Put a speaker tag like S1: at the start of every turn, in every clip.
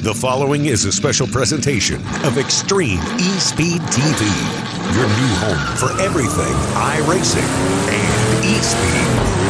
S1: The following is a special presentation of Extreme E-Speed TV, your new home for everything iRacing and E-Speed.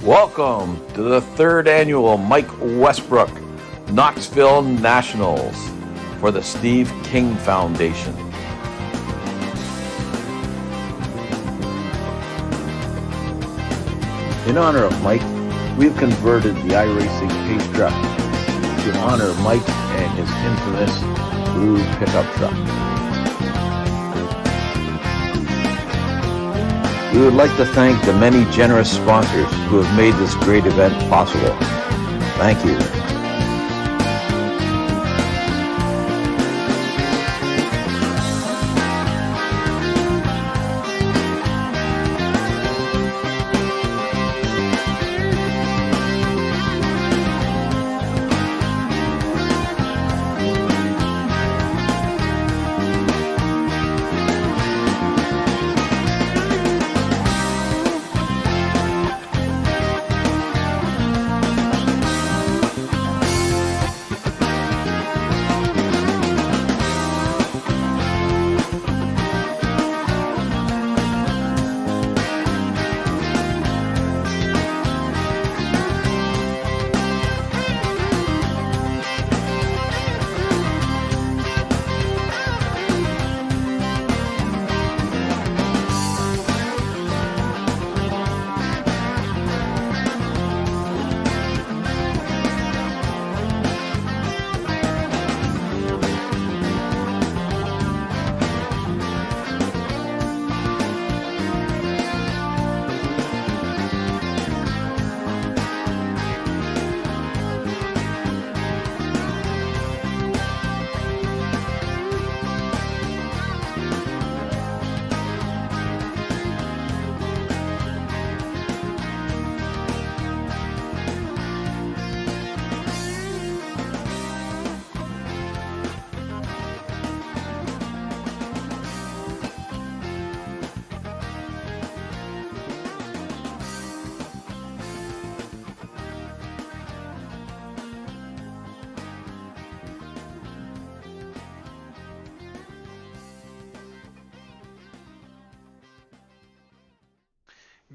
S2: Welcome to the third annual Mike Westbrook Knoxville Nationals for the Steve King Foundation. In honor of Mike, we've converted the iRacing pace truck to honor Mike and his infamous blue pickup truck. We would like to thank the many generous sponsors who have made this great event possible. Thank you.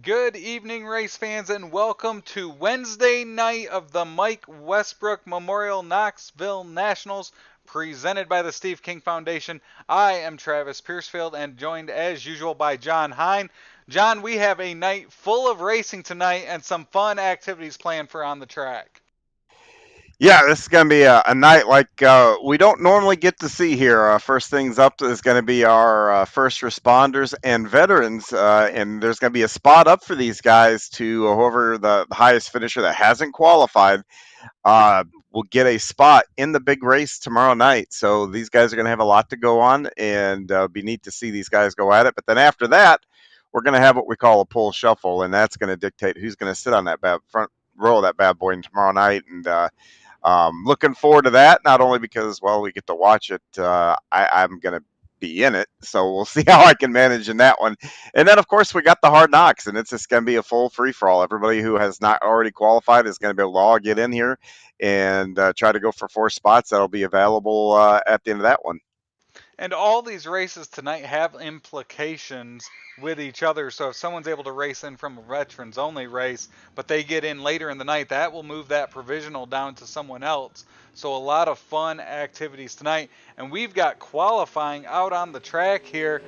S3: Good evening, race fans, and welcome to Wednesday night of the Mike Westbrook Memorial Knoxville Nationals, presented by the Steve King Foundation. I am Travis Piercefield, and joined as usual by John Hine. John, we have a night full of racing tonight and some fun activities planned for on the track.
S4: Yeah, this is going to be a night like we don't normally get to see here. First things up is going to be our first responders and veterans, and there's going to be a spot up for these guys to whoever the highest finisher that hasn't qualified will get a spot in the big race tomorrow night. So these guys are going to have a lot to go on, and be neat to see these guys go at it. But then after that, we're going to have what we call a pull shuffle, and that's going to dictate who's going to sit on that front row of that bad boy tomorrow night. And looking forward to that, not only because, well, we get to watch it, I'm going to be in it, so we'll see how I can manage in that one. And then, of course, we got the Hard Knox, and it's just going to be a full free-for-all. Everybody who has not already qualified is going to be able to all get in here and try to go for 4 spots that'll be available at the end of that one.
S3: And all these races tonight have implications with each other. So if someone's able to race in from a veterans only race, but they get in later in the night, that will move that provisional down to someone else. So a lot of fun activities tonight. And we've got qualifying out on the track here.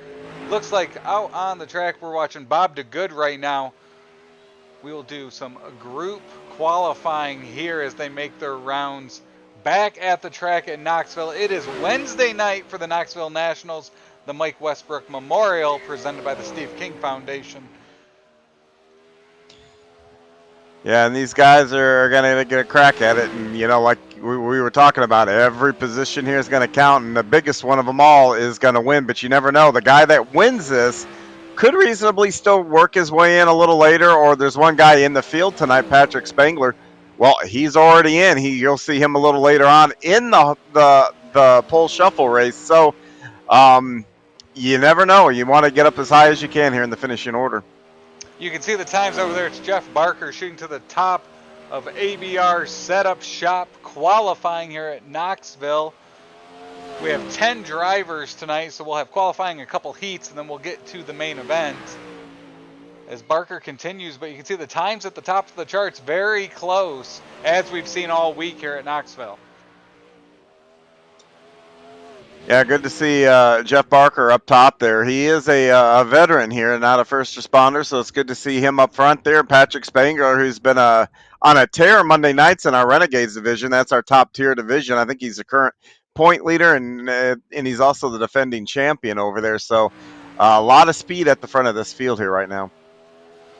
S3: Looks like out on the track we're watching Bob DeGood right now. We will do some group qualifying here as they make their rounds back at the track at Knoxville. It is Wednesday night for the Knoxville Nationals, the Mike Westbrook Memorial, presented by the Steve King Foundation.
S4: Yeah, and these guys are going to get a crack at it. And, you know, like we were talking about, every position here is going to count, and the biggest one of them all is going to win. But you never know. The guy that wins this could reasonably still work his way in a little later. Or there's one guy in the field tonight, Patrick Spangler. Well, he's already in. You'll see him a little later on in the pole shuffle race. So you never know. You want to get up as high as you can here in the finishing order.
S3: You can see the times over there. It's Jeff Barker shooting to the top of ABR Setup Shop qualifying here at Knoxville. We have 10 drivers tonight, so we'll have qualifying a couple heats, and then we'll get to the main event as Barker continues. But you can see the times at the top of the charts very close, as we've seen all week here at Knoxville.
S4: Yeah, good to see Jeff Barker up top there. He is a veteran here, not a first responder, so it's good to see him up front there. Patrick Spangler, who's been on a tear Monday nights in our Renegades division. That's our top tier division. I think he's the current point leader, and he's also the defending champion over there. So a lot of speed at the front of this field here right now.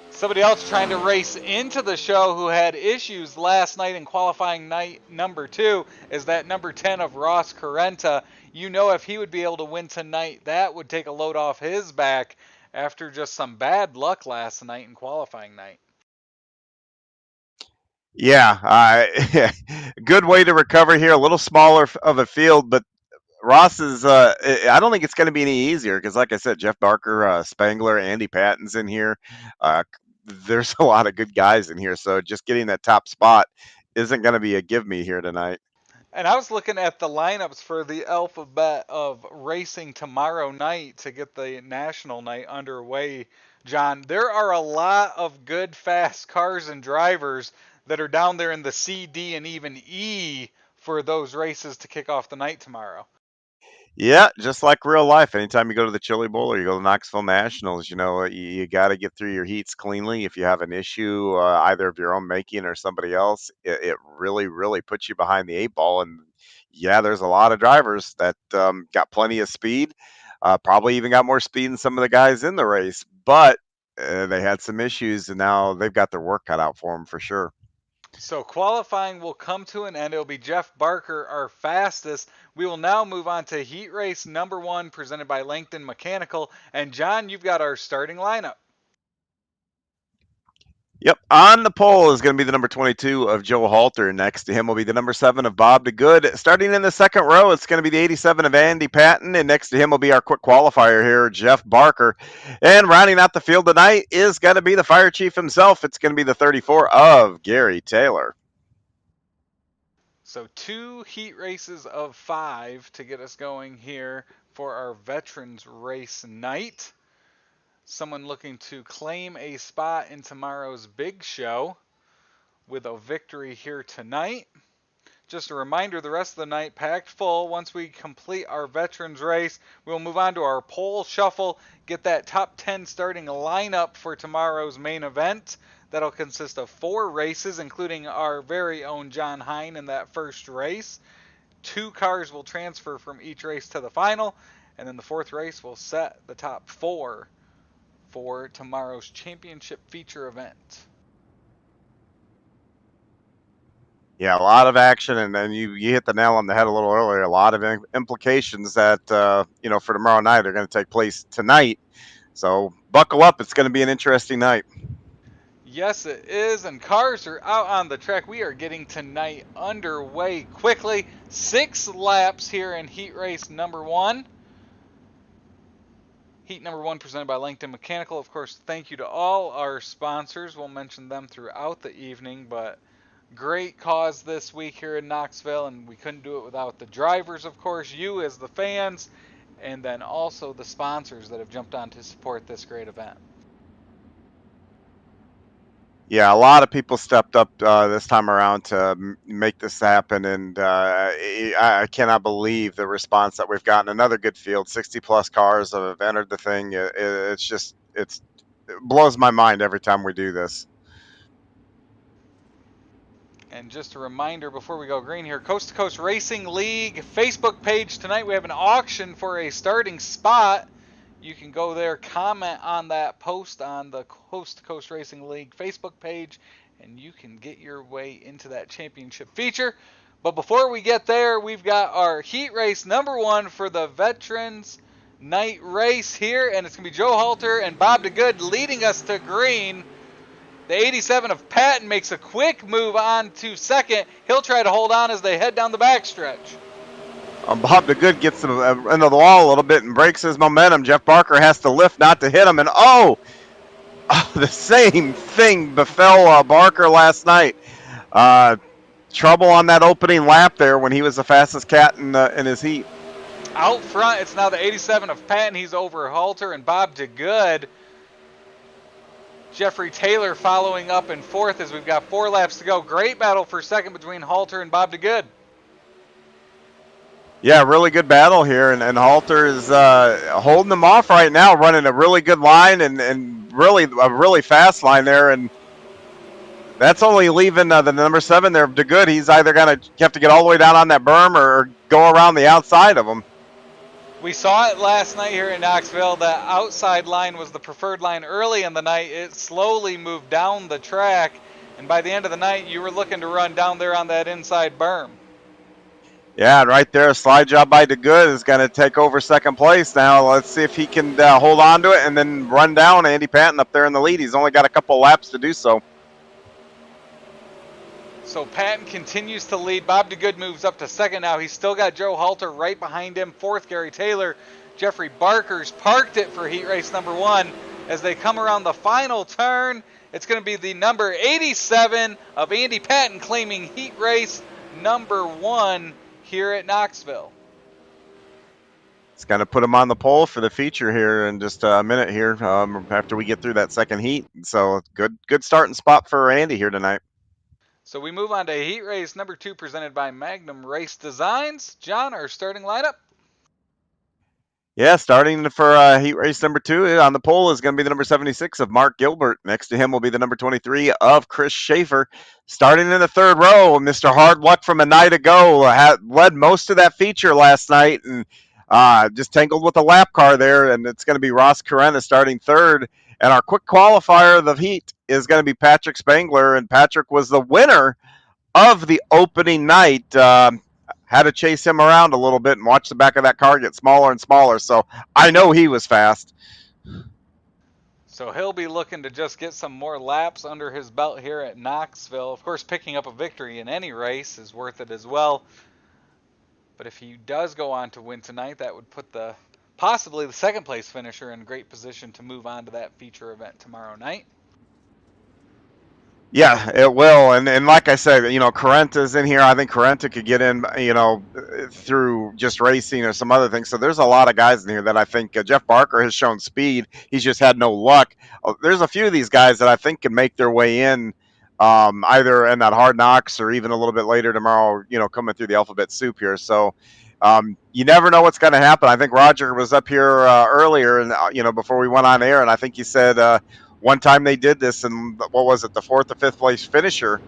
S3: Somebody else trying to race into the show who had issues last night in qualifying night number 2 is that number 10 of Ross Carenta. You know, if he would be able to win tonight, that would take a load off his back after just some bad luck last night in qualifying night.
S4: Yeah, good way to recover here. A little smaller of a field, but Ross is. I don't think it's going to be any easier because, like I said, Jeff Barker, Spangler, Andy Patton's in here. There's a lot of good guys in here, so just getting that top spot isn't going to be a give me here tonight.
S3: And I was looking at the lineups for the alphabet of racing tomorrow night to get the national night underway, John. There are a lot of good, fast cars and drivers that are down there in the C, D, and even E for those races to kick off the night tomorrow.
S4: Yeah, just like real life. Anytime you go to the Chili Bowl or you go to Knoxville Nationals, you got to get through your heats cleanly. If you have an issue, either of your own making or somebody else, it really, really puts you behind the 8 ball. And yeah, there's a lot of drivers that got plenty of speed, probably even got more speed than some of the guys in the race. But they had some issues, and now they've got their work cut out for them for sure.
S3: So qualifying will come to an end. It'll be Jeff Barker, our fastest. We will now move on to heat race number 1 presented by Langton Mechanical. And John, you've got our starting lineup.
S4: Yep, on the pole is going to be the number 22 of Joe Halter. Next to him will be the number 7 of Bob DeGood. Starting in the second row, it's going to be the 87 of Andy Patton, and next to him will be our quick qualifier here, Jeff Barker. And rounding out the field tonight is going to be the fire chief himself. It's going to be the 34 of Gary Taylor.
S3: So 2 heat races of 5 to get us going here for our veterans race night. Someone looking to claim a spot in tomorrow's big show with a victory here tonight. Just a reminder, the rest of the night packed full. Once we complete our veterans race, we'll move on to our pole shuffle, get that top 10 starting lineup for tomorrow's main event. That'll consist of 4 races, including our very own John Hine in that first race. 2 cars will transfer from each race to the final, and then the 4th race will set the top 4 for tomorrow's championship feature event.
S4: Yeah, a lot of action, and then you hit the nail on the head a little earlier. A lot of implications that for tomorrow night are going to take place tonight. So buckle up; it's going to be an interesting night.
S3: Yes, it is, and cars are out on the track. We are getting tonight underway quickly. 6 laps here in heat race number 1. Heat number 1 presented by Langton Mechanical. Of course, thank you to all our sponsors. We'll mention them throughout the evening, but great cause this week here in Knoxville, and we couldn't do it without the drivers, of course, you as the fans, and then also the sponsors that have jumped on to support this great event.
S4: Yeah, a lot of people stepped up this time around to make this happen, and I cannot believe the response that we've gotten. Another good field, 60-plus cars that have entered the thing. It blows my mind every time we do this.
S3: And just a reminder before we go green here, Coast2Coast Racing League Facebook page tonight. We have an auction for a starting spot. You can go there, comment on that post on the Coast2Coast Racing League Facebook page, and you can get your way into that championship feature. But before we get there, we've got our heat race number 1 for the veterans night race here, and it's going to be Joe Halter and Bob DeGood leading us to green. The 87 of Patton makes a quick move on to second. He'll try to hold on as they head down the backstretch.
S4: Bob DeGood gets into the wall a little bit and breaks his momentum. Jeff Barker has to lift not to hit him, and the same thing befell Barker last night. Trouble on that opening lap there when he was the fastest cat in his heat.
S3: Out front, it's now the 87 of Patton. He's over Halter and Bob DeGood. Jeffrey Taylor following up in fourth as we've got 4 laps to go. Great battle for second between Halter and Bob DeGood.
S4: Yeah, really good battle here, and Halter is holding them off right now, running a really good line and really a really fast line there, and that's only leaving the number 7 there, DeGood. He's either going to have to get all the way down on that berm or go around the outside of him.
S3: We saw it last night here in Knoxville. The outside line was the preferred line early in the night. It slowly moved down the track, and by the end of the night, you were looking to run down there on that inside berm.
S4: Yeah, right there, a slide job by DeGood is going to take over second place now. Let's see if he can hold on to it and then run down Andy Patton up there in the lead. He's only got a couple laps to do so.
S3: So Patton continues to lead. Bob DeGood moves up to second now. He's still got Joe Halter right behind him. Fourth, Gary Taylor. Jeffrey Barker's parked it for heat race number 1. As they come around the final turn, it's going to be the number 87 of Andy Patton claiming heat race number 1 here at Knoxville.
S4: It's going to put him on the pole for the feature here in just a minute here after we get through that second heat. So good starting spot for Andy here tonight.
S3: So we move on to heat race number 2 presented by Magnum Race Designs. John, our starting lineup.
S4: Yeah, starting for heat race number 2 on the pole is going to be the number 76 of Mark Gilbert. Next to him will be the number 23 of Chris Schaefer. Starting in the third row, Mr. Hard Luck from a night ago led most of that feature last night and just tangled with a lap car there, and it's going to be Ross Carrena starting third. And our quick qualifier of the heat is going to be Patrick Spangler, and Patrick was the winner of the opening night. Had to chase him around a little bit and watch the back of that car get smaller and smaller, so I know he was fast.
S3: So he'll be looking to just get some more laps under his belt here at Knoxville. Of course, picking up a victory in any race is worth it as well. But if he does go on to win tonight, that would put possibly the second place finisher in great position to move on to that feature event tomorrow night.
S4: Yeah, it will. And like I said, Carrenta's in here. I think Carrenta could get in, through just racing or some other things. So there's a lot of guys in here that I think Jeff Barker has shown speed. He's just had no luck. There's a few of these guys that I think can make their way in either in that Hard Knox or even a little bit later tomorrow, coming through the alphabet soup here. So you never know what's going to happen. I think Roger was up here earlier and, before we went on air, and I think he said one time they did this, and what was it, the 4th or 5th place finisher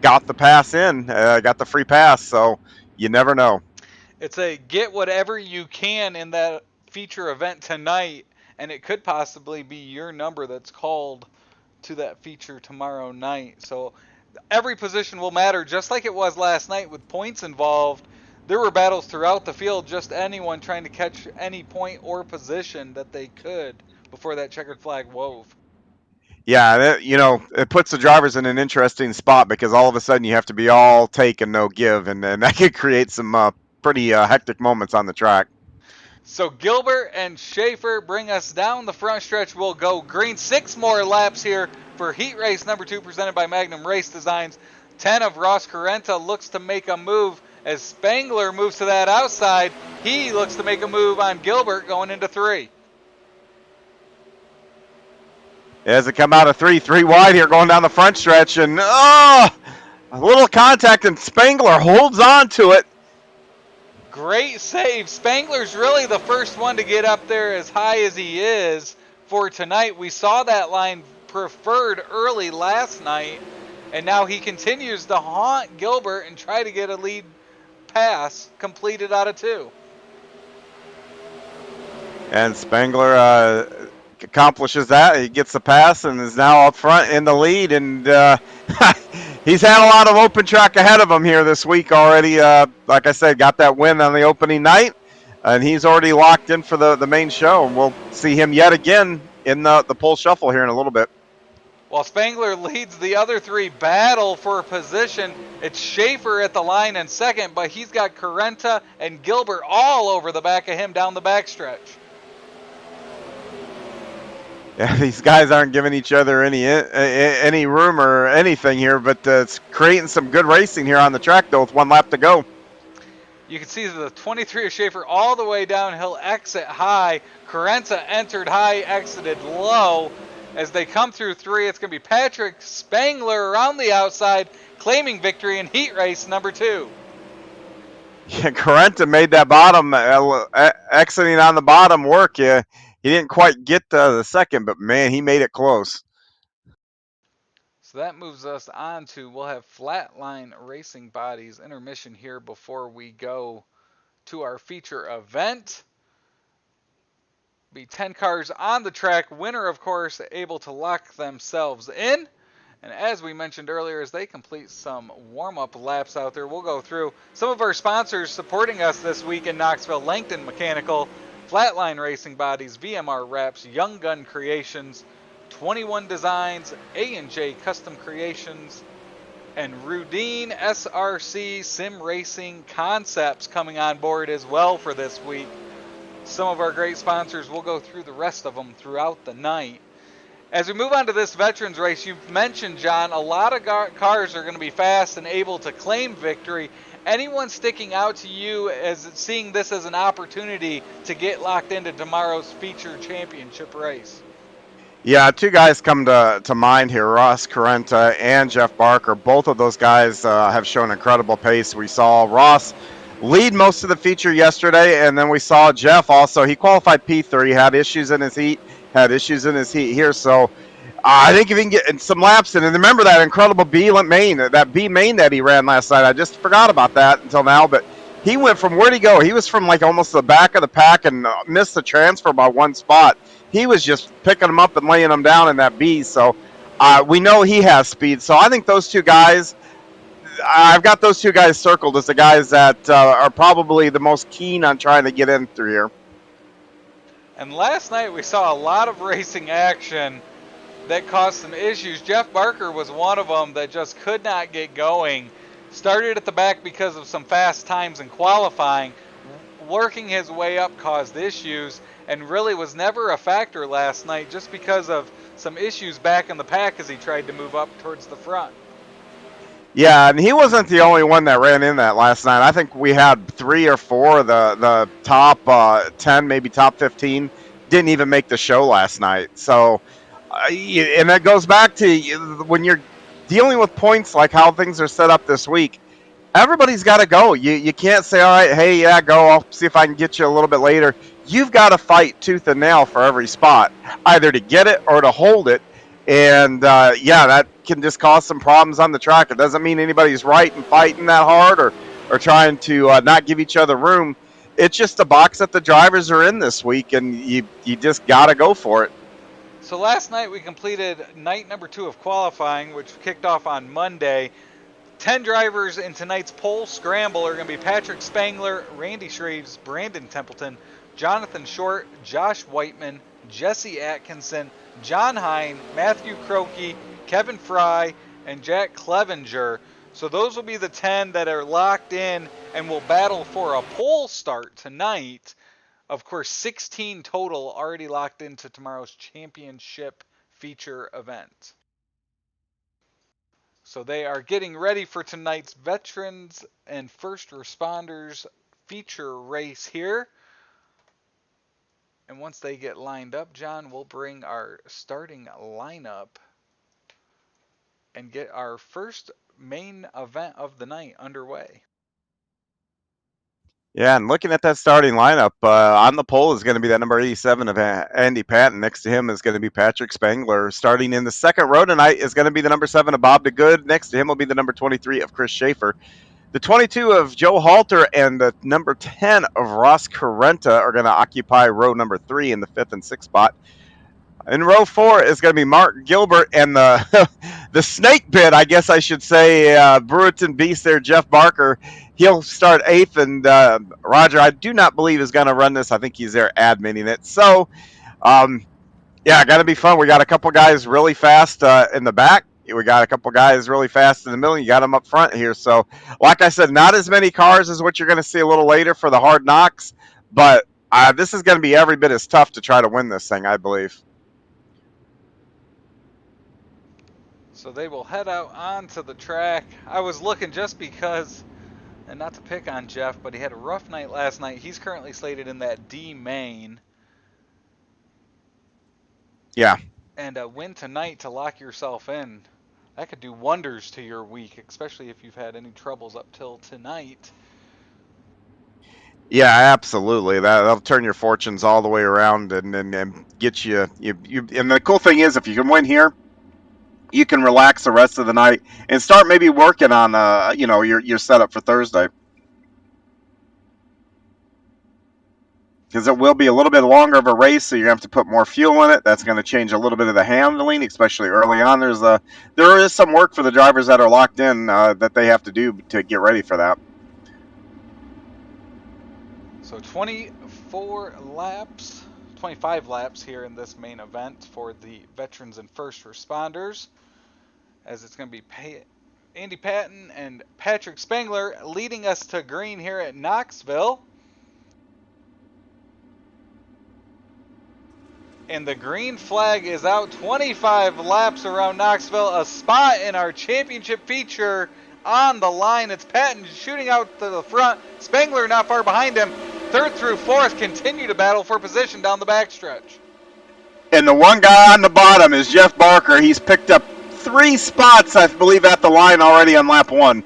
S4: got the pass in, got the free pass, so you never know.
S3: It's a get whatever you can in that feature event tonight, and it could possibly be your number that's called to that feature tomorrow night. So every position will matter, just like it was last night with points involved. There were battles throughout the field, just anyone trying to catch any point or position that they could before that checkered flag wove.
S4: Yeah, it puts the drivers in an interesting spot because all of a sudden you have to be all take and no give, and that could create some pretty hectic moments on the track.
S3: So Gilbert and Schaefer bring us down the front stretch. We'll go green. 6 more laps here for heat race number 2 presented by Magnum Race Designs. 10 of Ross Carrenta looks to make a move as Spangler moves to that outside. He looks to make a move on Gilbert going into 3.
S4: As it come out of 3 wide here going down the front stretch, and a little contact, and Spangler holds on to it.
S3: Great save. Spangler's really the first one to get up there as high as he is for tonight. We saw that line preferred early last night, and now he continues to haunt Gilbert and try to get a lead pass completed out of 2.
S4: And Spangler accomplishes that. He gets the pass and is now up front in the lead, and he's had a lot of open track ahead of him here this week already. Like I said, got that win on the opening night. and he's already locked in for the main show. And we'll see him yet again in the pole shuffle here in a little bit.
S3: While Spangler leads, the other three battle for position. It's Schaefer at the line in second, but he's got Carenta and Gilbert all over the back of him down the backstretch.
S4: Yeah, these guys aren't giving each other any room or anything here, but it's creating some good racing here on the track, though, with 1 lap to go.
S3: You can see the 23 of Schaefer all the way downhill, exit high. Carenta entered high, exited low. As they come through 3, it's going to be Patrick Spangler around the outside, claiming victory in heat race number 2.
S4: Yeah, Carenta made that bottom, exiting on the bottom work. Yeah, he didn't quite get the second, but man, he made it close.
S3: So that moves us on to, we'll have Flatline Racing Bodies intermission here before we go to our feature event. Be 10 cars on the track. Winner, of course, able to lock themselves in. And as we mentioned earlier, as they complete some warm-up laps out there, we'll go through some of our sponsors supporting us this week in Knoxville: Langton Mechanical, Flatline Racing Bodies, VMR Wraps, Young Gun Creations, 21 Designs, A&J Custom Creations, and Rudine SRC Sim Racing Concepts coming on board as well for this week. Some of our great sponsors, we'll go through the rest of them throughout the night. As we move on to this veterans race, you've mentioned, John, a lot of cars are going to be fast and able to claim victory. Anyone sticking out to you as seeing this as an opportunity to get locked into tomorrow's feature championship race?
S4: Yeah, 2 guys come to mind here, Ross Carenta and Jeff Barker. Both of those guys have shown incredible pace. We saw Ross lead most of the feature yesterday, and then we saw Jeff also. He qualified P3, had issues in his heat here. So I think if he can get some laps in, and remember that incredible B main that he ran last night. I just forgot about that until now, but he went from, where'd he go? He was from like almost the back of the pack and missed the transfer by 1 spot. He was just picking them up and laying them down in that B. So we know he has speed. So I think those 2 guys, I've got those 2 guys circled as the guys that are probably the most keen on trying to get in through here.
S3: And last night we saw a lot of racing action that caused some issues. Jeff Barker was one of them that just could not get going. Started at the back because of some fast times in qualifying. Working his way up caused issues and really was never a factor last night just because of some issues back in the pack as he tried to move up towards the front.
S4: Yeah, and he wasn't the only one that ran in that last night. I think we had 3 or 4 of the top 10, maybe top 15, didn't even make the show last night. So, and that goes back to when you're dealing with points like how things are set up this week, everybody's got to go. You can't say, all right, hey, yeah, go. I'll see if I can get you a little bit later. You've got to fight tooth and nail for every spot, either to get it or to hold it. And, that can just cause some problems on the track. It doesn't mean anybody's right and fighting that hard or trying to not give each other room. It's just a box that the drivers are in this week, and you just got to go for it.
S3: So last night we completed night number 2 of qualifying, which kicked off on Monday. 10 drivers in tonight's pole scramble are going to be Patrick Spangler, Randy Shreves, Brandon Templeton, Jonathan Short, Josh Whiteman, Jesse Atkinson, John Hine, Matthew Croakey, Kevin Fry, and Jack Clevenger. So those will be the 10 that are locked in and will battle for a pole start tonight. Of course, 16 total already locked into tomorrow's championship feature event. So they are getting ready for tonight's Veterans and First Responders feature race here. And once they get lined up, John, we'll bring our starting lineup and get our first main event of the night underway.
S4: Yeah, and looking at that starting lineup, on the pole is going to be that number 87 of Andy Patton. Next to him is going to be Patrick Spangler. Starting in the second row tonight is going to be the number 7 of Bob DeGood. Next to him will be the number 23 of Chris Schaefer. The 22 of Joe Halter and the number 10 of Ross Carenta are going to occupy row number 3 in the 5th and 6th spot. In row 4 is going to be Mark Gilbert and the the snake bit, I guess I should say, Brewerton Beast there, Jeff Barker. He'll start 8th, and Roger, I do not believe is going to run this. I think he's there admitting it. So, yeah, got to be fun. We got a couple guys really fast in the back. We got a couple guys really fast in the middle. You got them up front here. So, like I said, not as many cars as what you're going to see a little later for the Hard Knocks, but this is going to be every bit as tough to try to win this thing, I believe.
S3: So they will head out onto the track. I was looking just because, and not to pick on Jeff, but he had a rough night last night. He's currently slated in that D main.
S4: Yeah.
S3: And a win tonight to lock yourself in. That could do wonders to your week, especially if you've had any troubles up till tonight.
S4: Yeah, absolutely. That'll turn your fortunes all the way around and get you. And the cool thing is, if you can win here, you can relax the rest of the night and start maybe working on your setup for Thursday. Because it will be a little bit longer of a race, so you're going to have to put more fuel in it. That's going to change a little bit of the handling, especially early on. There is some work for the drivers that are locked in that they have to do to get ready for that.
S3: So 25 laps here in this main event for the veterans and first responders, as it's going to be Andy Patton and Patrick Spangler leading us to green here at Knoxville. And the green flag is out. 25 laps around Knoxville. A spot in our championship feature on the line. It's Patton shooting out to the front. Spangler not far behind him. 3rd through 4th continue to battle for position down the backstretch.
S4: And the one guy on the bottom is Jeff Barker. He's picked up 3 spots, I believe, at the line already on lap 1.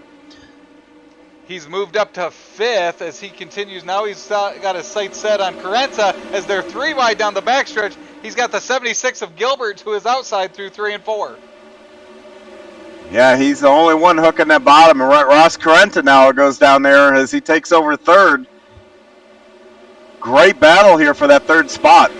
S3: He's moved up to 5th as he continues. Now he's got his sights set on Carenta as they're 3 wide down the backstretch. He's got the 76 of Gilbert to his outside through 3 and 4.
S4: Yeah, he's the only one hooking that bottom. And Ross Carenta now goes down there as he takes over 3rd. Great battle here for that 3rd spot.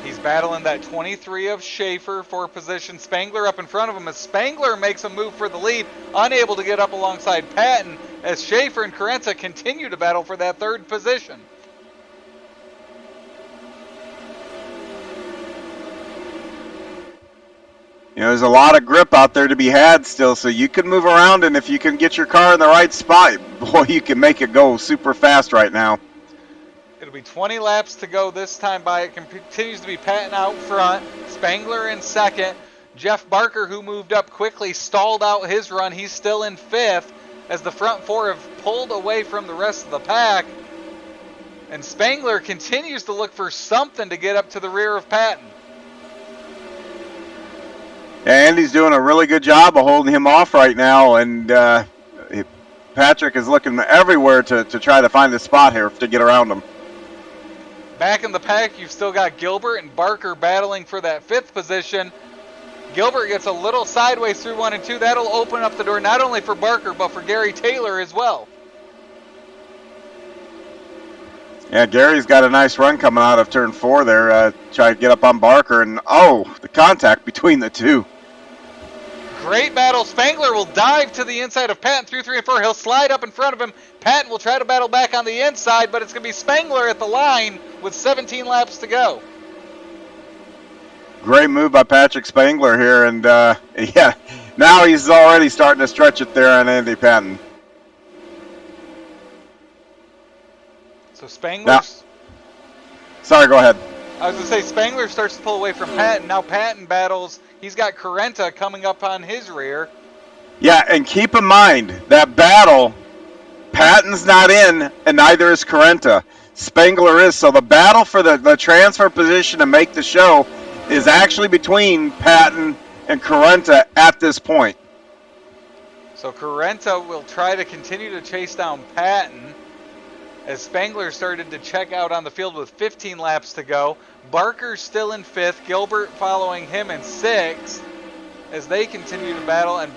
S3: He's battling that 23 of Schaefer for position. Spangler up in front of him as Spangler makes a move for the lead, unable to get up alongside Patton as Schaefer and Carenta continue to battle for that 3rd position.
S4: You know, there's a lot of grip out there to be had still, so you can move around, and if you can get your car in the right spot, boy, you can make it go super fast right now.
S3: It'll be 20 laps to go this time by. It continues to be Patton out front, Spangler in 2nd. Jeff Barker, who moved up quickly, stalled out his run. He's still in 5th as the front 4 have pulled away from the rest of the pack. And Spangler continues to look for something to get up to the rear of Patton.
S4: Andy's doing a really good job of holding him off right now, and Patrick is looking everywhere to try to find a spot here to get around him.
S3: Back in the pack, you've still got Gilbert and Barker battling for that 5th position. Gilbert gets a little sideways through 1 and 2. That'll open up the door not only for Barker, but for Gary Taylor as well.
S4: Yeah, Gary's got a nice run coming out of turn 4 there. Try to get up on Barker, and the contact between the two.
S3: Great battle. Spangler will dive to the inside of Patton through 3 and 4. He'll slide up in front of him. Patton will try to battle back on the inside, but it's going to be Spangler at the line with 17 laps to go.
S4: Great move by Patrick Spangler here, and now he's already starting to stretch it there on Andy Patton.
S3: So Spangler.
S4: Sorry, go ahead.
S3: I was going to say Spangler starts to pull away from Patton. Now Patton battles. He's got Carenta coming up on his rear.
S4: Yeah, and keep in mind that battle, Patton's not in, and neither is Carenta. Spangler is. So the battle for the transfer position to make the show is actually between Patton and Carenta at this point.
S3: So Carenta will try to continue to chase down Patton as Spangler started to check out on the field with 15 laps to go. Barker's still in 5th, Gilbert following him in 6th as they continue to battle, and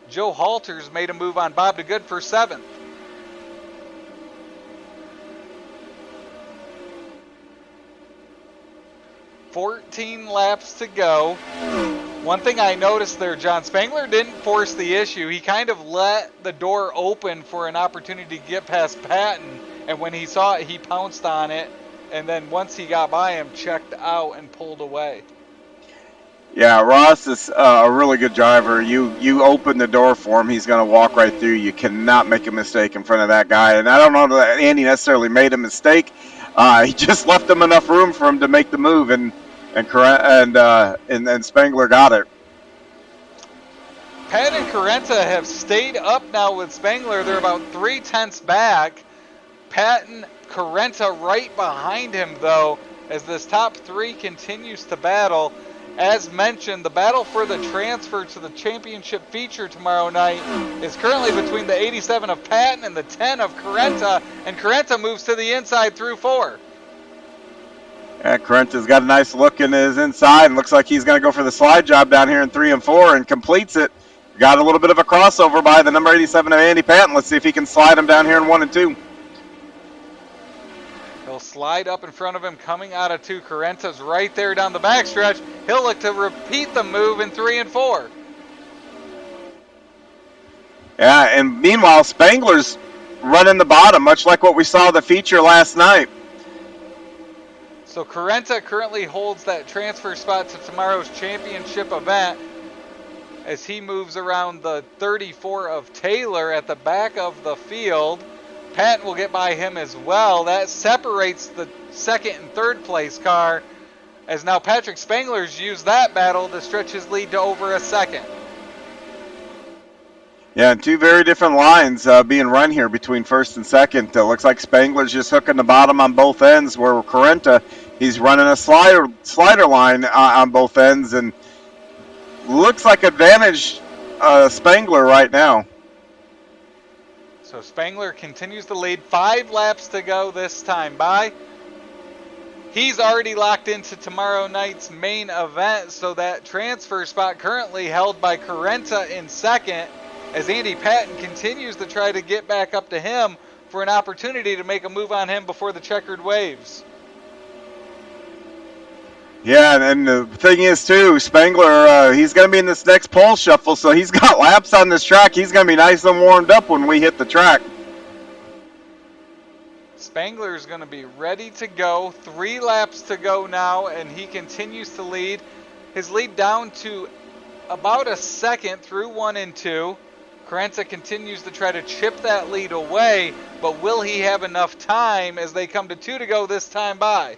S3: Joe Halters made a move on Bob DeGood for 7th. 14 laps to go. One thing I noticed there, John Spangler didn't force the issue. He kind of let the door open for an opportunity to get past Patton, and when he saw it, he pounced on it, and then once he got by him, checked out and pulled away.
S4: Yeah, Ross is a really good driver. You open the door for him, he's going to walk right through. You cannot make a mistake in front of that guy. And I don't know that Andy necessarily made a mistake. He just left him enough room for him to make the move, and Spangler got it.
S3: Pat and Carenta have stayed up now with Spangler. They're about 3/10 back. Patton, Carenta right behind him, though, as this top three continues to battle. As mentioned, the battle for the transfer to the championship feature tomorrow night is currently between the 87 of Patton and the 10 of Carenta, and Carenta moves to the inside through 4.
S4: Yeah, Carenta's got a nice look in his inside, and looks like he's going to go for the slide job down here in 3 and 4 and completes it. Got a little bit of a crossover by the number 87 of Andy Patton. Let's see if he can slide him down here in 1 and 2.
S3: He'll slide up in front of him coming out of 2. Carenta's right there down the backstretch. He'll look to repeat the move in 3 and 4.
S4: Yeah, and meanwhile, Spangler's running the bottom, much like what we saw the feature last night.
S3: So Carenta currently holds that transfer spot to tomorrow's championship event as he moves around the 34 of Taylor at the back of the field. Patton will get by him as well. That separates the second and third place car, as now Patrick Spangler's used that battle to stretch his lead to over a second.
S4: Yeah, and 2 very different lines being run here between first and second. Looks like Spangler's just hooking the bottom on both ends, where Carenta, he's running a slider line on both ends, and looks like advantage Spangler right now.
S3: So Spangler continues to lead. 5 laps to go this time by. He's already locked into tomorrow night's main event, so that transfer spot currently held by Carenta in second, as Andy Patton continues to try to get back up to him for an opportunity to make a move on him before the checkered waves.
S4: Yeah, and the thing is, too, Spangler, he's going to be in this next pole shuffle, so he's got laps on this track. He's going to be nice and warmed up when we hit the track.
S3: Spangler's going to be ready to go. 3 laps to go now, and he continues to lead. His lead down to about a second through 1 and 2. Carenta continues to try to chip that lead away, but will he have enough time as they come to 2 to go this time by?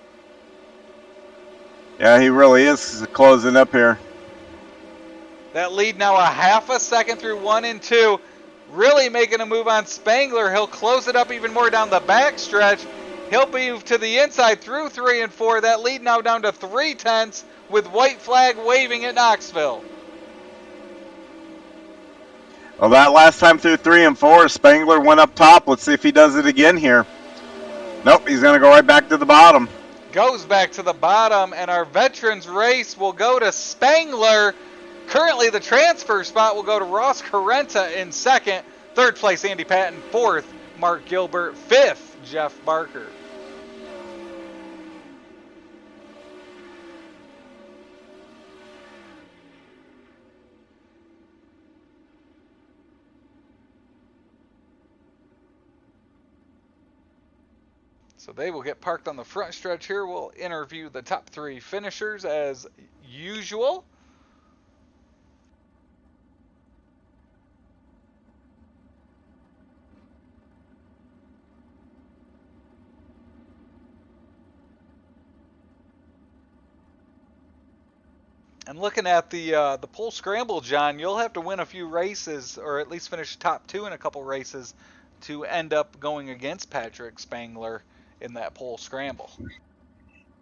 S4: Yeah, he really is closing up here.
S3: That lead now a half a second through 1 and 2. Really making a move on Spangler. He'll close it up even more down the back stretch. He'll move to the inside through 3 and 4. That lead now down to 3/10 with white flag waving at Knoxville.
S4: Well, that last time through 3 and 4, Spangler went up top. Let's see if he does it again here. Nope, he's going to go right back to the bottom.
S3: Goes back to the bottom, and our veterans race will go to Spangler. Currently, the transfer spot will go to Ross Carenta in second. Third place, Andy Patton. Fourth, Mark Gilbert. Fifth, Jeff Barker. So they will get parked on the front stretch here. We'll interview the top 3 finishers as usual. And looking at the pole scramble, John, you'll have to win a few races, or at least finish top 2 in a couple races, to end up going against Patrick Spangler in that pole scramble.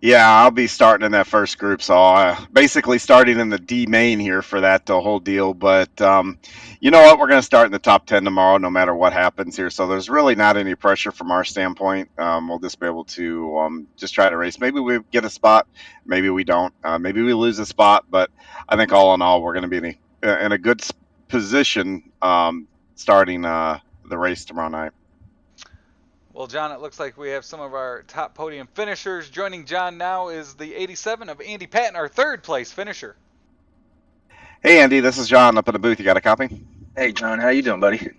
S4: Yeah, I'll be starting in that first group, so basically starting in the D main here for that whole deal. But you know what? We're going to start in the top 10 tomorrow, no matter what happens here. So there's really not any pressure from our standpoint. We'll just be able to just try to race. Maybe we get a spot, maybe we don't. Maybe we lose a spot, but I think all in all, we're going to be in a good position starting the race tomorrow night.
S3: Well, John, it looks like we have some of our top podium finishers. Joining John now is the 87 of Andy Patton, our third place finisher.
S4: Hey, Andy, this is John up in the booth. You got a copy?
S5: Hey, John, how you doing, buddy?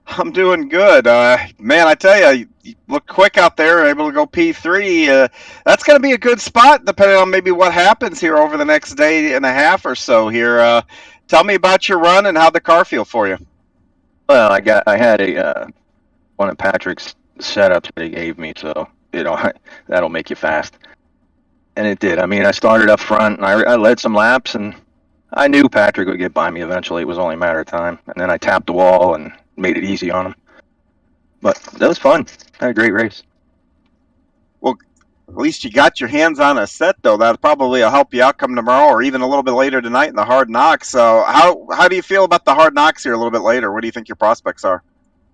S4: I'm doing good. Man, I tell you, you look quick out there, able to go P3. That's going to be a good spot, depending on maybe what happens here over the next day and a half or so here. Tell me about your run and how'd the car feel for you?
S5: Well, I had a one of Patrick's setups that he gave me, so that'll make you fast. And it did. I mean, I started up front and I led some laps, and I knew Patrick would get by me eventually. It was only a matter of time. And then I tapped the wall and made it easy on him. But that was fun. I had a great race.
S4: Well, at least you got your hands on a set, though. That probably will help you out come tomorrow or even a little bit later tonight in the Hard Knox. So how do you feel about the Hard Knox here a little bit later? What do you think your prospects are?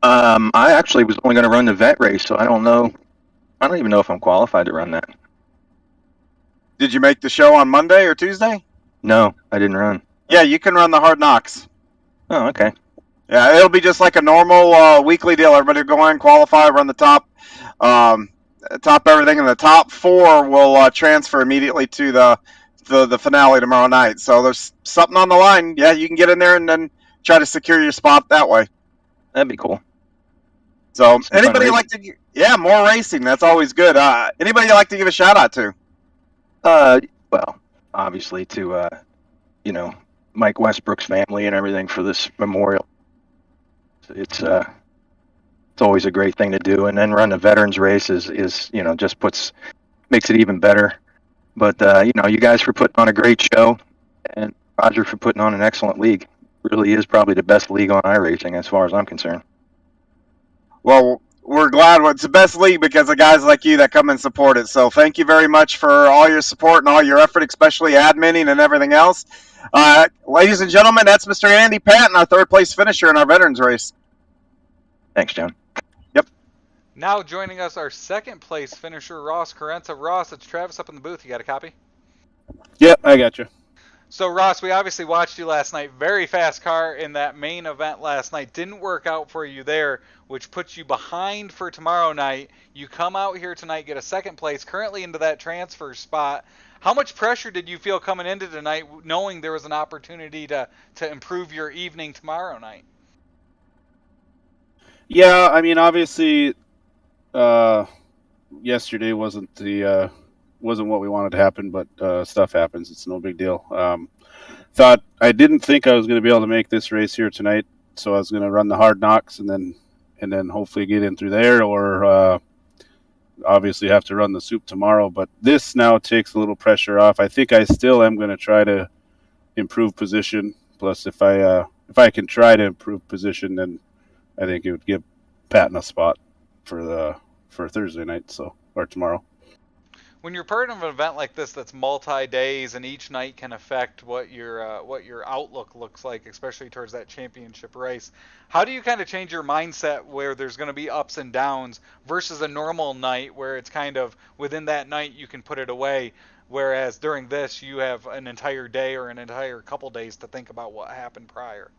S5: I actually was only going to run the vet race, so I don't know. I don't even know if I'm qualified to run that.
S4: Did you make the show on Monday or Tuesday?
S5: No, I didn't run.
S4: Yeah, you can run the Hard Knox.
S5: Oh, okay.
S4: Yeah, it'll be just like a normal weekly deal. Everybody will go in, qualify, run the top everything, and the top 4 will transfer immediately to the finale tomorrow night. So there's something on the line. Yeah, you can get in there and then try to secure your spot that way.
S5: That'd be cool.
S4: So anybody like to? Yeah, more racing. That's always good. Anybody you like to give a shout out to?
S5: Well, obviously to Mike Westbrook's family and everything for this memorial. It's always a great thing to do, and then run the veterans race is just makes it even better. But you guys for putting on a great show, and Roger for putting on an excellent league. Really is probably the best league on iRacing as far as I'm concerned.
S4: Well, we're glad it's the best league because of guys like you that come and support it. So thank you very much for all your support and all your effort, especially adminning and everything else. Ladies and gentlemen, that's Mr. Andy Patton, our third place finisher in our veterans race.
S5: Thanks, John.
S4: Yep.
S3: Now joining us, our second place finisher, Ross Carenza. Ross, it's Travis up in the booth. You got a copy?
S6: Yep, I got you.
S3: So, Ross, we obviously watched you last night. Very fast car in that main event last night. Didn't work out for you there, which puts you behind for tomorrow night. You come out here tonight, get a second place, currently into that transfer spot. How much pressure did you feel coming into tonight, knowing there was an opportunity to improve your evening tomorrow night?
S6: Yeah, I mean, obviously, yesterday wasn't what we wanted to happen, but stuff happens. It's no big deal. I didn't think I was going to be able to make this race here tonight, so I was going to run the Hard Knox and then hopefully get in through there, or obviously have to run the Soup tomorrow. But this now takes a little pressure off. I think I still am going to try to improve position. Plus, if I can try to improve position, then I think it would give Patton a spot for Thursday night, or tomorrow.
S3: When you're part of an event like this that's multi-days and each night can affect what your outlook looks like, especially towards that championship race, how do you kind of change your mindset where there's going to be ups and downs versus a normal night where it's kind of within that night you can put it away, whereas during this you have an entire day or an entire couple days to think about what happened prior?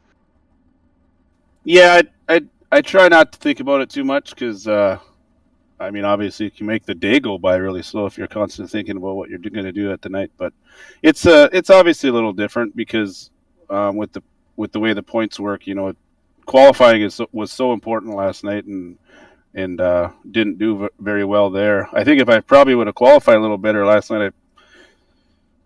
S6: Yeah, I try not to think about it too much because I mean, obviously, it can make the day go by really slow if you're constantly thinking about what you're going to do at the night. But it's obviously a little different because with the way the points work, qualifying was so important last night and didn't do very well there. I think if I probably would have qualified a little better last night, I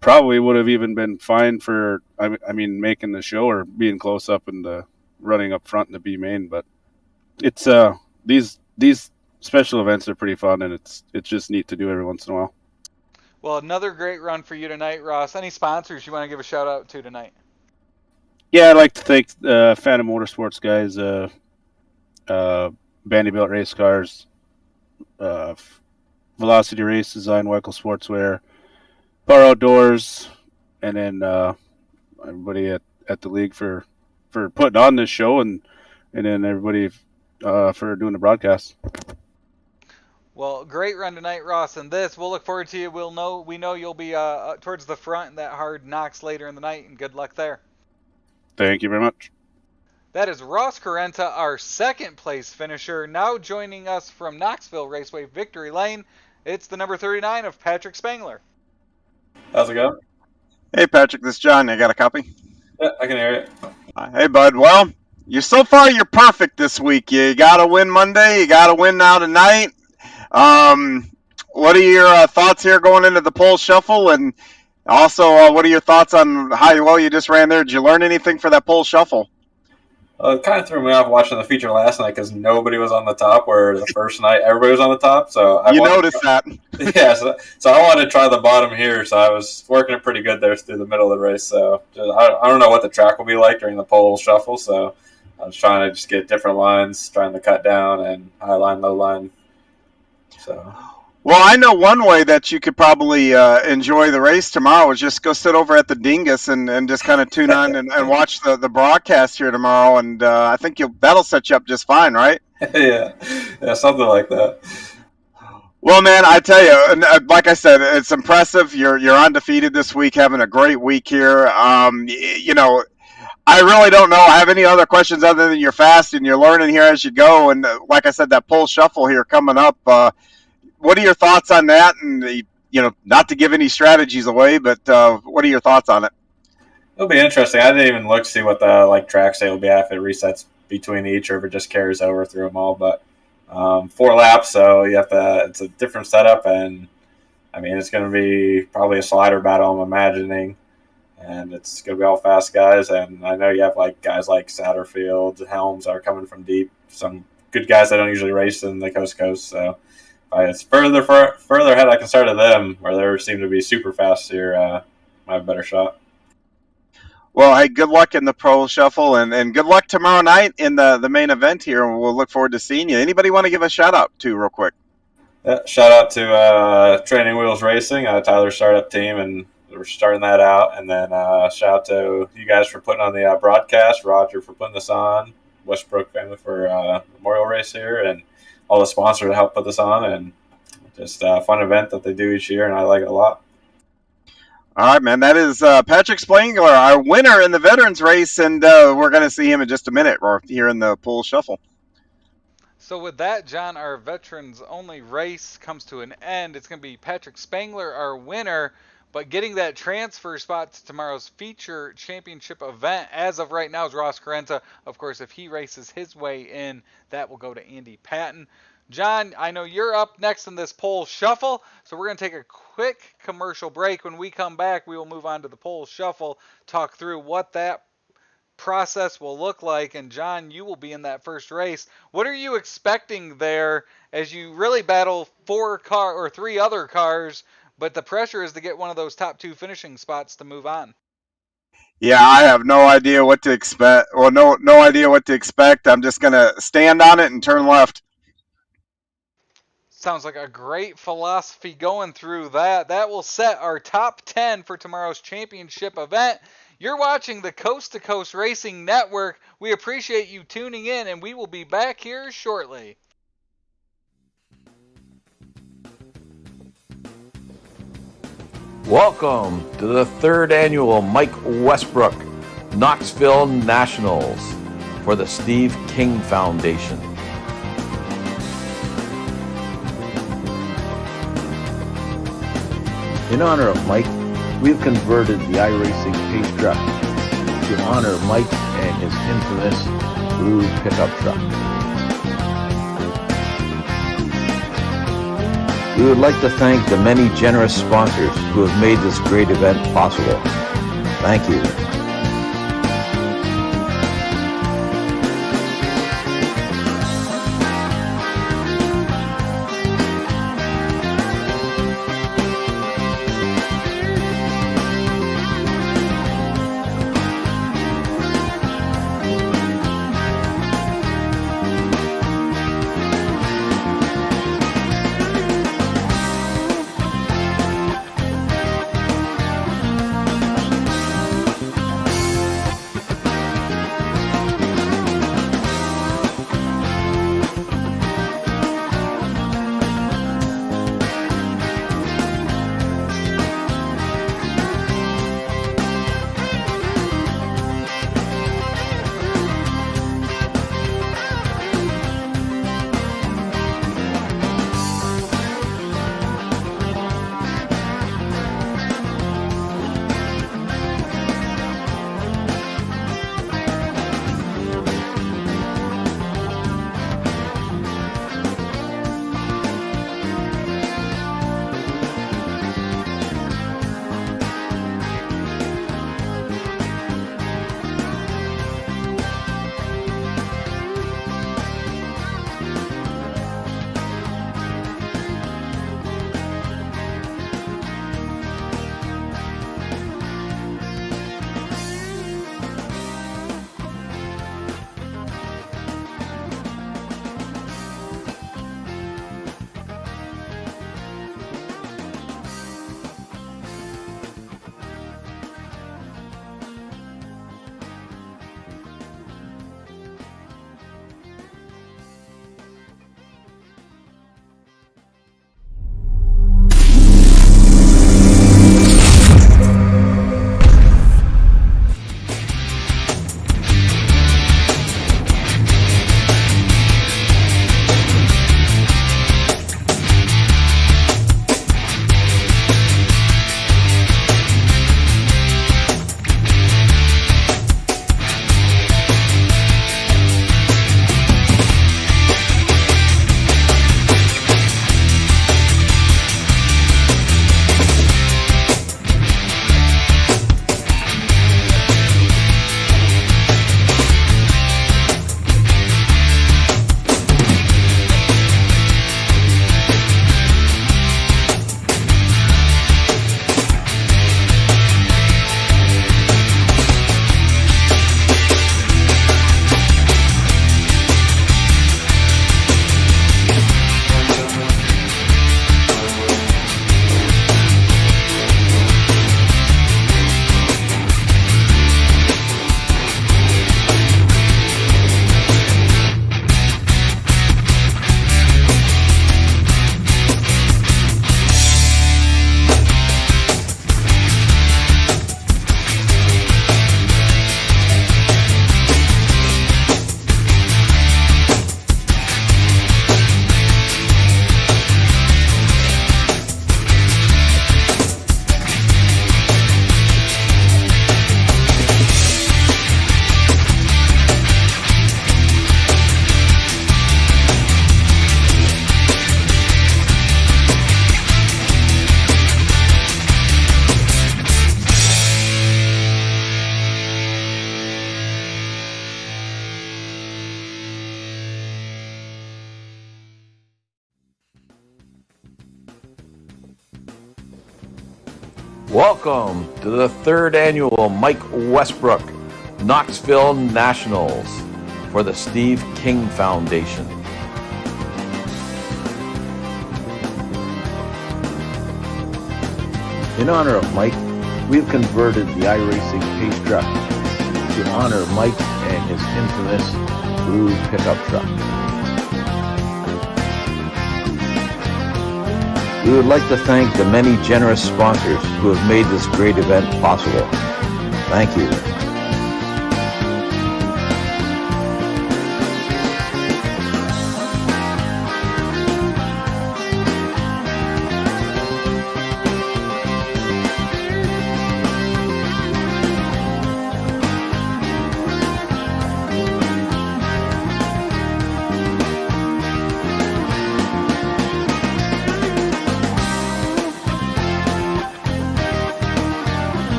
S6: probably would have even been fine for making the show or being close up and running up front in the B main. But it's these special events are pretty fun, and it's just neat to do every once in a while.
S3: Well, another great run for you tonight, Ross. Any sponsors you want to give a shout out to tonight?
S6: Yeah, I'd like to thank Phantom Motorsports guys, Vanderbilt Race Cars, Velocity Race Design, Weichel Sportswear, Power Outdoors, and then everybody at the league for putting on this show, and then everybody for doing the broadcast.
S3: Well, great run tonight, Ross, and we'll look forward to you. We know you'll be towards the front in that Hard Knox later in the night, and good luck there.
S6: Thank you very much.
S3: That is Ross Carenta, our second place finisher. Now joining us from Knoxville Raceway Victory Lane, it's the number 39 of Patrick Spangler.
S7: How's it going?
S4: Hey, Patrick, this is John. You got a copy?
S7: Yeah, I can hear it.
S4: Hey, bud. Well, so far you're perfect this week. You got to win Monday. You got to win now tonight. What are your thoughts here going into the pole shuffle? And also, what are your thoughts on how well you just ran there? Did you learn anything for that pole shuffle?
S7: It kind of threw me off watching the feature last night because nobody was on the top, where the first night everybody was on the top. So I
S4: noticed that.
S7: Yeah, so I wanted to try the bottom here. So I was working it pretty good there through the middle of the race. So I don't know what the track will be like during the pole shuffle. So I was trying to just get different lines, trying to cut down and high line, low line. So.
S4: Well, I know one way that you could probably enjoy the race tomorrow is just go sit over at the Dingus and just kind of tune on and watch the broadcast here tomorrow. And I think that'll set you up just fine, right?
S7: Yeah, something like that.
S4: Well, man, I tell you, like I said, it's impressive. You're undefeated this week, having a great week here. I really don't know. I have any other questions other than you're fast and you're learning here as you go. And like I said, that pole shuffle here coming up. What are your thoughts on that? And, not to give any strategies away, but what are your thoughts on it?
S7: It'll be interesting. I didn't even look to see what the track state will be if it resets between each or if it just carries over through them all. But 4 laps, so it's a different setup. And, it's going to be probably a slider battle, I'm imagining. And it's going to be all fast guys. And I know you have guys like Satterfield, Helms are coming from deep. Some good guys that don't usually race in the Coast. So it's further ahead I can start of them, where they seem to be super fast here. I have a better shot.
S4: Well, hey, good luck in the pro shuffle, and good luck tomorrow night in the main event here. We'll look forward to seeing you. Anybody want to give a shout out to real quick?
S7: Yeah, shout out to Training Wheels Racing, Tyler's startup team, and we're starting that out. And then shout out to you guys for putting on the broadcast, Roger for putting this on, Westbrook family for Memorial Race here, and all the sponsors to help put this on, and just a fun event that they do each year, and I like it a lot.
S4: All right, man. That is Patrick Spangler, our winner in the veterans race, and we're going to see him in just a minute or here in the pool shuffle.
S3: So with that, John, our veterans only race comes to an end. It's going to be Patrick Spangler, our winner, but getting that transfer spot to tomorrow's feature championship event as of right now is Ross Carenta. Of course, if he races his way in, that will go to Andy Patton. John, I know you're up next in this pole shuffle, so we're going to take a quick commercial break. When we come back, we will move on to the pole shuffle, talk through what that process will look like. And John, you will be in that first race. What are you expecting there as you really battle 3 other cars, but the pressure is to get one of those top 2 finishing spots to move on?
S4: Yeah, I have no idea what to expect. Well, no idea what to expect. I'm just going to stand on it and turn left.
S3: Sounds like a great philosophy going through that. That will set our top 10 for tomorrow's championship event. You're watching the Coast2Coast Racing Network. We appreciate you tuning in, and we will be back here shortly.
S2: Welcome to the 3rd annual Mike Westbrook Knoxville Nationals for the Steve King Foundation. In honor of Mike, we've converted the iRacing pace truck to honor Mike and his infamous blue pickup truck. We would like to thank the many generous sponsors who have made this great event possible. Thank you. Welcome to the third annual Mike Westbrook Knoxville Nationals for the Steve King Foundation. In honor of Mike, we've converted the iRacing pace truck to honor Mike and his infamous blue pickup truck. We would like to thank the many generous sponsors who have made this great event possible. Thank you.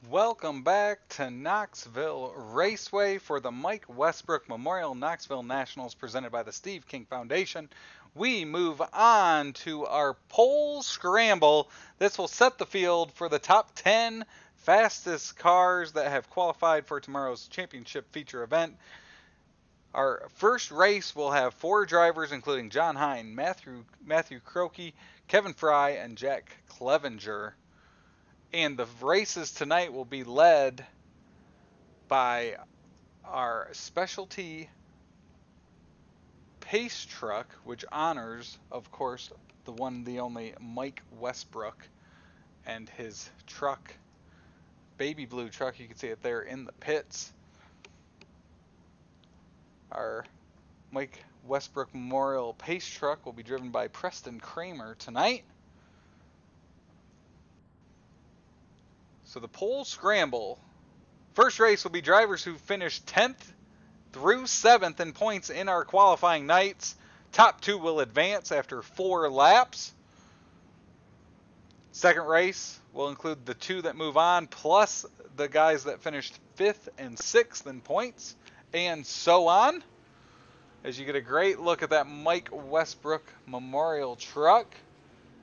S3: Welcome back to Knoxville Raceway for the Mike Westbrook Memorial Knoxville Nationals presented by the Steve King Foundation. We move on to our pole scramble. This will set the field for the top 10 fastest cars that have qualified for tomorrow's championship feature event. Our first race will have 4 drivers, including John Hine, Matthew Croakey, Kevin Fry, and Jack Clevenger. And the races tonight will be led by our specialty pace truck, which honors, of course, the one, the only Mike Westbrook and his truck, baby blue truck. You can see it there in the pits. Our Mike Westbrook Memorial pace truck will be driven by Preston Kramer tonight. So the pole scramble. First race will be drivers who finished 10th through 7th in points in our qualifying nights. Top 2 will advance after 4 laps. Second race will include the 2 that move on, plus the guys that finished 5th and 6th in points, and so on. As you get a great look at that Mike Westbrook Memorial truck.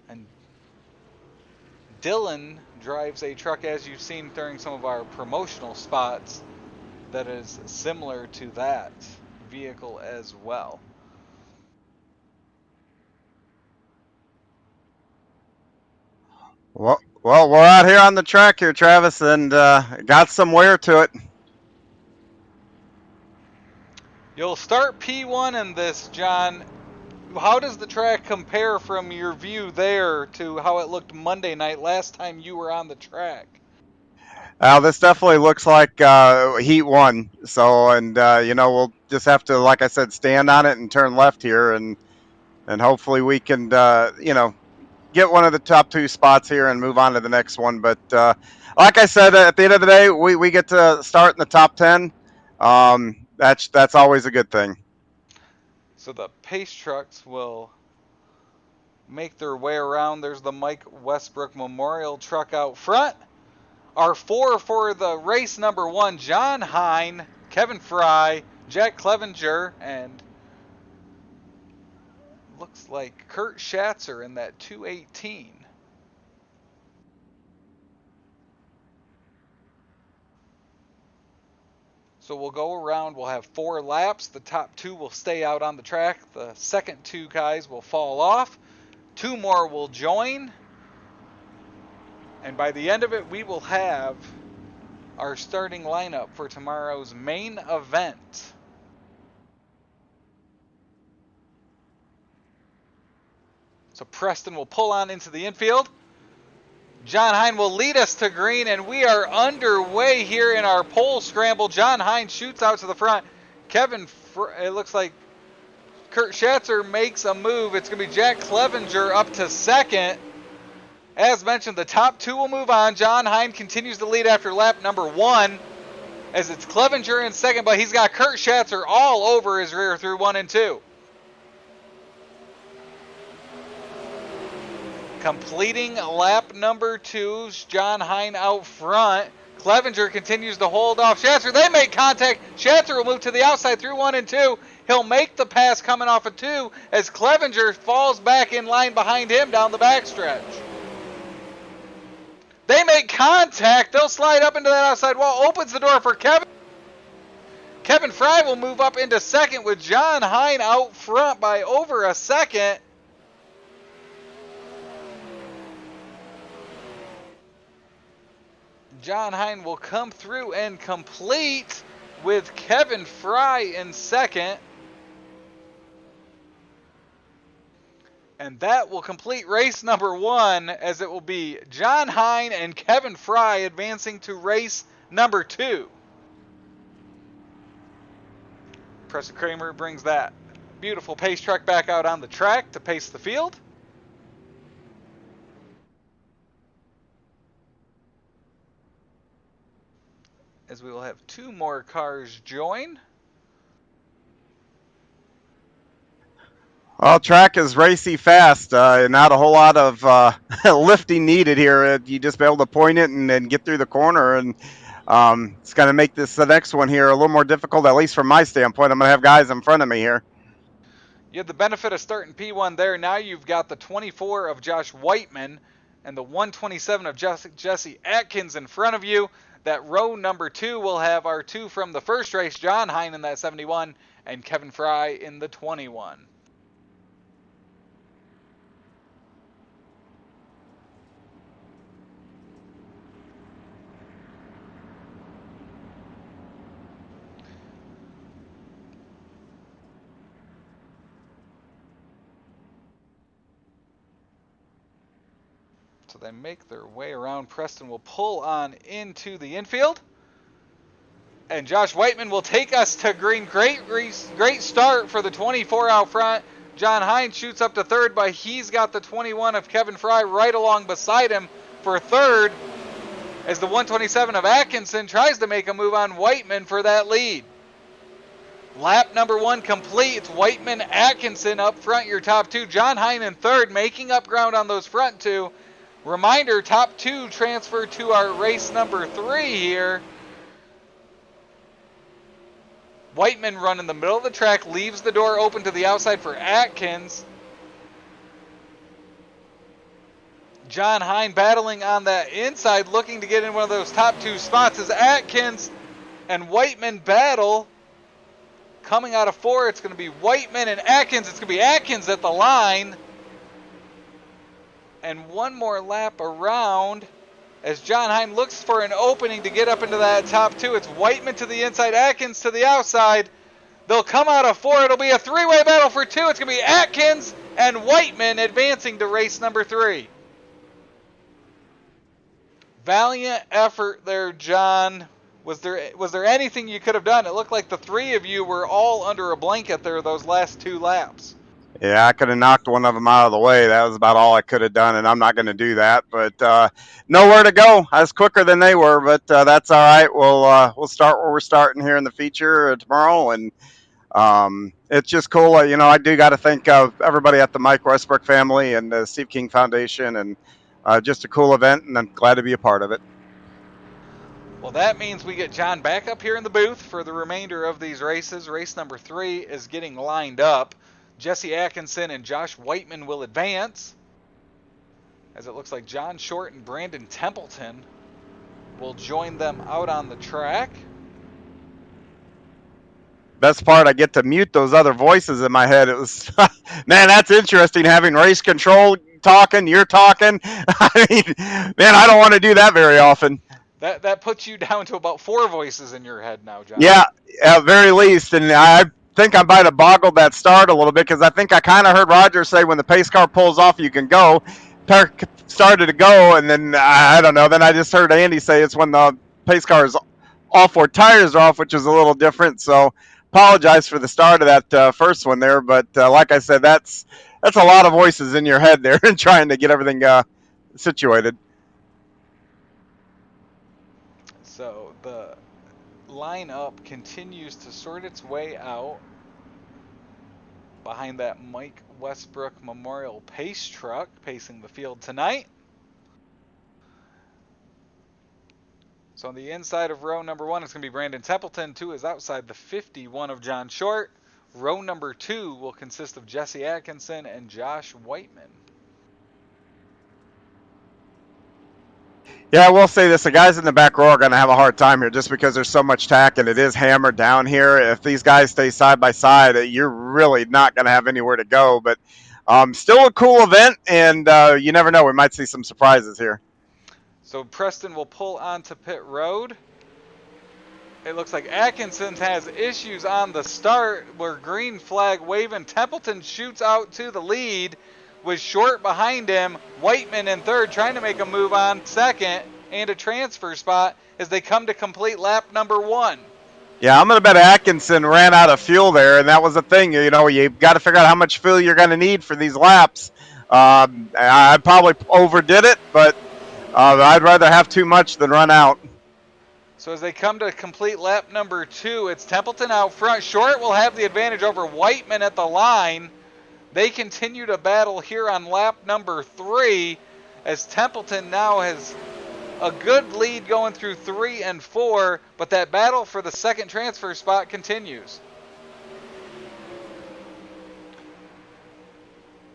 S3: And Dylan drives a truck, as you've seen during some of our promotional spots, that is similar to that vehicle as well.
S4: Well, we're out here on the track here, Travis, and got some wear to it.
S3: You'll start P1 in this, John. How does the track compare from your view there to how it looked Monday night last time you were on the track?
S4: This definitely looks like Heat 1. So, and we'll just have to, like I said, stand on it and turn left here, and hopefully we can, get one of the top 2 spots here and move on to the next one. But like I said, at the end of the day, we get to start in the top 10. That's always a good thing.
S3: So the pace trucks will make their way around. There's the Mike Westbrook Memorial truck out front. Our 4 for the race number 1, John Hine, Kevin Fry, Jack Clevenger, and looks like Kurt Schatzer in that 218. So we'll go around, we'll have 4 laps. The top 2 will stay out on the track. The second 2 guys will fall off. 2 more will join. And by the end of it, we will have our starting lineup for tomorrow's main event. So Preston will pull on into the infield. John Hine will lead us to green, and we are underway here in our pole scramble. John Hine shoots out to the front. It looks like Kurt Schatzer makes a move. It's going to be Jack Clevenger up to second. As mentioned, the top 2 will move on. John Hine continues to lead after lap number 1, as it's Clevenger in second, but he's got Kurt Schatzer all over his rear through 1 and 2. Completing lap number 2, John Hine out front. Clevenger continues to hold off Schatzer. They make contact. Schatzer will move to the outside through 1 and 2. He'll make the pass coming off of 2 as Clevenger falls back in line behind him down the backstretch. They make contact. They'll slide up into that outside wall. Opens the door for Kevin. Kevin Fry will move up into second with John Hine out front by over a second. John Hine will come through and complete with Kevin Fry in second. And that will complete race number 1, as it will be John Hine and Kevin Fry advancing to race number 2. Preston Kramer brings that beautiful pace truck back out on the track to pace the field. As we will have 2 more cars join.
S4: Well, track is racy fast. Not a whole lot of lifting needed here. You just be able to point it and then get through the corner, and it's going to make the next one here a little more difficult, at least from my standpoint. I'm going to have guys in front of me here.
S3: You had the benefit of starting P1 there. Now you've got the 24 of Josh Whiteman and the 127 of Jesse Atkins in front of you. That row number 2 will have our 2 from the first race, John Hine in that 71 and Kevin Fry in the 21. So they make their way around. Preston will pull on into the infield. And Josh Whiteman will take us to green. Great start for the 24 out front. John Hine shoots up to third, but he's got the 21 of Kevin Fry right along beside him for third, as the 127 of Atkinson tries to make a move on Whiteman for that lead. Lap number 1 complete. It's Whiteman, Atkinson up front, your top 2. John Hine in 3rd, making up ground on those front 2. Reminder, top 2 transfer to our race number 3 here. Whiteman run in the middle of the track, leaves the door open to the outside for Atkins. John Hine battling on that inside, looking to get in one of those top 2 spots as Atkins and Whiteman battle. Coming out of 4, it's going to be Whiteman and Atkins. It's going to be Atkins at the line. And one more lap around as John Hine looks for an opening to get up into that top 2. It's Whiteman to the inside, Atkins to the outside. They'll come out of 4. It'll be a 3-way battle for 2. It's going to be Atkins and Whiteman advancing to race number 3. Valiant effort there, John. Was there anything you could have done? It looked like the 3 of you were all under a blanket there those last 2 laps.
S4: Yeah, I could have knocked one of them out of the way. That was about all I could have done, and I'm not going to do that. But nowhere to go. I was quicker than they were, but that's all right. We'll start where we're starting here in the feature tomorrow, and it's just cool. I do got to thank everybody at the Mike Westbrook family and the Steve King Foundation, and just a cool event, and I'm glad to be a part of it.
S3: Well, that means we get John back up here in the booth for the remainder of these races. Race number 3 is getting lined up. Jesse Atkinson and Josh Whiteman will advance, as it looks like John Short and Brandon Templeton will join them out on the track.
S4: Best part, I get to mute those other voices in my head. It was, man, that's interesting having race control talking, you're talking. I mean, man, I don't want to do that very often.
S3: That puts you down to about 4 voices in your head now, John.
S4: Yeah, at very least, and I think I might have boggled that start a little bit because I think I kind of heard Roger say when the pace car pulls off, you can go. Started to go, and then I don't know. Then I just heard Andy say it's when the pace car is all 4 tires are off, which is a little different. So apologize for the start of that first one there, but like I said, that's a lot of voices in your head there and trying to get everything situated.
S3: So the lineup continues to sort its way out behind that Mike Westbrook Memorial Pace truck pacing the field tonight. So on the inside of row number 1, it's going to be Brandon Templeton. 2 is outside the 51 of John Short. Row number 2 will consist of Jesse Atkinson and Josh Whiteman.
S4: Yeah, I will say this. The guys in the back row are going to have a hard time here just because there's so much tack and it is hammered down here. If these guys stay side by side, you're really not going to have anywhere to go. But still a cool event, and you never know. We might see some surprises here.
S3: So Preston will pull onto pit road. It looks like Atkinson has issues on the start. Where green flag waving. Templeton shoots out to the lead with Short behind him. Whiteman in 3rd trying to make a move on 2nd and a transfer spot as they come to complete lap number 1.
S4: Yeah, I'm going to bet Atkinson ran out of fuel there, and that was the thing. You've got to figure out how much fuel you're going to need for these laps. I probably overdid it, but I'd rather have too much than run out.
S3: So as they come to complete lap number 2, it's Templeton out front. Short will have the advantage over Whiteman at the line. They continue to battle here on lap number 3 as Templeton now has a good lead going through 3 and 4, but that battle for the 2nd transfer spot continues.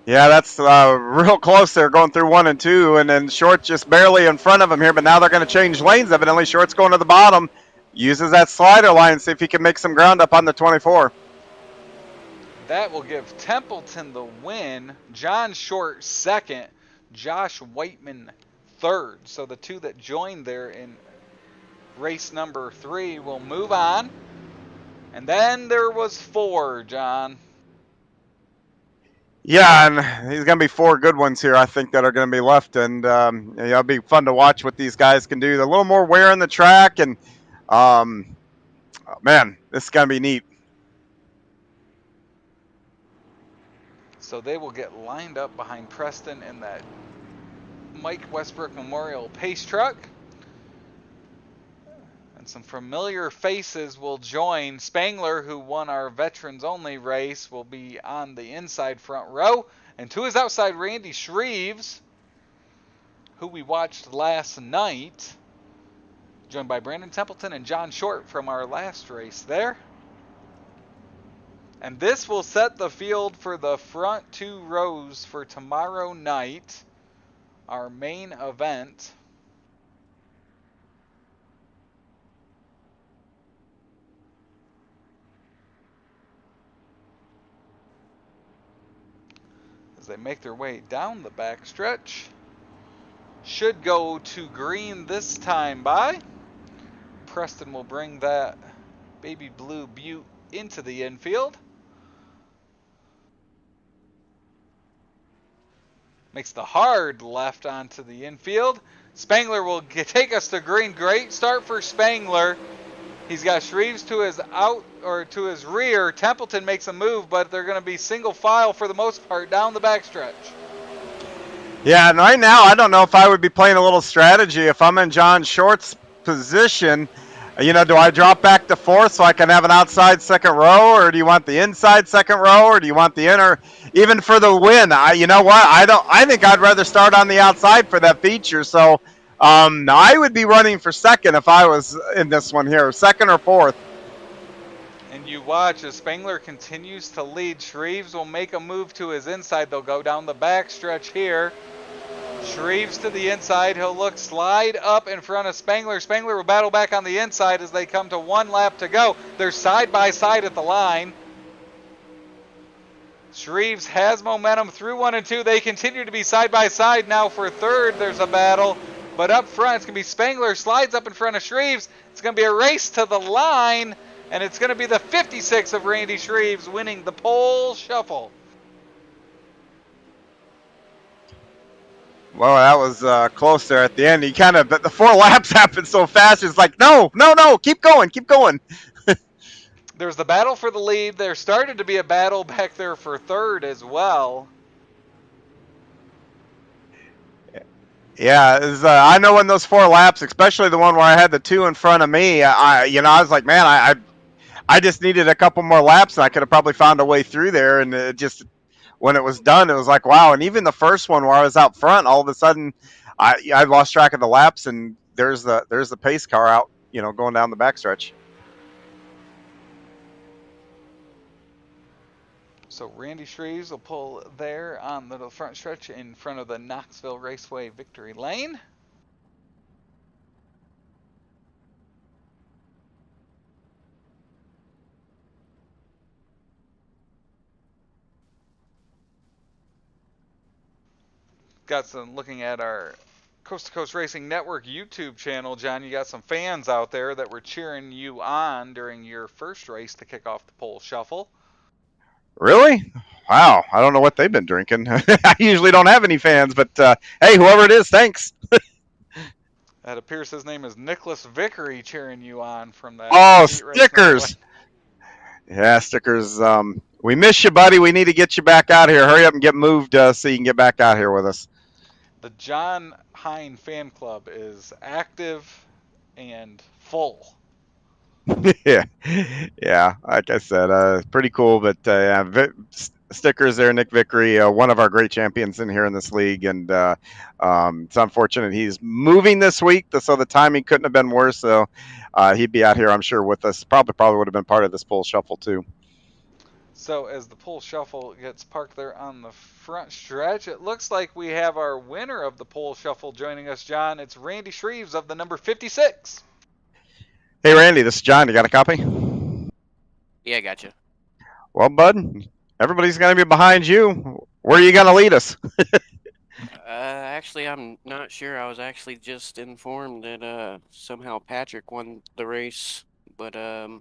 S4: Yeah, that's real close there going through 1 and 2, and then Short just barely in front of him here, but now they're going to change lanes evidently. Short's going to the bottom, uses that slider line, see if he can make some ground up on the 24.
S3: That will give Templeton the win. John Short 2nd, Josh Whiteman 3rd. So the 2 that joined there in race number 3 will move on. And then there was 4, John.
S4: Yeah, and there's going to be 4 good ones here, I think, that are going to be left. And it'll be fun to watch what these guys can do. A little more wear in the track. And, man, this is going to be neat.
S3: So they will get lined up behind Preston in that Mike Westbrook Memorial Pace truck. And Some familiar faces will join. Spangler, who won our veterans-only race, will be on the inside front row. And to his outside, Randy Shreves, who we watched last night, joined by Brandon Templeton and John Short from our last race there. And this will set the field for the front 2 rows for tomorrow night, our main event. As they make their way down the backstretch. Should go to green this time by. Preston will bring that baby blue Butte into the infield. Makes the hard left onto the infield. Spangler will take us to green. Great start for Spangler. He's got Shreves to his out or to his rear. Templeton makes a move, but they're going to be single file for the most part down the backstretch.
S4: Yeah, and right now I don't know if I would be playing a little strategy if I'm in John Short's position. You know, do I drop back to 4th so I can have an outside second row, or do you want the inside second row, or do you want the inner? Even for the win, you know what? I think I'd rather start on the outside for that feature. So I would be running for 2nd if I was in this one here, 2nd or 4th.
S3: And you watch as Spangler continues to lead. Shreves will make a move to his inside. They'll go down the back stretch here. Shreves to the inside. He'll look slide up in front of Spangler. Spangler will battle back on the inside as they come to 1 lap to go. They're side by side at the line. Shreves has momentum through 1 and 2. They continue to be side by side now for 3rd. There's a battle. But up front, it's going to be Spangler slides up in front of Shreves. It's going to be a race to the line. And it's going to be the 56 of Randy Shreves winning the pole shuffle.
S4: Well, that was close there at the end. He kind of, but the 4 laps happened so fast. It's like, no, keep going.
S3: There's the battle for the lead. There started to be a battle back there for 3rd as well.
S4: Yeah, I know when those 4 laps, especially the one where I had the 2 in front of me, I was like, man, I just needed a couple more laps, and I could have probably found a way through there. And it just, when it was done, it was like, wow. And even the first one where I was out front, all of a sudden, I lost track of the laps, and there's the pace car out, going down the backstretch.
S3: So Randy Shreves will pull there on the front stretch in front of the Knoxville Raceway victory lane. Got some looking at our Coast2Coast Racing Network YouTube channel, John. You got some fans out there that were cheering you on during your first race to kick off the pole shuffle.
S4: Really? Wow. I don't know what they've been drinking. I usually don't have any fans, but hey, whoever it is, thanks.
S3: That appears his name is Nicholas Vickery cheering you on from that.
S4: Oh, Stickers. Yeah, Stickers. We miss you, buddy. We need to get you back out here. Hurry up and get moved so you can get back out here with us.
S3: The John Hine fan club is active and full.
S4: yeah. Like I said, pretty cool. But Stickers there, Nick Vickery, one of our great champions in here in this league, and it's unfortunate he's moving this week, so the timing couldn't have been worse. So he'd be out here, I'm sure, with us. Probably would have been part of this pole shuffle too.
S3: So as the pole shuffle gets parked there on the front stretch, it looks like we have our winner of the pole shuffle joining us, John. It's Randy Shreves of the number 56.
S4: Hey, Randy, this is John. You got a copy?
S8: Yeah, I got you.
S4: Well, bud, everybody's going to be behind you. Where are you going to lead us?
S8: Actually, I'm not sure. I was actually just informed that somehow Patrick won the race, but it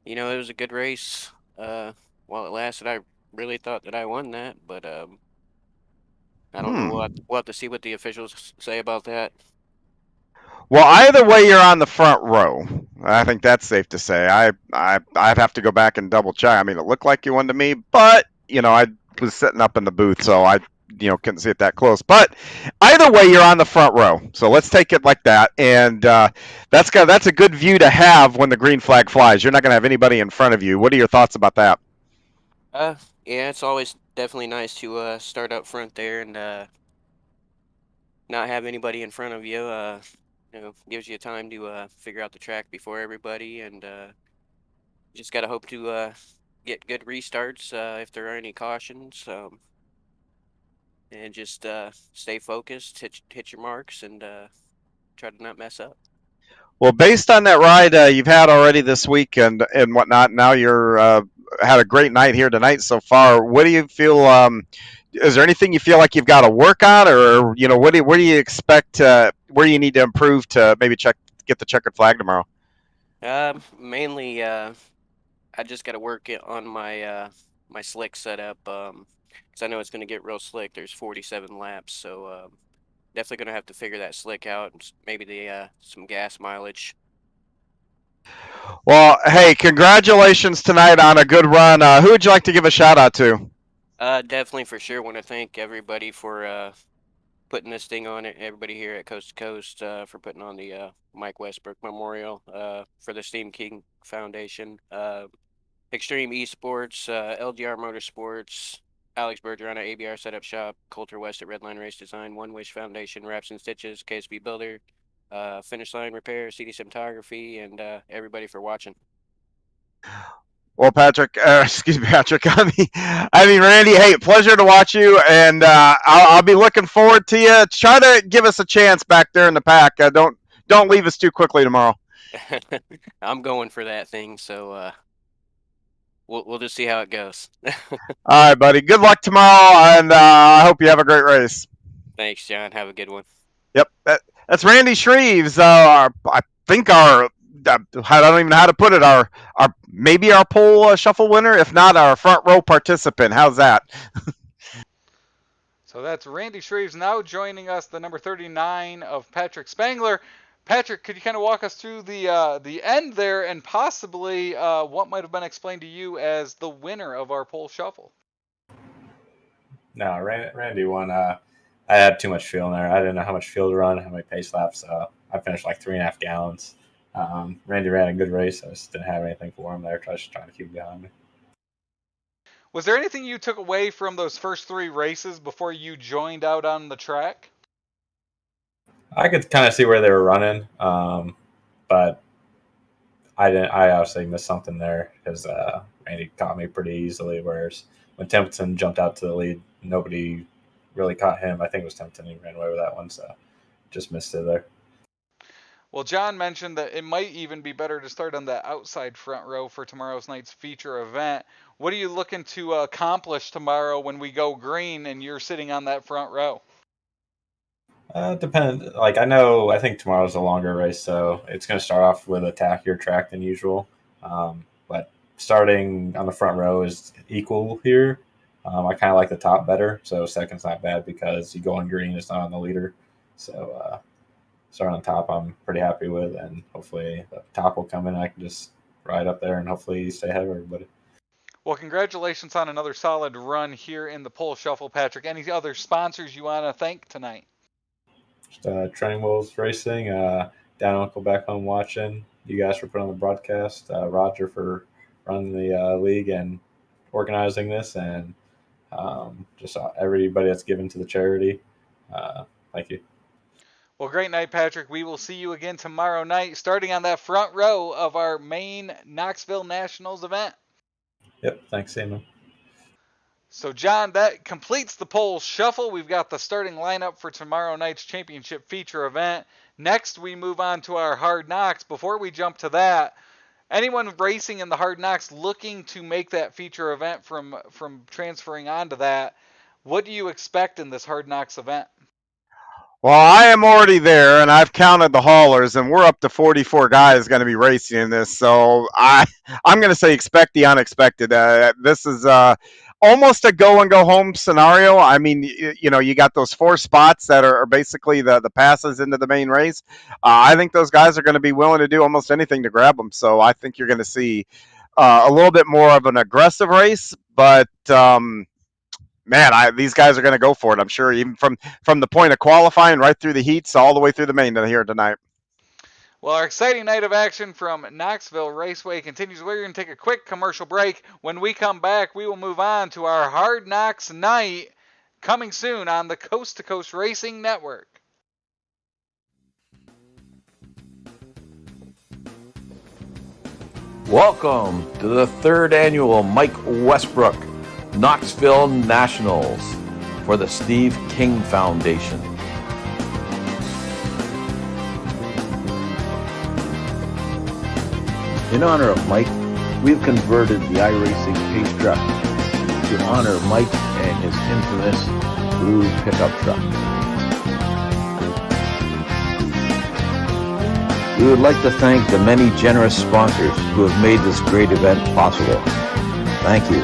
S8: was a good race. While it lasted, I really thought that I won that, but I don't know. We'll have to see what the officials say about that.
S4: Well, either way, you're on the front row. I think that's safe to say. I'd have to go back and double check. I mean, it looked like you won to me, but I was sitting up in the booth, so I couldn't see it that close. But either way, you're on the front row. So let's take it like that. And that's a good view to have when the green flag flies. You're not going to have anybody in front of you. What are your thoughts about that?
S8: Yeah, it's always definitely nice to start up front there and not have anybody in front of you. Gives you time to figure out the track before everybody, and just gotta hope to get good restarts if there are any cautions. And just stay focused, hit your marks, and try to not mess up.
S4: Well, based on that ride you've had already this week and whatnot, now you're had a great night here tonight so far. What do you feel? Is there anything you feel like you've got to work on, or where do you expect? Where you need to improve to maybe get the checkered flag tomorrow?
S8: Mainly, I just got to work on my my slick setup. Because I know it's going to get real slick. There's 47 laps, so definitely going to have to figure that slick out. And maybe some gas mileage.
S4: Well, hey, congratulations tonight on a good run. Who would you like to give a shout out to?
S8: Definitely for sure want to thank everybody for putting this thing on it. Everybody here at Coast to Coast for putting on the Mike Westbrook Memorial for the Steam King Foundation, Extreme Esports, LGR Motorsports, Alex Bergeron at ABR Setup Shop, Coulter West at Redline Race Design, One Wish Foundation, Wraps and Stitches, KSB Builder, Finish Line Repair, CD Cinematography, and everybody for watching.
S4: Well, Patrick, excuse me, Patrick. I mean, Randy. Hey, pleasure to watch you, and I'll be looking forward to you. Try to give us a chance back there in the pack. Don't leave us too quickly tomorrow.
S8: I'm going for that thing, so we'll just see how it goes.
S4: All right, buddy. Good luck tomorrow, and I hope you have a great race.
S8: Thanks, John. Have a good one.
S4: Yep, that's Randy Shreves. I think I don't even know how to put it. Our maybe our pole shuffle winner, if not our front row participant. How's that?
S3: So that's Randy Shreves now joining us, the number 39 of Patrick Spangler. Patrick, could you kind of walk us through the end there and possibly what might have been explained to you as the winner of our pole shuffle?
S7: No, Randy won. I had too much fuel in there. I didn't know how much fuel to run, how many pace laps. I finished like 3.5 gallons. Randy ran a good race. I just didn't have anything for him there. Just trying to keep behind me.
S3: Was there anything you took away from those first 3 races before you joined out on the track?
S7: I could kind of see where they were running, but I didn't. I obviously missed something there because Randy caught me pretty easily. Whereas when Templeton jumped out to the lead, nobody really caught him. I think it was Templeton who ran away with that one, so just missed it there.
S3: Well, John mentioned that it might even be better to start on the outside front row for tomorrow's night's feature event. What are you looking to accomplish tomorrow when we go green and you're sitting on that front row?
S7: Depends. I think tomorrow's a longer race, so it's going to start off with a tackier track than usual. But starting on the front row is equal here. I kind of like the top better, so second's not bad because you go on green, it's not on the leader. So starting on top, I'm pretty happy with, and hopefully the top will come in. I can just ride up there and hopefully stay ahead of everybody.
S3: Well, congratulations on another solid run here in the pole shuffle, Patrick. Any other sponsors you want to thank tonight?
S7: Just Training Wheels Racing, Dan Uncle back home watching. You guys for putting on the broadcast. Roger for running the league and organizing this, and just everybody that's given to the charity. Thank you.
S3: Well, great night, Patrick. We will see you again tomorrow night, starting on that front row of our main Knoxville Nationals event.
S7: Yep, thanks, Simon.
S3: So, John, that completes the pole shuffle. We've got the starting lineup for tomorrow night's championship feature event. Next, we move on to our Hard Knox. Before we jump to that, anyone racing in the Hard Knox looking to make that feature event from transferring onto that, what do you expect in this Hard Knox event?
S4: Well, I am already there, and I've counted the haulers, and we're up to 44 guys going to be racing in this. So I'm going to say expect the unexpected. This is almost a go and go home scenario. I mean, you got those 4 spots that are basically the passes into the main race. I think those guys are going to be willing to do almost anything to grab them. So I think you're going to see a little bit more of an aggressive race, but man, these guys are going to go for it. I'm sure, even from the point of qualifying right through the heats all the way through the main here tonight.
S3: Well, our exciting night of action from Knoxville Raceway continues. We're going to take a quick commercial break. When we come back, we will move on to our Hard Knox night coming soon on the Coast2Coast Racing Network.
S2: Welcome to the third annual Mike Westbrook Knoxville Nationals for the Steve King Foundation. In honor of Mike, we've converted the iRacing pace truck to honor Mike and his infamous blue pickup truck. We would like to thank the many generous sponsors who have made this great event possible. Thank you.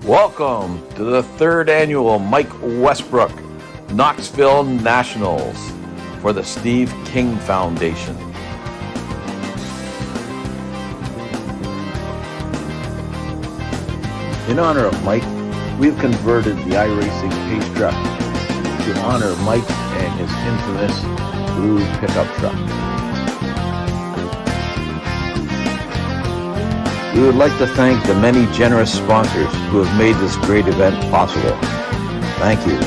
S2: Welcome to the third annual Mike Westbrook Knoxville Nationals for the Steve King Foundation. In honor of Mike, we have converted the iRacing pace truck to honor Mike and his infamous blue pickup truck. We would like to thank the many generous sponsors who have made this great event possible. Thank you.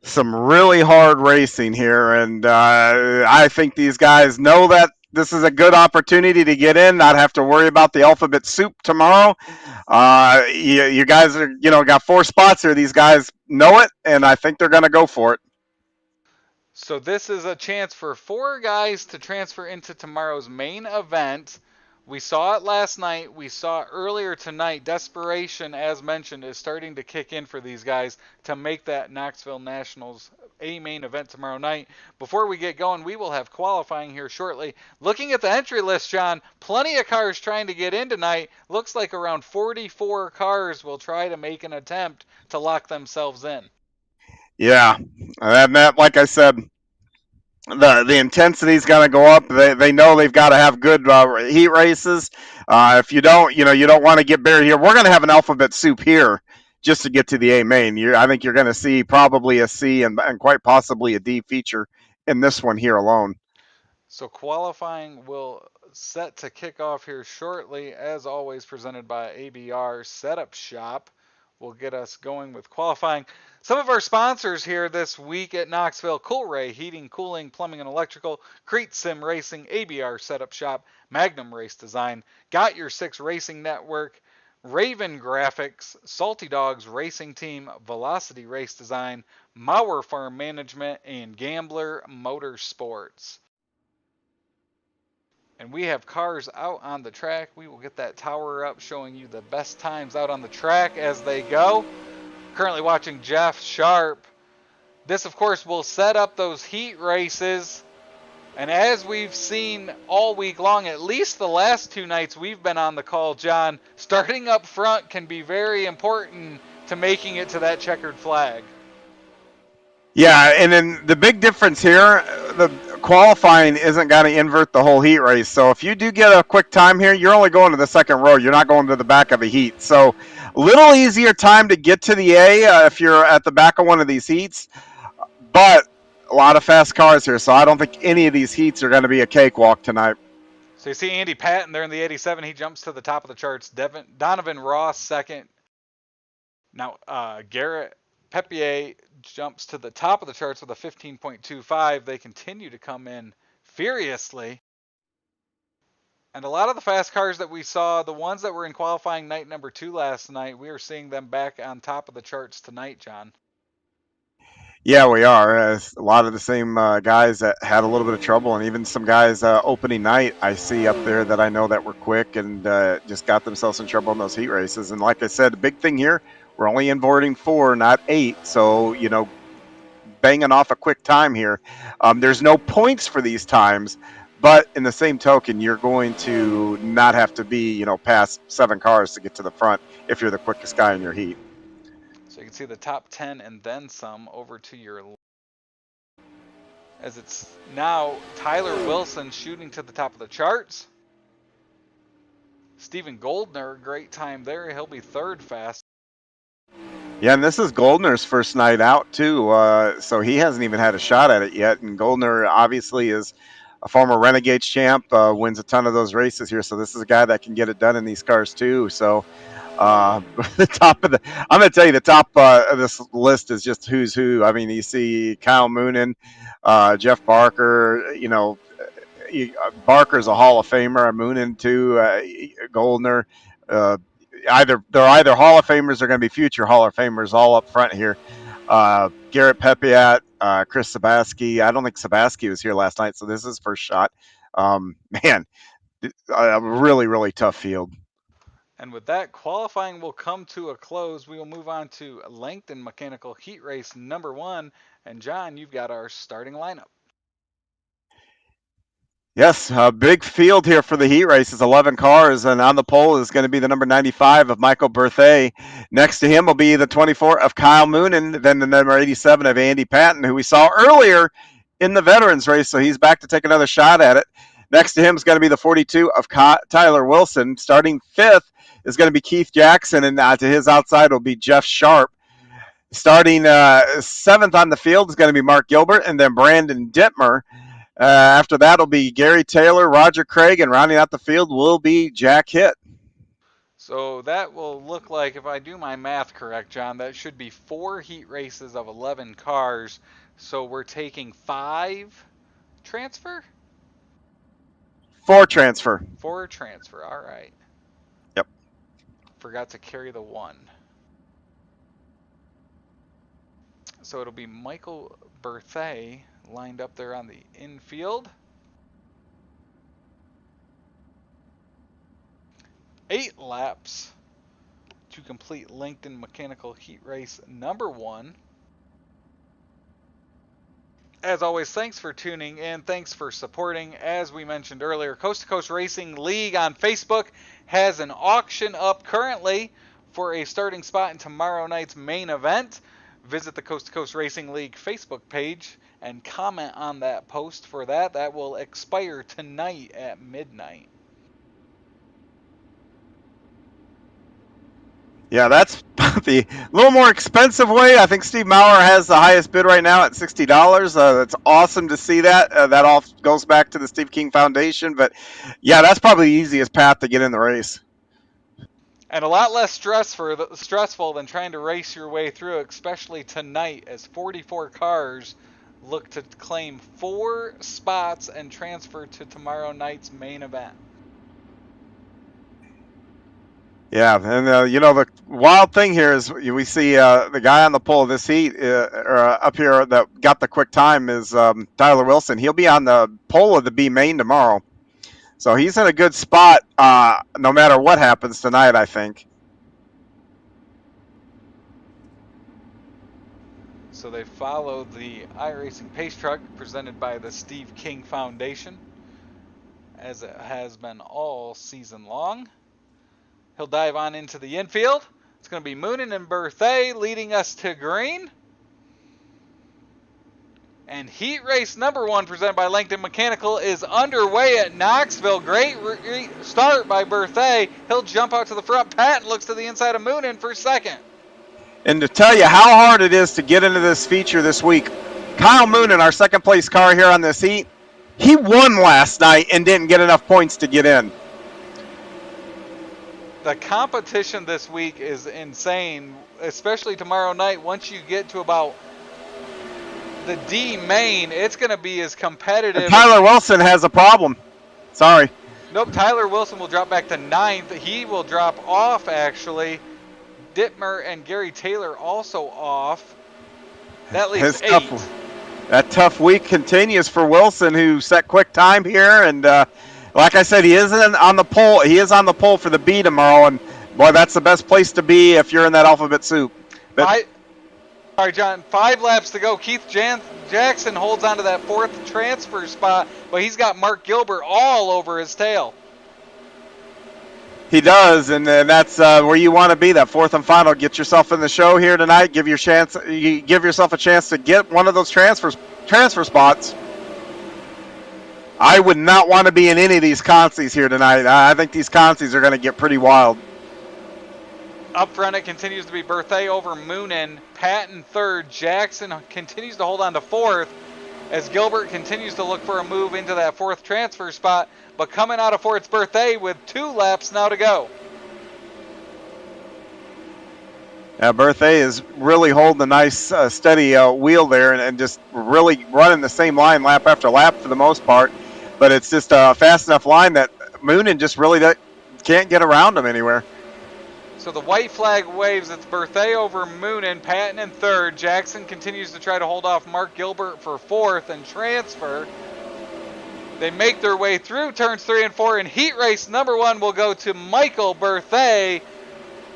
S4: Some really hard racing here, and I think these guys know that this is a good opportunity to get in, not have to worry about the alphabet soup tomorrow. You guys are, got 4 spots here. These guys know it, and I think they're going to go for it.
S3: So this is a chance for 4 guys to transfer into tomorrow's main event. We saw it last night. We saw it earlier tonight. Desperation, as mentioned, is starting to kick in for these guys to make that Knoxville Nationals a main event tomorrow night. Before we get going, we will have qualifying here shortly. Looking at the entry list, John, plenty of cars trying to get in tonight. Looks like around 44 cars will try to make an attempt to lock themselves in.
S4: Yeah, and that, like I said, the intensity is going to go up. They know they've got to have good heat races. If you don't, you don't want to get buried here. We're going to have an alphabet soup here just to get to the A main. I think you're going to see probably a C and quite possibly a D feature in this one here alone.
S3: So qualifying will set to kick off here shortly, as always presented by ABR Setup Shop. Will get us going with qualifying. Some of our sponsors here this week at Knoxville: Coolray Heating, Cooling, Plumbing, and Electrical, Crete Sim Racing, ABR Setup Shop, Magnum Race Design, Got Your 6 Racing Network, Raven Graphics, Salty Dogs Racing Team, Velocity Race Design, Mauer Farm Management, and Gambler Motorsports. And we have cars out on the track. We will get that tower up showing you the best times out on the track as they go. Currently watching Jeff Sharp. This, of course, will set up those heat races. And as we've seen all week long, at least the last 2 nights we've been on the call, John, starting up front can be very important to making it to that checkered flag.
S4: Yeah, and then the big difference here, the qualifying isn't going to invert the whole heat race. So if you do get a quick time here, you're only going to the second row. You're not going to the back of a heat. So a little easier time to get to the A if you're at the back of one of these heats. But a lot of fast cars here, so I don't think any of these heats are going to be a cakewalk tonight.
S3: So you see Andy Patton there in the 87. He jumps to the top of the charts. Donovan Ross second. Now Garrett Pepier jumps to the top of the charts with a 15.25. They continue to come in furiously. And a lot of the fast cars that we saw, the ones that were in qualifying night number 2 last night, we are seeing them back on top of the charts tonight, John.
S4: Yeah, we are. A lot of the same guys that had a little bit of trouble, and even some guys opening night I see up there that I know that were quick and just got themselves in trouble in those heat races. And like I said, the big thing here, we're only inboarding 4, not 8. So, banging off a quick time here. There's no points for these times, but in the same token, you're going to not have to be, past 7 cars to get to the front if you're the quickest guy in your heat.
S3: So you can see the top 10 and then some over to your left. As it's now Tyler Wilson shooting to the top of the charts. Stephen Goldner, great time there. He'll be third fast.
S4: Yeah, and this is Goldner's first night out, too. So he hasn't even had a shot at it yet. And Goldner obviously is a former Renegades champ, wins a ton of those races here. So this is a guy that can get it done in these cars, too. So I'm going to tell you, the top of this list is just who's who. I mean, you see Kyle Moonen, Jeff Barker, Barker's a Hall of Famer, Moonen too, Goldner, they're either Hall of Famers or going to be future Hall of Famers all up front here. Garrett Pepiat, Chris Sabaski. I don't think Sabaski was here last night, so this is his first shot. Man, a really, really tough field.
S3: And with that, qualifying will come to a close. We will move on to Langton Mechanical Heat Race number 1. And John, you've got our starting lineup.
S4: Yes, a big field here for the heat races, 11 cars, and on the pole is going to be the number 95 of Michael Berthay. Next to him will be the 24 of Kyle Moonen, then the number 87 of Andy Patton, who we saw earlier in the veterans race, so he's back to take another shot at it. Next to him is going to be the 42 of Tyler Wilson. Starting 5th is going to be Keith Jackson, and to his outside will be Jeff Sharp. Starting 7th on the field is going to be Mark Gilbert, and then Brandon Dittmer. After that will be Gary Taylor, Roger Craig, and rounding out the field will be Jack Hitt.
S3: So that will look like, if I do my math correct, John, that should be 4 heat races of 11 cars. So we're taking 5 transfer?
S4: 4 transfer.
S3: 4 transfer, all right.
S4: Yep.
S3: Forgot to carry the 1. So it'll be Michael Berthay lined up there on the infield. 8 laps to complete Langton Mechanical Heat Race number 1. As always, thanks for tuning in. Thanks for supporting. As we mentioned earlier, Coast to Coast Racing League on Facebook has an auction up currently for a starting spot in tomorrow night's main event. Visit the Coast to Coast Racing League Facebook page and comment on that post for that. That will expire tonight at midnight.
S4: Yeah, that's the little more expensive way. I think Steve Maurer has the highest bid right now at $60. That's awesome to see that. That all goes back to the Steve King Foundation. But, yeah, that's probably the easiest path to get in the race.
S3: And a lot less stressful than trying to race your way through, especially tonight, as 44 cars look to claim 4 spots and transfer to tomorrow night's main event.
S4: Yeah, and the wild thing here is we see the guy on the pole of this heat up here that got the quick time is Tyler Wilson. He'll be on the pole of the B main tomorrow. So he's in a good spot no matter what happens tonight, I think.
S3: So they follow the iRacing Pace Truck presented by the Steve King Foundation, as it has been all season long. He'll dive on into the infield. It's going to be Moonen and Berthay leading us to green. And heat race number 1, presented by Langton Mechanical, is underway at Knoxville. Great start by Berthay. He'll jump out to the front. Patton looks to the inside of Moonen for second.
S4: And to tell you how hard it is to get into this feature this week, Kyle Moonen, our second place car here on this heat, he won last night and didn't get enough points to get in.
S3: The competition this week is insane, especially tomorrow night. Once you get to about the D main, it's going to be as competitive.
S4: And Tyler Wilson has a problem. Sorry.
S3: Nope, Tyler Wilson will drop back to 9th. He will drop off, actually. Dittmer and Gary Taylor also off. That leaves 8.
S4: That tough week continues for Wilson, who set quick time here. And like I said, he isn't on the pole. He is on the pole for the B tomorrow. And, boy, that's the best place to be if you're in that alphabet soup. But,
S3: all right, John, 5 laps to go. Keith Jackson holds on to that 4th transfer spot, but he's got Mark Gilbert all over his tail.
S4: He does, and that's where you want to be, that 4th and final. Get yourself in the show here tonight. Give yourself a chance to get one of those transfer spots. I would not want to be in any of these consies here tonight. I think these consies are going to get pretty wild.
S3: Up front, it continues to be Berthay over Moonen. Patton 3rd. Jackson continues to hold on to 4th as Gilbert continues to look for a move into that 4th transfer spot. But coming out of 4th, Berthay with 2 laps now to go.
S4: Yeah, Berthay is really holding a nice steady wheel there and just really running the same line lap after lap for the most part. But it's just a fast enough line that Moonen just really can't get around him anywhere.
S3: So the white flag waves. It's Berthay over Moonen, Patton in 3rd. Jackson continues to try to hold off Mark Gilbert for 4th and transfer. They make their way through turns 3 and 4, and heat race number 1 will go to Michael Berthay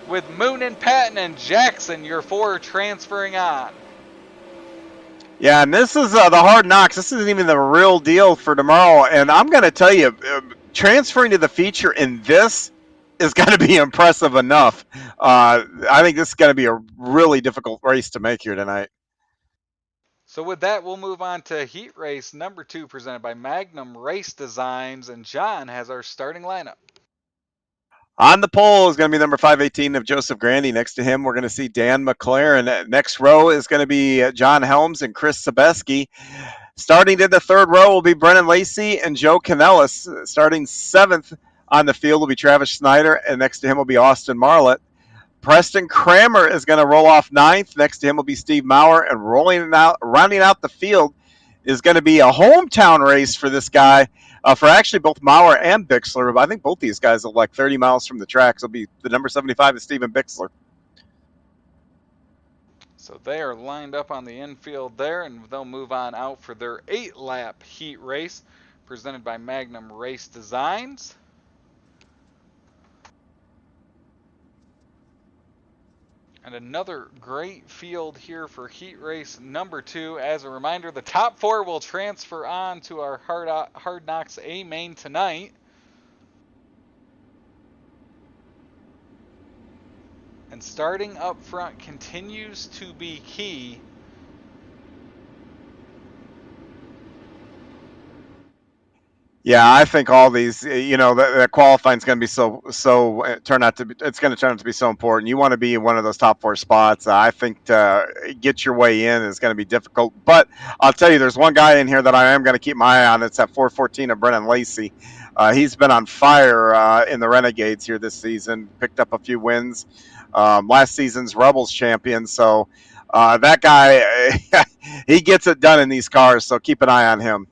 S3: with Moonen, Patton, and Jackson, your 4 transferring on.
S4: Yeah, and this is the Hard Knox. This isn't even the real deal for tomorrow, and I'm going to tell you, transferring to the feature in this is going to be impressive enough. I think this is going to be a really difficult race to make here tonight.
S3: So with that, we'll move on to heat race number 2, presented by Magnum Race Designs, and John has our starting lineup.
S4: On the pole is going to be number 518 of Joseph Grandy. Next to him, we're going to see Dan McLaren. Next row is going to be John Helms and Chris Sabeski. Starting in the 3rd row will be Brennan Lacey and Joe Canellis. Starting 7th on the field will be Travis Snyder, and next to him will be Austin Marlett. Preston Kramer is going to roll off 9th. Next to him will be Steve Maurer, and rounding out the field is going to be a hometown race for this guy, for actually both Maurer and Bixler. I think both these guys are like 30 miles from the tracks. It'll be the number 75 is Steven Bixler.
S3: So they are lined up on the infield there, and they'll move on out for their 8-lap heat race, presented by Magnum Race Designs. And another great field here for heat race number 2. As a reminder, the top 4 will transfer on to our Hard Knox A main tonight. And starting up front continues to be key.
S4: Yeah, I think all these, the qualifying is going to be it's going to turn out to be so important. You want to be in one of those top 4 spots. I think to get your way in is going to be difficult. But I'll tell you, there's one guy in here that I am going to keep my eye on. It's at 414 of Brennan Lacey. He's been on fire in the Renegades here this season. Picked up a few wins. Last season's Rebels champion. So that guy, he gets it done in these cars. So keep an eye on him.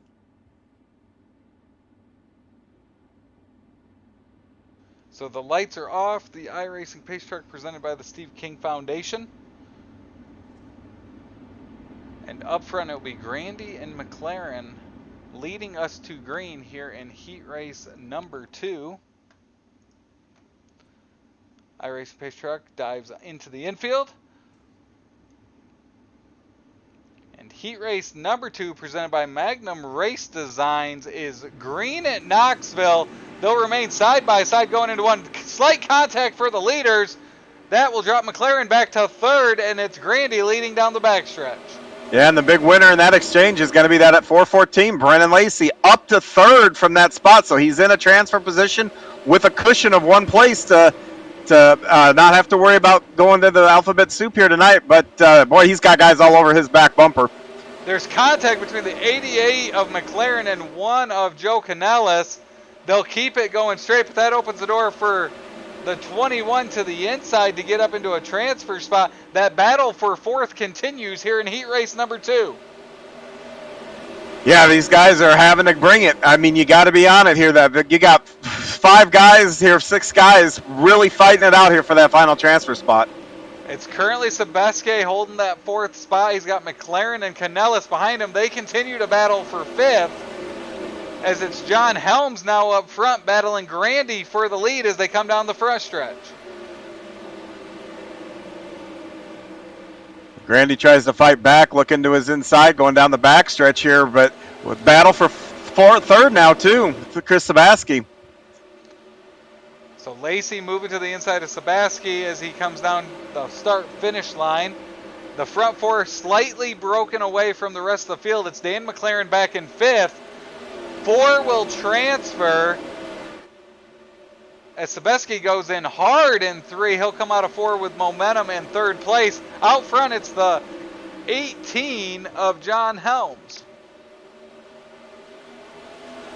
S3: So the lights are off. The iRacing Pace Truck presented by the Steve King Foundation. And up front it will be Grandy and McLaren leading us to green here in heat race number 2. iRacing Pace Truck dives into the infield. And heat race number 2 presented by Magnum Race Designs is green at Knoxville. They'll remain side by side going into one. Slight contact for the leaders. That will drop McLaren back to 3rd, and it's Grandy leading down the backstretch.
S4: Yeah, and the big winner in that exchange is going to be that at 414, Brennan Lacey, up to third from that spot. So he's in a transfer position with a cushion of one place to not have to worry about going to the alphabet soup here tonight. But, boy, he's got guys all over his back bumper.
S3: There's contact between the 88 of McLaren and 1 of Joe Canellis. They'll keep it going straight, but that opens the door for the 21 to the inside to get up into a transfer spot. That battle for fourth continues here in heat race number 2.
S4: Yeah, these guys are having to bring it. I mean, you got to be on it here. That you got 5 guys here, 6 guys really fighting it out here for that final transfer spot.
S3: It's currently Sebastian holding that 4th spot. He's got McLaren and Canellis behind him. They continue to battle for 5th, as it's John Helms now up front battling Grandy for the lead as they come down the front stretch.
S4: Grandy tries to fight back, looking to his inside, going down the back stretch here, but with battle for third now too, for Chris Sabaski.
S3: So Lacey moving to the inside of Sabaski as he comes down the start-finish line. The front 4 slightly broken away from the rest of the field. It's Dan McLaren back in 5th. 4 will transfer as Sabaski goes in hard in 3. He'll come out of 4 with momentum in 3rd place. Out front, it's the 18 of John Helms.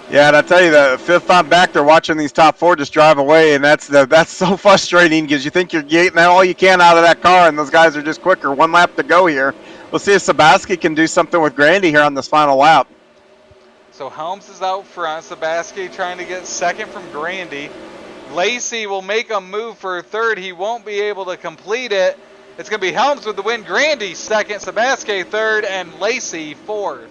S4: Yeah, and I tell you, the 5th on back, they're watching these top 4 just drive away, and that's so frustrating because you think you're getting all you can out of that car, and those guys are just quicker. 1 lap to go here. We'll see if Sabaski can do something with Grandy here on this final lap.
S3: So Helms is out front. Sabaski trying to get 2nd from Grandy. Lacey will make a move for 3rd. He won't be able to complete it. It's going to be Helms with the win. Grandy 2nd, Sabaski 3rd, and Lacey 4th.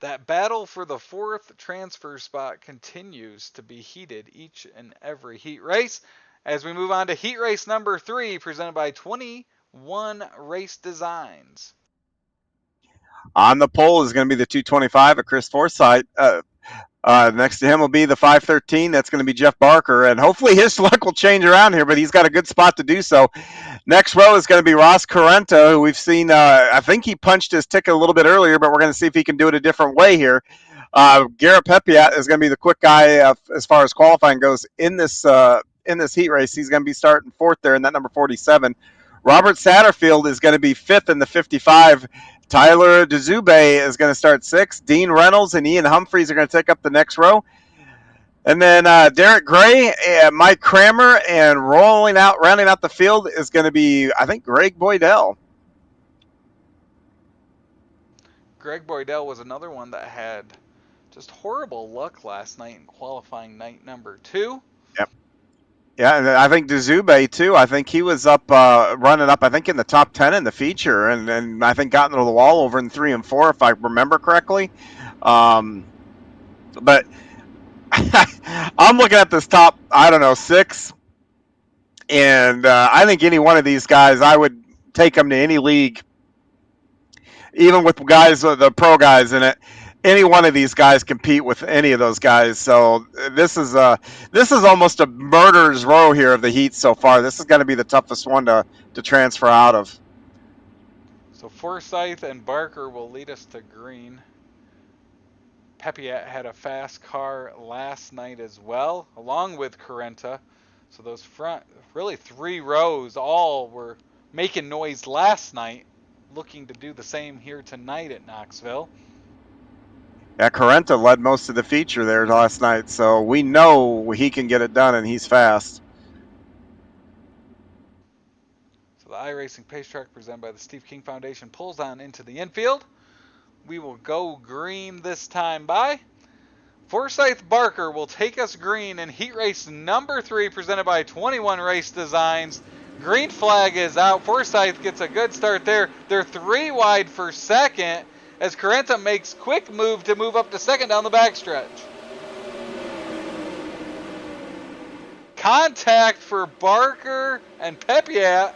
S3: That battle for the 4th transfer spot continues to be heated each and every heat race as we move on to heat race number 3, presented by 21 Race Designs.
S4: On the pole is going to be the 225 of Chris Forsythe. Next to him will be the 513. That's going to be Jeff Barker, and hopefully his luck will change around here, but he's got a good spot to do so. Next row is going to be Ross Correnta, who we've seen. I think he punched his ticket a little bit earlier, but we're going to see if he can do it a different way here. Garrett Pepiat is going to be the quick guy as far as qualifying goes in this heat race. He's going to be starting 4th there in that number 47. Robert Satterfield is going to be 5th in the 55. Tyler Dzube is going to start 6th. Dean Reynolds and Ian Humphreys are going to take up the next row. And then Derek Gray, Mike Kramer, and rounding out the field is going to be, I think, Greg Boydell.
S3: Greg Boydell was another one that had just horrible luck last night in qualifying night number 2.
S4: Yep. Yeah, and I think Dzube, too. I think he was up, running up, I think, in the top 10 in the feature, and I think got into the wall over in 3 and 4, if I remember correctly. But I'm looking at this top, 6, and I think any one of these guys, I would take them to any league, even with guys, the pro guys in it. Any one of these guys compete with any of those guys. So this is almost a murderer's row here of the heat so far. This is going to be the toughest one to transfer out of.
S3: So Forsythe and Barker will lead us to green. Pepiat had a fast car last night as well, along with Correnta. So those front, really 3 rows, all were making noise last night, looking to do the same here tonight at Knoxville.
S4: Yeah, Correnta led most of the feature there last night, so we know he can get it done, and he's fast.
S3: So the iRacing Pace Track presented by the Steve King Foundation pulls on into the infield. We will go green this time by. Forsythe Barker will take us green in heat race number 3 presented by 21 Race Designs. Green flag is out. Forsythe gets a good start there. They're 3 wide for 2nd as Correnta makes quick move to move up to 2nd down the backstretch. Contact for Barker and Pepiat.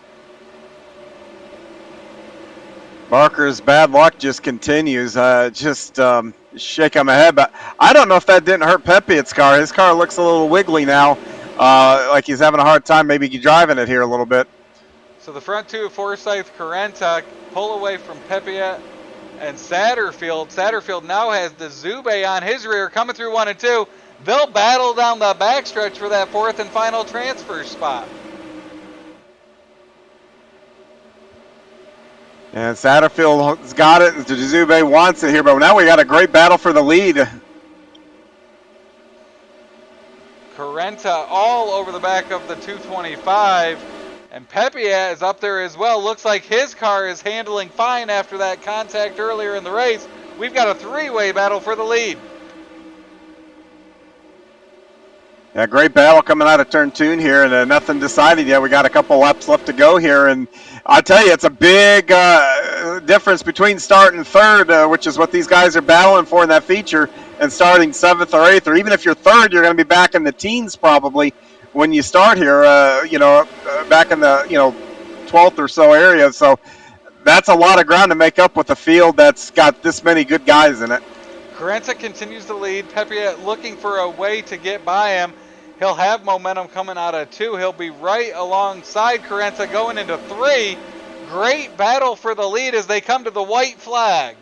S4: Barker's bad luck just continues. Shaking my head, but I don't know if that didn't hurt Pepiat's car. His car looks a little wiggly now. like he's having a hard time maybe driving it here a little bit.
S3: So the front two of Forsyth, Carenta pull away from Pepiat and Satterfield. Satterfield now has the Zube on his rear coming through 1 and 2. They'll battle down the backstretch for that fourth and final transfer spot.
S4: And Satterfield's got it. Zube wants it here, but now we got a great battle for the lead.
S3: Carenta all over the back of the 225. And Pepiat is up there as well. Looks like his car is handling fine after that contact earlier in the race. We've got a three-way battle for the lead.
S4: Yeah, great battle coming out of turn 2 here, and nothing decided yet. We got a couple laps left to go here, and I tell you, it's a big difference between starting third, which is what these guys are battling for in that feature, and starting 7th or 8th, or even if you're third, you're going to be back in the teens probably when you start here, back in the 12th or so area. So that's a lot of ground to make up with a field that's got this many good guys in it.
S3: Carenta continues to lead. Pepiat looking for a way to get by him. He'll have momentum coming out of 2. He'll be right alongside Carenta going into 3. Great battle for the lead as they come to the white flag.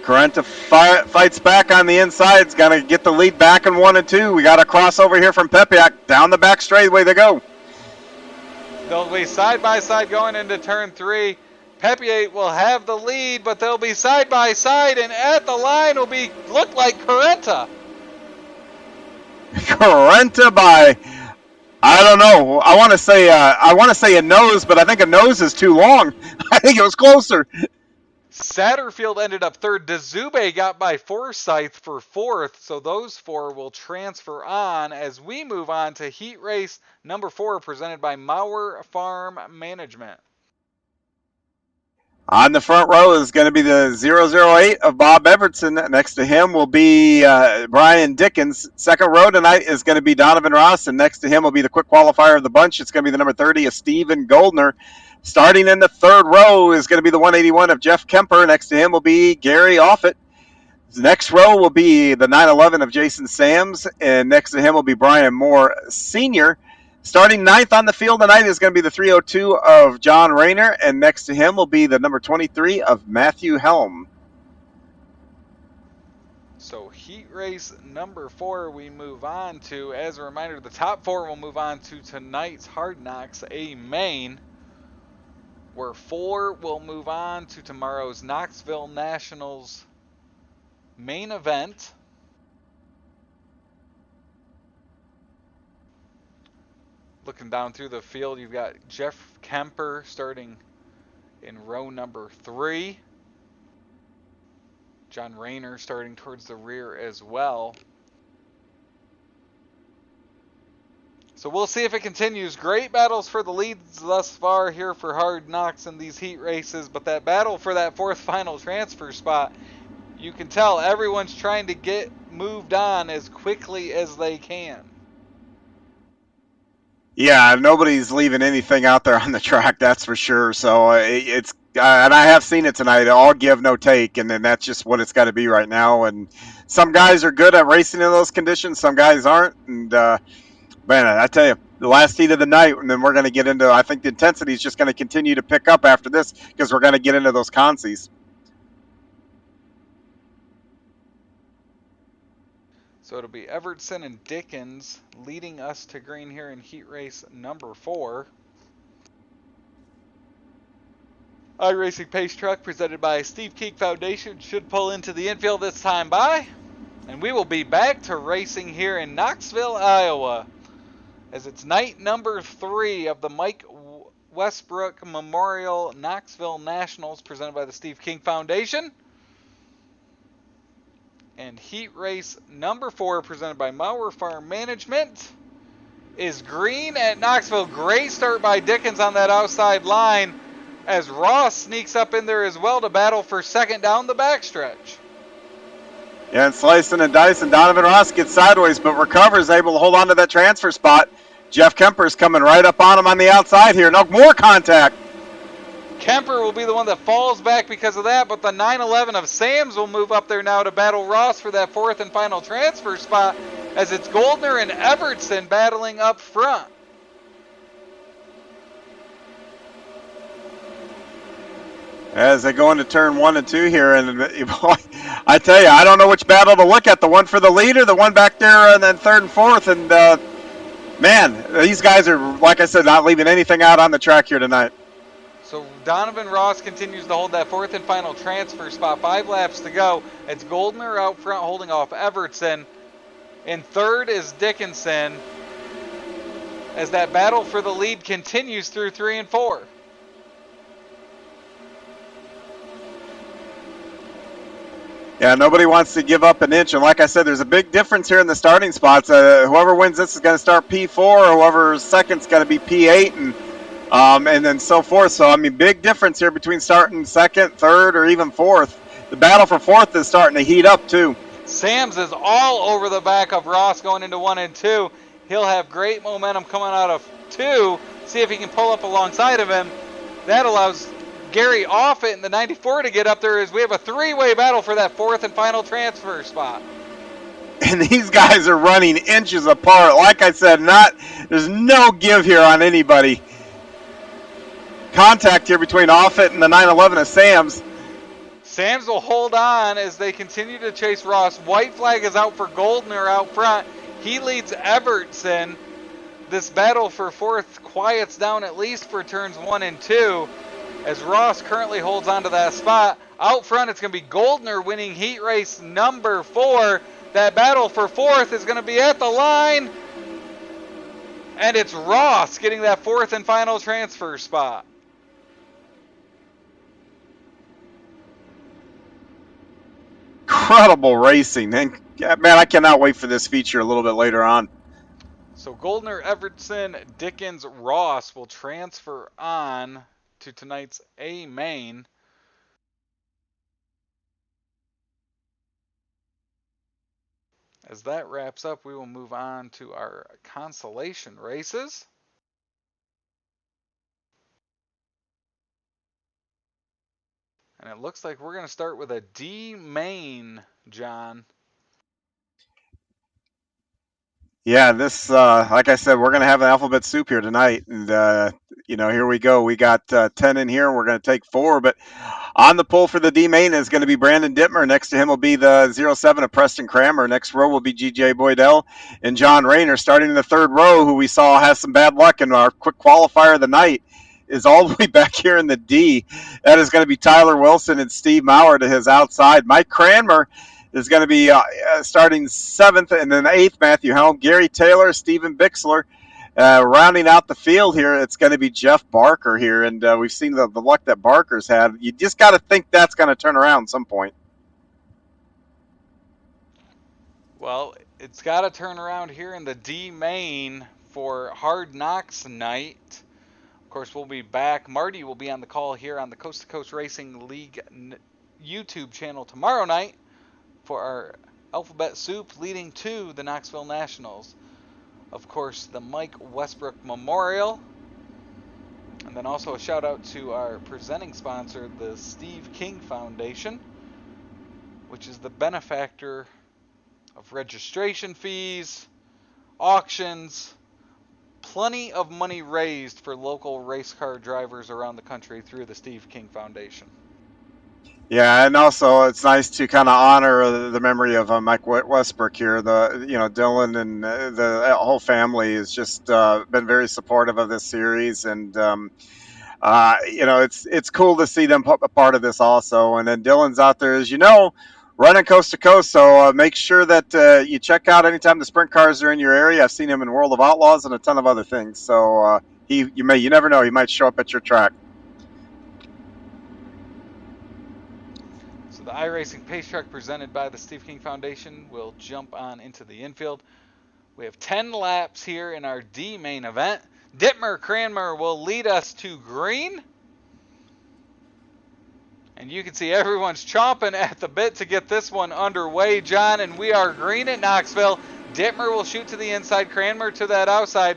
S4: Carenta fights back on the inside. It's going to get the lead back in 1 and 2. We got a crossover here from Pepiat. Down the back straightaway they go.
S3: They'll be side by side going into turn 3. Pepiat will have the lead, but they'll be side by side, and at the line will look like Carenta.
S4: Carenta by, I don't know. I want to say a nose, but I think a nose is too long. I think it was closer.
S3: Satterfield ended up third. Dzube got by Forsyth for 4th, so those 4 will transfer on as we move on to heat race number 4 presented by Mauer Farm Management.
S4: On the front row is going to be the 008 of Bob Evertson. Next to him will be Brian Dickens. Second row tonight is going to be Donovan Ross, and next to him will be the quick qualifier of the bunch. It's going to be the number 30 of Steven Goldner. Starting in the third row is going to be the 181 of Jeff Kemper. Next to him will be Gary Offit. The next row will be the 911 of Jason Sams, and next to him will be Brian Moore Sr. Starting 9th on the field tonight is going to be the 302 of John Rayner, and next to him will be the number 23 of Matthew Helm.
S3: So heat race number 4 we move on to. As a reminder, the top 4 will move on to tonight's Hard Knox A main, where 4 will move on to tomorrow's Knoxville Nationals main event. Looking down through the field, you've got Jeff Kemper starting in row number 3. John Rayner starting towards the rear as well. So we'll see if it continues. Great battles for the leads thus far here for Hard Knox in these heat races, but that battle for that 4th final transfer spot, you can tell everyone's trying to get moved on as quickly as they can.
S4: Yeah, nobody's leaving anything out there on the track, that's for sure. So it's and I have seen it tonight. All give, no take, and then that's just what it's got to be right now. And some guys are good at racing in those conditions, some guys aren't. And man, I tell you, the last heat of the night, and then we're going to get into. I think the intensity is just going to continue to pick up after this because we're going to get into those consies.
S3: So it'll be Evertson and Dickens leading us to green here in heat race number 4. iRacing Pace Truck presented by Steve Keek Foundation should pull into the infield this time by. And we will be back to racing here in Knoxville, Iowa, as it's night number 3 of the Mike Westbrook Memorial Knoxville Nationals presented by the Steve King Foundation. And heat race number 4 presented by Mauer Farm Management is green at Knoxville. Great start by Dickens on that outside line as Ross sneaks up in there as well to battle for second down the backstretch.
S4: Yeah, and slicing and dicing. Donovan Ross gets sideways but recovers, able to hold on to that transfer spot. Jeff Kemper's coming right up on him on the outside here. No more contact.
S3: Kemper will be the one that falls back because of that, but the 911 of Sams will move up there now to battle Ross for that 4th and final transfer spot as it's Goldner and Evertson battling up front.
S4: As they go into turn 1 and 2 here, and boy, I tell you, I don't know which battle to look at, the one for the lead or the one back there and then 3rd and 4th, and man, these guys are, like I said, not leaving anything out on the track here tonight.
S3: So Donovan Ross continues to hold that 4th and final transfer spot. 5 laps to go. It's Goldner out front holding off Evertson. In 3rd is Dickinson, as that battle for the lead continues through 3 and 4.
S4: Yeah, nobody wants to give up an inch, and like I said, there's a big difference here in the starting spots. Whoever wins this is going to start P4, whoever's second's going to be P8, and then so forth. So, I mean, big difference here between starting 2nd, 3rd, or even 4th. The battle for 4th is starting to heat up, too.
S3: Sams is all over the back of Ross going into 1 and 2. He'll have great momentum coming out of 2. See if he can pull up alongside of him. That allows Gary Offit in the 94 to get up there, as we have a 3-way battle for that 4th and final transfer spot.
S4: And these guys are running inches apart. Like I said, there's no give here on anybody. Contact here between Offit and the 911 of Sams.
S3: Sams will hold on as they continue to chase Ross. White flag is out for Goldner out front. He leads Evertson. This battle for 4th quiets down at least for turns 1 and 2. As Ross currently holds on to that spot. Out front, it's going to be Goldner winning heat race number 4. That battle for 4th is going to be at the line. And it's Ross getting that 4th and final transfer spot.
S4: Incredible racing. And, man, I cannot wait for this feature a little bit later on.
S3: So Goldner, Evertson, Dickens, Ross will transfer on to tonight's A main. As that wraps up, we will move on to our consolation races. And it looks like we're going to start with a D main, John.
S4: Yeah, this, like I said, we're going to have an alphabet soup here tonight. And, here we go. We got 10 in here. We're going to take 4. But on the pole for the D main is going to be Brandon Dittmer. Next to him will be the 07 of Preston Kramer. Next row will be G.J. Boydell and John Rayner. Starting in the 3rd row, who we saw has some bad luck in our quick qualifier of the night, is all the way back here in the D. That is going to be Tyler Wilson and Steve Maurer to his outside. Mike Cranmer is going to be starting 7th, and then 8th, Matthew Helm, Gary Taylor, Steven Bixler. Rounding out the field here, it's going to be Jeff Barker here, and we've seen the luck that Barker's had. You just got to think that's going to turn around at some point.
S3: Well, it's got to turn around here in the D main for Hard Knox night. Of course, we'll be back. Marty will be on the call here on the Coast2Coast Racing League YouTube channel tomorrow night for our alphabet soup leading to the Knoxville Nationals. Of course, the Mike Westbrook Memorial. And then also a shout out to our presenting sponsor, the Steve King Foundation, which is the benefactor of registration fees, auctions, plenty of money raised for local race car drivers around the country through the Steve King Foundation.
S4: Yeah, and also it's nice to kind of honor the memory of Mike Westbrook here. Dylan and the whole family has just been very supportive of this series, and it's cool to see them a part of this also. And then Dylan's out there, as you know, running coast to coast. So make sure that you check out anytime the sprint cars are in your area. I've seen him in World of Outlaws and a ton of other things. So you never know, he might show up at your track.
S3: The iRacing Pace Truck presented by the Steve King Foundation will jump on into the infield. We have 10 laps here in our D main event. Dittmer Cranmer will lead us to green. And you can see everyone's chomping at the bit to get this one underway, John. And we are green at Knoxville. Dittmer will shoot to the inside, Cranmer to that outside.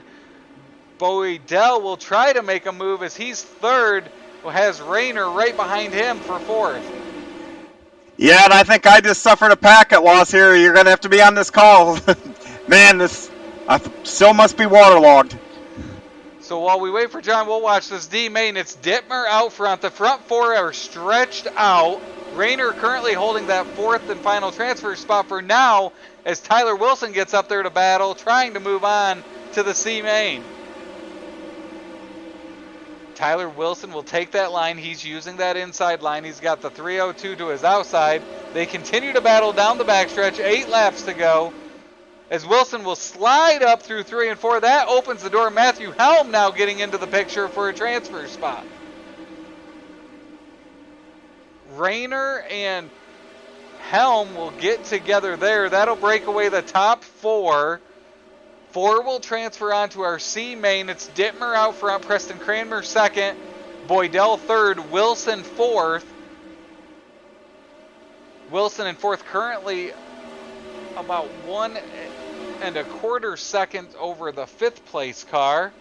S3: Boydell will try to make a move as he's 3rd. Has Rayner right behind him for 4th.
S4: Yeah, and I think I just suffered a packet loss here. You're going to have to be on this call. Man, this still must be waterlogged.
S3: So while we wait for John, we'll watch this D main. It's Dittmer out front. The front four are stretched out. Rayner currently holding that fourth and final transfer spot for now as Tyler Wilson gets up there to battle, trying to move on to the C main. Tyler Wilson will take that line. He's using that inside line. He's got the 302 to his outside. They continue to battle down the backstretch. 8 laps to go. As Wilson will slide up through 3 and 4. That opens the door. Matthew Helm now getting into the picture for a transfer spot. Rayner and Helm will get together there. That'll break away the top 4. 4 will transfer onto our C main. It's Dittmer out front, Preston Cranmer second, Boydell third, Wilson fourth. Wilson in fourth, currently about 1 1/4 seconds over the 5th place car.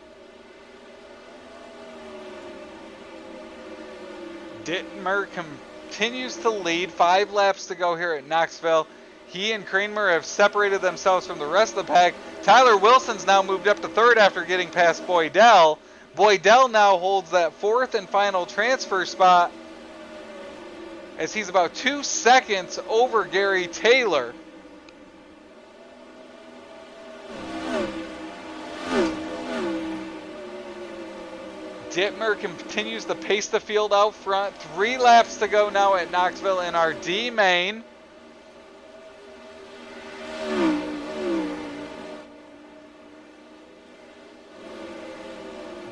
S3: Dittmer continues to lead. 5 laps to go here at Knoxville. He and Cranmer have separated themselves from the rest of the pack. Tyler Wilson's now moved up to 3rd after getting past Boydell. Boydell now holds that 4th and final transfer spot as he's about 2 seconds over Gary Taylor. Dittmer continues to pace the field out front. 3 laps to go now at Knoxville in our D main.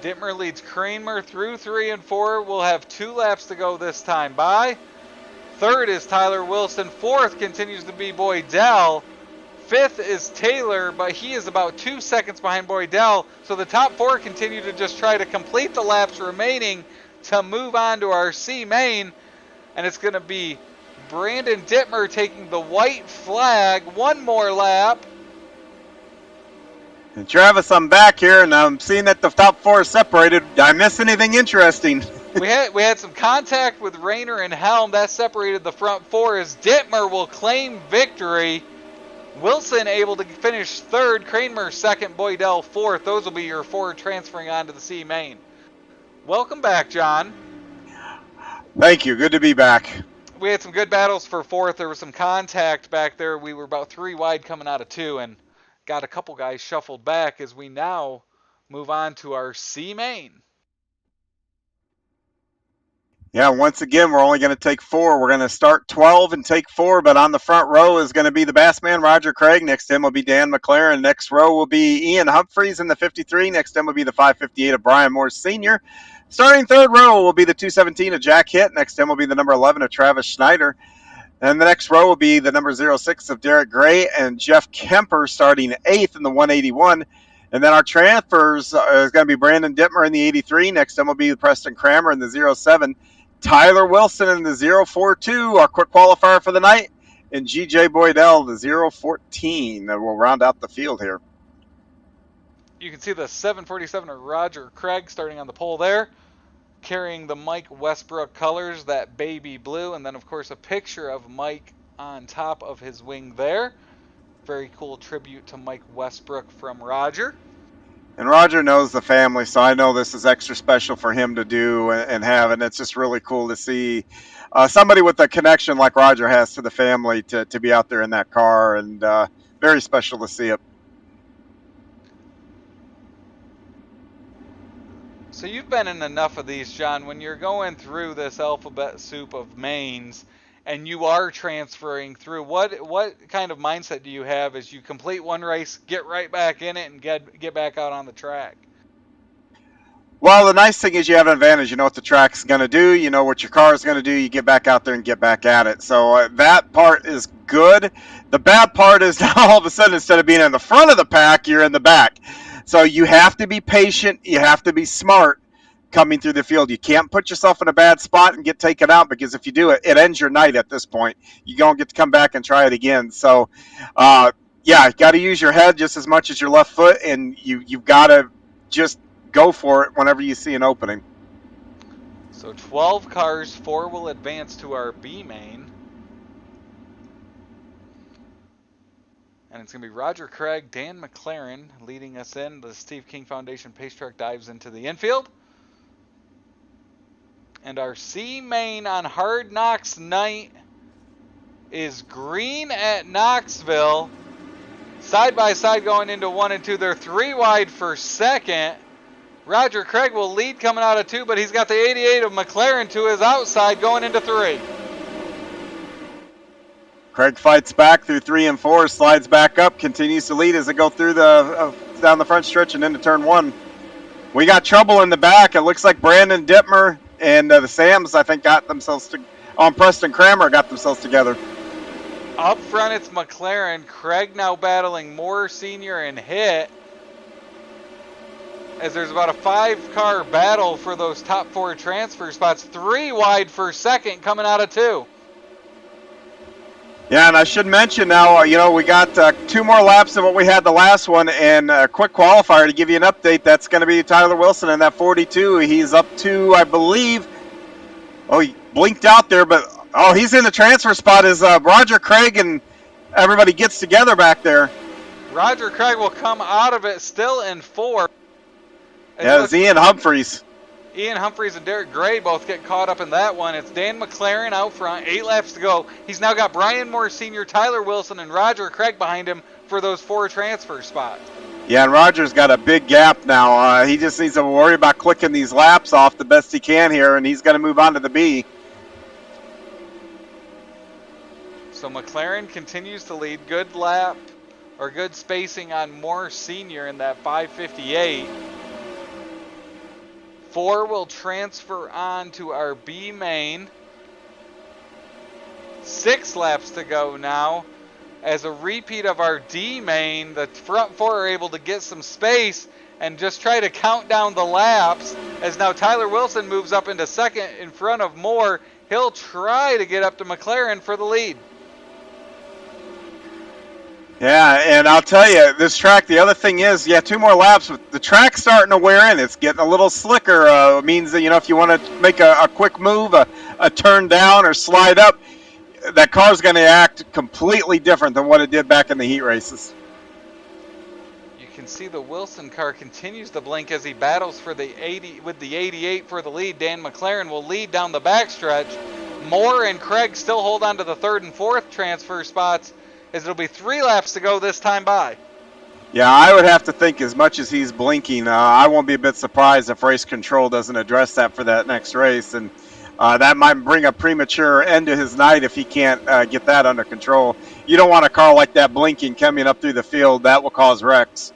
S3: Dittmer leads Cranmer through 3 and 4. We'll have 2 laps to go this time by. 3rd is Tyler Wilson. 4th continues to be Boydell. 5th is Taylor, but he is about 2 seconds behind Boydell. So the top 4 continue to just try to complete the laps remaining to move on to our C main. And it's going to be Brandon Dittmer taking the white flag. 1 more lap.
S4: And Travis, I'm back here, and I'm seeing that the top 4 is separated. Did I miss anything interesting?
S3: We had some contact with Rayner and Helm. That separated the front 4 as Dittmer will claim victory. Wilson able to finish 3rd, Cranmer 2nd, Boydell 4th. Those will be your 4 transferring on to the C main. Welcome back, John.
S4: Thank you. Good to be back.
S3: We had some good battles for 4th. There was some contact back there. We were about 3 wide coming out of 2 and got a couple guys shuffled back as we now move on to our C main.
S4: Yeah, once again, we're only going to take 4. We're going to start 12 and take 4, but on the front row is going to be the Bassman, Roger Craig. Next to him will be Dan McLaren. Next row will be Ian Humphreys in the 53. Next to him will be the 558 of Brian Moore Sr. Starting 3rd row will be the 217 of Jack Hitt. Next to him will be the number 11 of Travis Schneider. And the next row will be the number 06 of Derek Gray and Jeff Kemper starting 8th in the 181. And then our transfers is going to be Brandon Dittmer in the 83. Next to him will be Preston Cranmer in the 07. Tyler Wilson in the 042, our quick qualifier for the night. And GJ Boydell, the 014. That will round out the field here.
S3: You can see the 747 of Roger Craig starting on the pole there, carrying the Mike Westbrook colors, that baby blue, and then of course a picture of Mike on top of his wing there. Very cool tribute to Mike Westbrook from Roger.
S4: And Roger knows the family, so I know this is extra special for him to do and have, and it's just really cool to see somebody with a connection like Roger has to the family to be out there in that car, and very special to see it.
S3: So you've been in enough of these, John. When you're going through this alphabet soup of mains and you are transferring through, what kind of mindset do you have as you complete one race, get right back in it, and get back out on the track?
S4: Well, the nice thing is you have an advantage. You know what the track's going to do. You know what your car is going to do. You get back out there and get back at it. So that part is good. The bad part is now all of a sudden, instead of being in the front of the pack, you're in the back. So you have to be patient. You have to be smart coming through the field. You can't put yourself in a bad spot and get taken out, because if you do it, it ends your night at this point. You don't get to come back and try it again. So, yeah, you got to use your head just as much as your left foot, and you've got to just go for it whenever you see an opening.
S3: So 12 cars, 4 will advance to our B main. And it's going to be Roger Craig, Dan McLaren leading us in. The Steve King Foundation pace truck dives into the infield. And our C main on Hard Knox night is green at Knoxville. Side by side going into 1 and 2. They're 3 wide for second. Roger Craig will lead coming out of 2, but he's got the 88 of McLaren to his outside going into 3.
S4: Craig fights back through 3 and 4, slides back up, continues to lead as they go through the down the front stretch and into turn 1. We got trouble in the back. It looks like Brandon Dittmer and the Sams, I think, got themselves Preston Kramer got themselves together.
S3: Up front, it's McLaren. Craig now battling Moore Sr. and Hit, as there's about a 5-car battle for those top 4 transfer spots. 3 wide for second coming out of 2.
S4: Yeah, and I should mention now, we got 2 more laps than what we had the last one, and a quick qualifier to give you an update. That's going to be Tyler Wilson in that 42. He's up to, I believe, he blinked out there, but he's in the transfer spot as Roger Craig and everybody gets together back there.
S3: Roger Craig will come out of it still in 4.
S4: Yeah, it's Ian Humphreys.
S3: Ian Humphreys and Derek Gray both get caught up in that one. It's Dan McLaren out front, 8 laps to go. He's now got Brian Moore Sr., Tyler Wilson, and Roger Craig behind him for those 4 transfer spots.
S4: Yeah, and Roger's got a big gap now. He just needs to worry about clicking these laps off the best he can here, and he's going to move on to the B.
S3: So McLaren continues to lead. Good lap, or good spacing on Moore Sr. in that 558. 4 will transfer on to our B main. 6 laps to go now. As a repeat of our D main, the front 4 are able to get some space and just try to count down the laps. As now Tyler Wilson moves up into second in front of Moore. He'll try to get up to McLaren for the lead.
S4: Yeah, and I'll tell you, this track, the other thing is, 2 more laps. The track's starting to wear in. It's getting a little slicker. It means that, if you want to make a quick move, a turn down or slide up, that car's going to act completely different than what it did back in the heat races.
S3: You can see the Wilson car continues to blink as he battles for the 80 with the 88 for the lead. Dan McLaren will lead down the backstretch. Moore and Craig still hold on to the 3rd and 4th transfer spots, as it'll be 3 laps to go this time by.
S4: Yeah, I would have to think as much as he's blinking, I won't be a bit surprised if race control doesn't address that for that next race. And that might bring a premature end to his night if he can't get that under control. You don't want a car like that blinking coming up through the field. That will cause wrecks.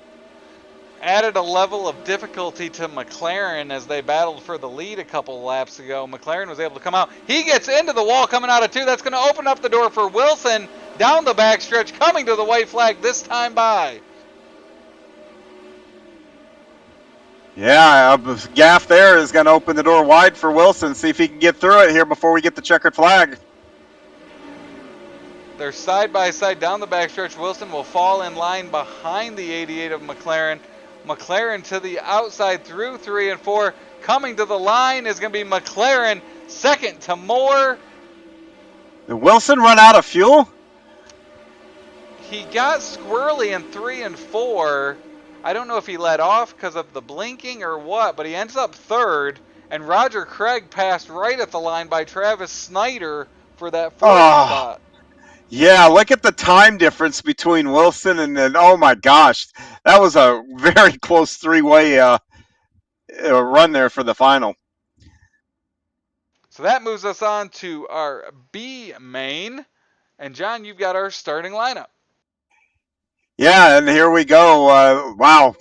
S3: Added a level of difficulty to McLaren as they battled for the lead a couple laps ago. McLaren was able to come out. He gets into the wall coming out of 2. That's going to open up the door for Wilson down the backstretch, coming to the white flag this time by.
S4: Yeah, a gaff there is going to open the door wide for Wilson. See if he can get through it here before we get the checkered flag.
S3: They're side by side down the backstretch. Wilson will fall in line behind the 88 of McLaren. McLaren to the outside through 3 and 4. Coming to the line is going to be McLaren, second to Moore.
S4: Did Wilson run out of fuel?
S3: He got squirrely in 3 and 4. I don't know if he let off because of the blinking or what, but he ends up 3rd. And Roger Craig passed right at the line by Travis Snyder for that 4th spot.
S4: Yeah, look at the time difference between Wilson and oh my gosh. That was a very close 3-way run there for the final.
S3: So that moves us on to our B main. And John, you've got our starting lineup.
S4: Yeah, and here we go. Wow,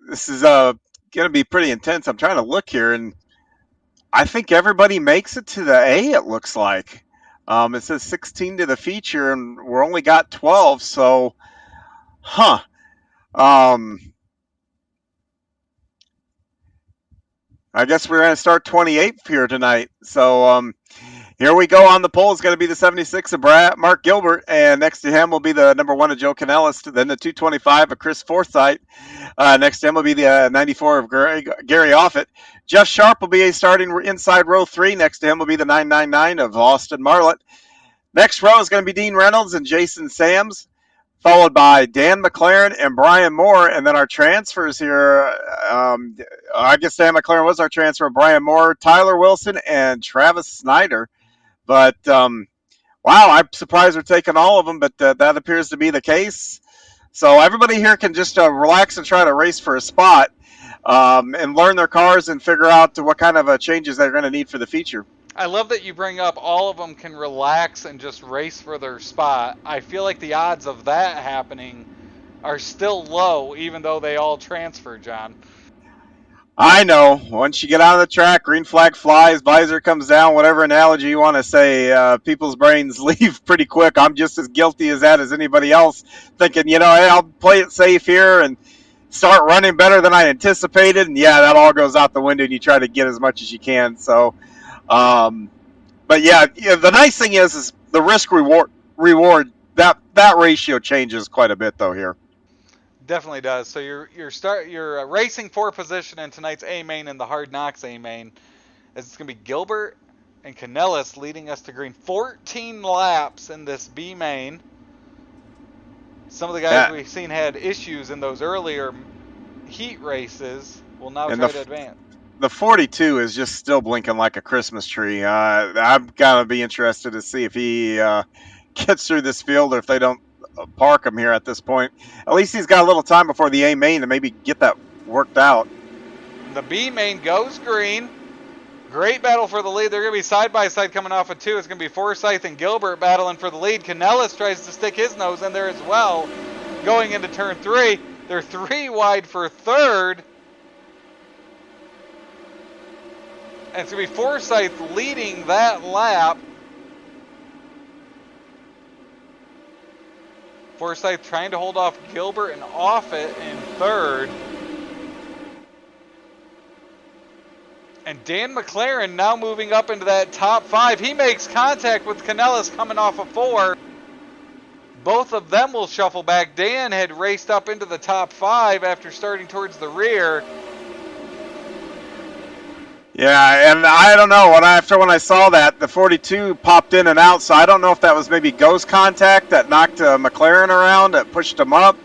S4: this is going to be pretty intense. I'm trying to look here, and I think everybody makes it to the A, it looks like. It says 16 to the feature, and we're only got 12, so, I guess we're going to start 28th here tonight. So here we go on the pole. It's going to be the 76 of Mark Gilbert, and next to him will be the number 1 of Joe Canellis, then the 225 of Chris Forsythe. Next to him will be the 94 of Gary Offit. Jeff Sharp will be starting inside row 3. Next to him will be the 999 of Austin Marlett. Next row is going to be Dean Reynolds and Jason Sams. followed by Dan McLaren and Brian Moore. And then our transfers here, I guess Dan McLaren was our transfer, Brian Moore, Tyler Wilson, and Travis Snyder. But wow, I'm surprised we're taking all of them, but that appears to be the case. So everybody here can just relax and try to race for a spot and learn their cars and figure out what kind of changes they're going to need for the feature.
S3: I love that you bring up all of them can relax and just race for their spot. I feel like the odds of that happening are still low, even though they all transfer, John.
S4: I know. Once you get on the track, green flag flies, visor comes down, whatever analogy you want to say, people's brains leave pretty quick. I'm just as guilty as that as anybody else, thinking, hey, I'll play it safe here and start running better than I anticipated. And yeah, that all goes out the window and you try to get as much as you can. So, but yeah, the nice thing is the risk reward, that ratio changes quite a bit though here.
S3: Definitely does. So you're racing for position in tonight's A main and the Hard Knox A main. It's going to be Gilbert and Canellis leading us to green. 14 laps in this B main. Some of the guys we've seen had issues in those earlier heat races will now try to advance.
S4: The 42 is just still blinking like a Christmas tree. I'm gonna be interested to see if he gets through this field or if they don't park him here at this point. At least he's got a little time before the A main to maybe get that worked out.
S3: The B main goes green. Great battle for the lead. They're going to be side by side coming off of 2. It's going to be Forsyth and Gilbert battling for the lead. Canellis tries to stick his nose in there as well. Going into turn 3. They're 3 wide for third. And it's going to be Forsyth leading that lap. Forsyth trying to hold off Gilbert and Offit in third. And Dan McLaren now moving up into that top 5. He makes contact with Canellis coming off of 4. Both of them will shuffle back. Dan had raced up into the top 5 after starting towards the rear.
S4: Yeah, and I don't know. When I saw that, the 42 popped in and out, so I don't know if that was maybe ghost contact that knocked McLaren around, that pushed him up.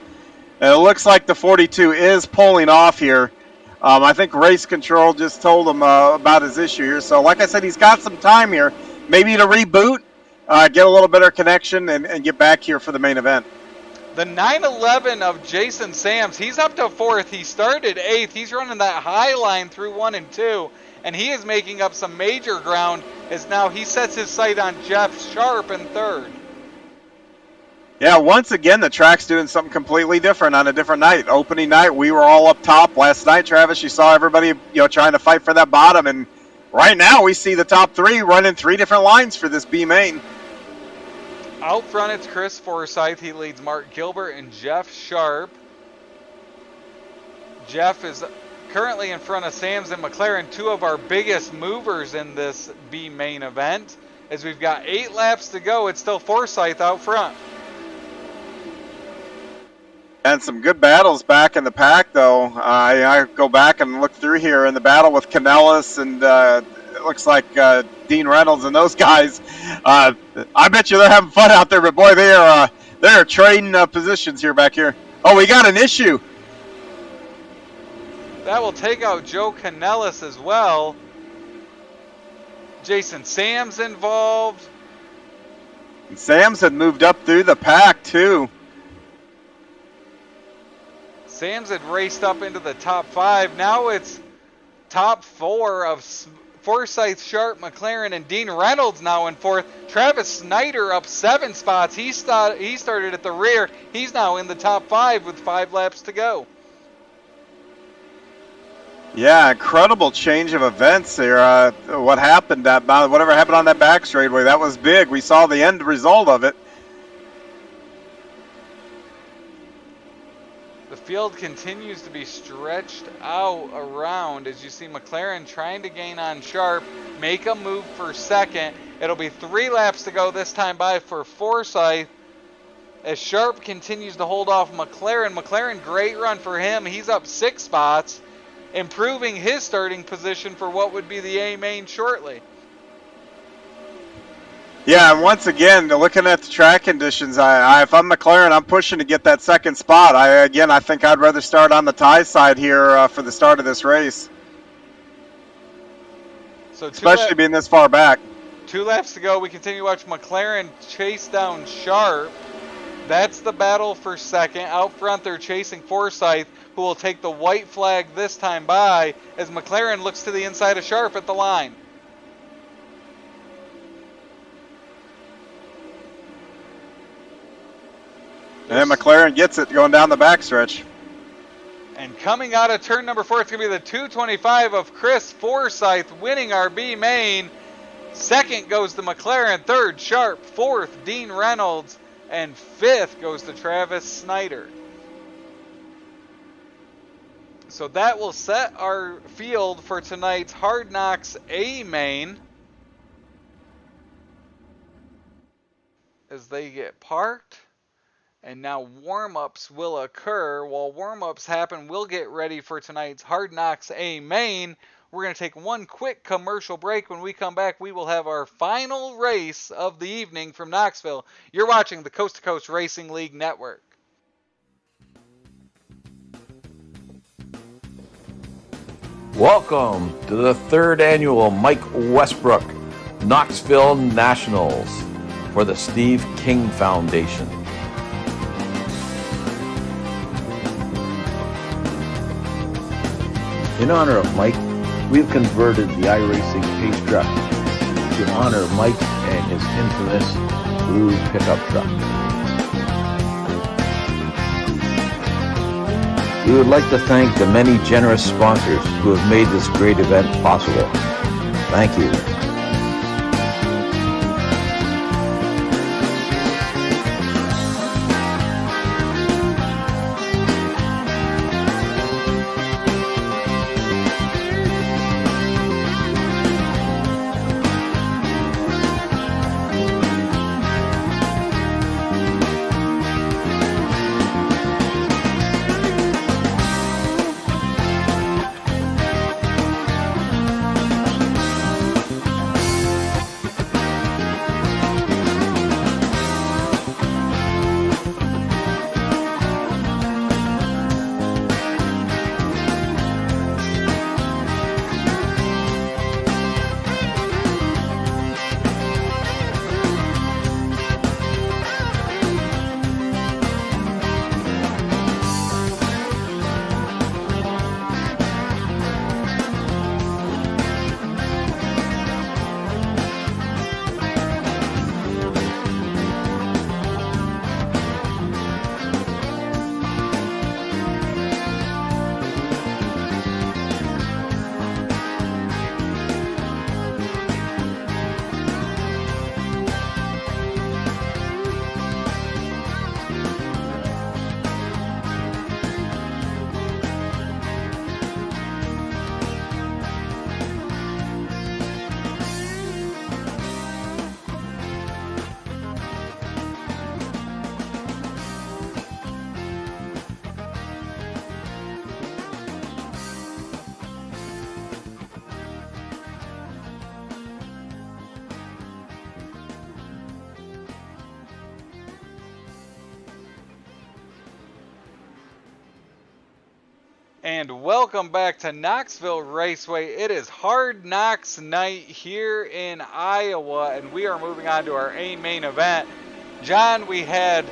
S4: And it looks like the 42 is pulling off here. I think race control just told him about his issue here. So like I said, he's got some time here, maybe to reboot, get a little better connection, and get back here for the main event.
S3: The 911 of Jason Sams, he's up to 4th. He started 8th. He's running that high line through 1 and 2. And he is making up some major ground as now he sets his sight on Jeff Sharp in 3rd.
S4: Yeah, once again, the track's doing something completely different on a different night. Opening night, we were all up top. Last night, Travis, you saw everybody trying to fight for that bottom. And right now, we see the top 3 running 3 different lines for this B main.
S3: Out front, it's Chris Forsyth. He leads Mark Gilbert and Jeff Sharp. Jeff is currently in front of Sams and McLaren, 2 of our biggest movers in this B main event. As we've got 8 laps to go, it's still Forsyth out front.
S4: And some good battles back in the pack, though. I go back and look through here in the battle with Canellis and it looks like Dean Reynolds and those guys. I bet you they're having fun out there, but boy, they are trading positions here back here. Oh, we got an issue.
S3: That will take out Joe Canellis as well. Jason Sams involved.
S4: And Sams had moved up through the pack, too.
S3: Sams had raced up into the top 5. Now it's top 4 of Forsyth, Sharp, McLaren, and Dean Reynolds now in 4th. Travis Snyder up 7 spots. He started at the rear. He's now in the top 5 with 5 laps to go.
S4: Yeah, incredible change of events there. What happened? Whatever happened on that back straightaway, that was big. We saw the end result of it.
S3: The field continues to be stretched out around as you see McLaren trying to gain on Sharp, make a move for 2nd. It'll be 3 laps to go this time by for Forsyth as Sharp continues to hold off McLaren. McLaren, great run for him. He's up 6 spots, improving his starting position for what would be the A main shortly.
S4: Yeah, and once again, looking at the track conditions, if I'm McLaren, I'm pushing to get that second spot. I think I'd rather start on the tie side here for the start of this race,
S3: So
S4: especially being this far back.
S3: 2 laps to go. We continue to watch McLaren chase down Sharp. That's the battle for second. Out front, they're chasing Forsyth, who will take the white flag this time by as McLaren looks to the inside of Sharp at the line.
S4: And McLaren gets it going down the backstretch.
S3: And coming out of turn number 4, it's going to be the 225 of Chris Forsyth winning our B main. Second goes to McLaren, third Sharp, fourth Dean Reynolds, and fifth goes to Travis Snyder. So that will set our field for tonight's Hard Knox A main. As they get parked. And now warm-ups will occur. While warm-ups happen, we'll get ready for tonight's Hard Knox A main. We're going to take one quick commercial break. When we come back, we will have our final race of the evening from Knoxville. You're watching the Coast to Coast Racing League Network.
S2: Welcome to the 3rd annual Mike Westbrook Knoxville Nationals for the Steve King Foundation. In honor of Mike, we've converted the iRacing Pace truck to honor Mike and his infamous blue pickup truck. We would like to thank the many generous sponsors who have made this great event possible. Thank you.
S3: And welcome back to Knoxville Raceway. It is Hard Knox night here in Iowa, and we are moving on to our A main event. John, we had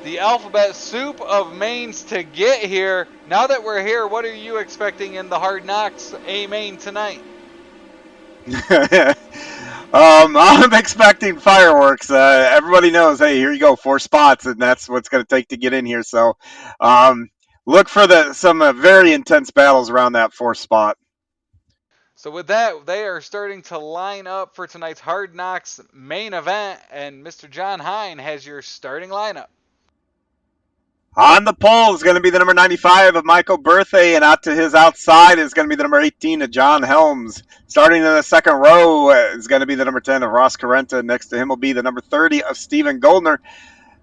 S3: the alphabet soup of mains to get here. Now that we're here, what are you expecting in the Hard Knox A main tonight?
S4: I'm expecting fireworks. Everybody knows, hey, here you go, 4 spots, and that's what's going to take to get in here. So look for some very intense battles around that 4th spot.
S3: So with that, they are starting to line up for tonight's Hard Knox main event, and Mr. John Hine has your starting lineup.
S4: On the pole is going to be the number 95 of Michael Berthay, and out to his outside is going to be the number 18 of John Helms. Starting in the 2nd row is going to be the number 10 of Ross Carenta. Next to him will be the number 30 of Stephen Goldner.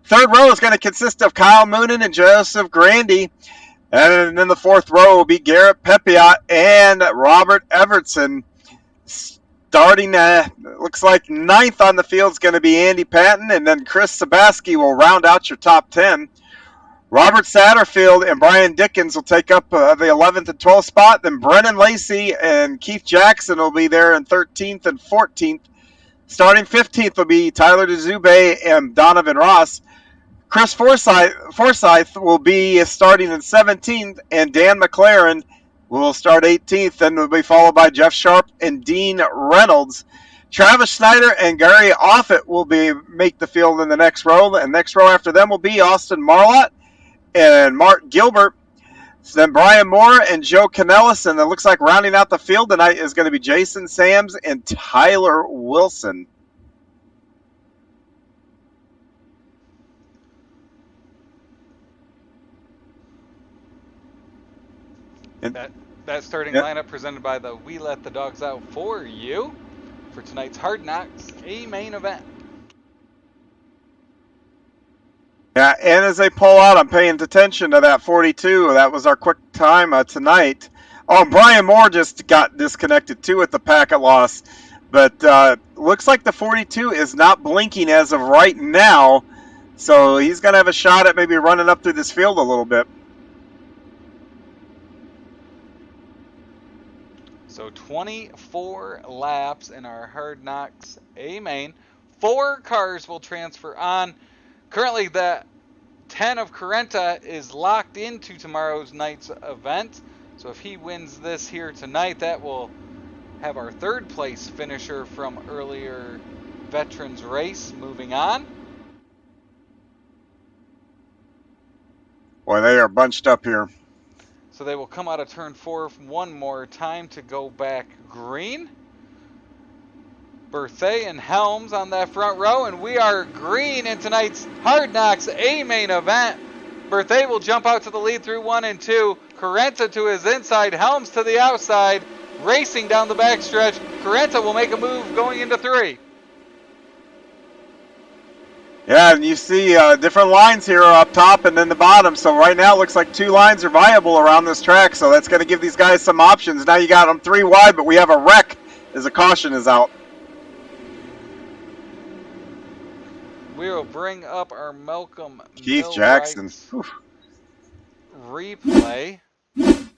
S4: 3rd row is going to consist of Kyle Moonen and Joseph Grandy. And then the 4th row will be Garrett Pepiot and Robert Evertson. Starting, looks like ninth on the field is going to be Andy Patton, and then Chris Sabaski will round out your top 10. Robert Satterfield and Brian Dickens will take up the 11th and 12th spot. Then Brennan Lacey and Keith Jackson will be there in 13th and 14th. Starting 15th will be Tyler DeZube and Donovan Ross. Chris Forsyth will be starting in 17th, and Dan McLaren will start 18th, and will be followed by Jeff Sharp and Dean Reynolds. Travis Snyder and Gary Offit will make the field in the next row. The next row after them will be Austin Marlott and Mark Gilbert. So then Brian Moore and Joe Canellis, and it looks like rounding out the field tonight is going to be Jason Sams and Tyler Wilson.
S3: That starting lineup presented by the We Let the Dogs Out for you for tonight's Hard Knox A main event.
S4: Yeah, and as they pull out, I'm paying attention to that 42. That was our quick time tonight. Oh, Brian Moore just got disconnected too at the packet loss. But looks like the 42 is not blinking as of right now. So he's going to have a shot at maybe running up through this field a little bit.
S3: So 24 laps in our Hard Knox A main. 4 cars will transfer on. Currently, the 10 of Carenta is locked into tomorrow's night's event. So if he wins this here tonight, that will have our 3rd place finisher from earlier Veterans race moving on.
S4: Boy, they are bunched up here.
S3: So they will come out of turn 4 one more time to go back green. Berthay and Helms on that front row, and we are green in tonight's Hard Knocks A main event. Berthay will jump out to the lead through 1 and 2. Carenta to his inside, Helms to the outside, racing down the backstretch. Carenta will make a move going into 3.
S4: Yeah, and you see different lines here up top and then the bottom. So right now it looks like 2 lines are viable around this track. So that's going to give these guys some options. Now you got them 3 wide, but we have a wreck as a caution is out.
S3: We will bring up our Malcolm
S4: Keith Jackson
S3: replay. And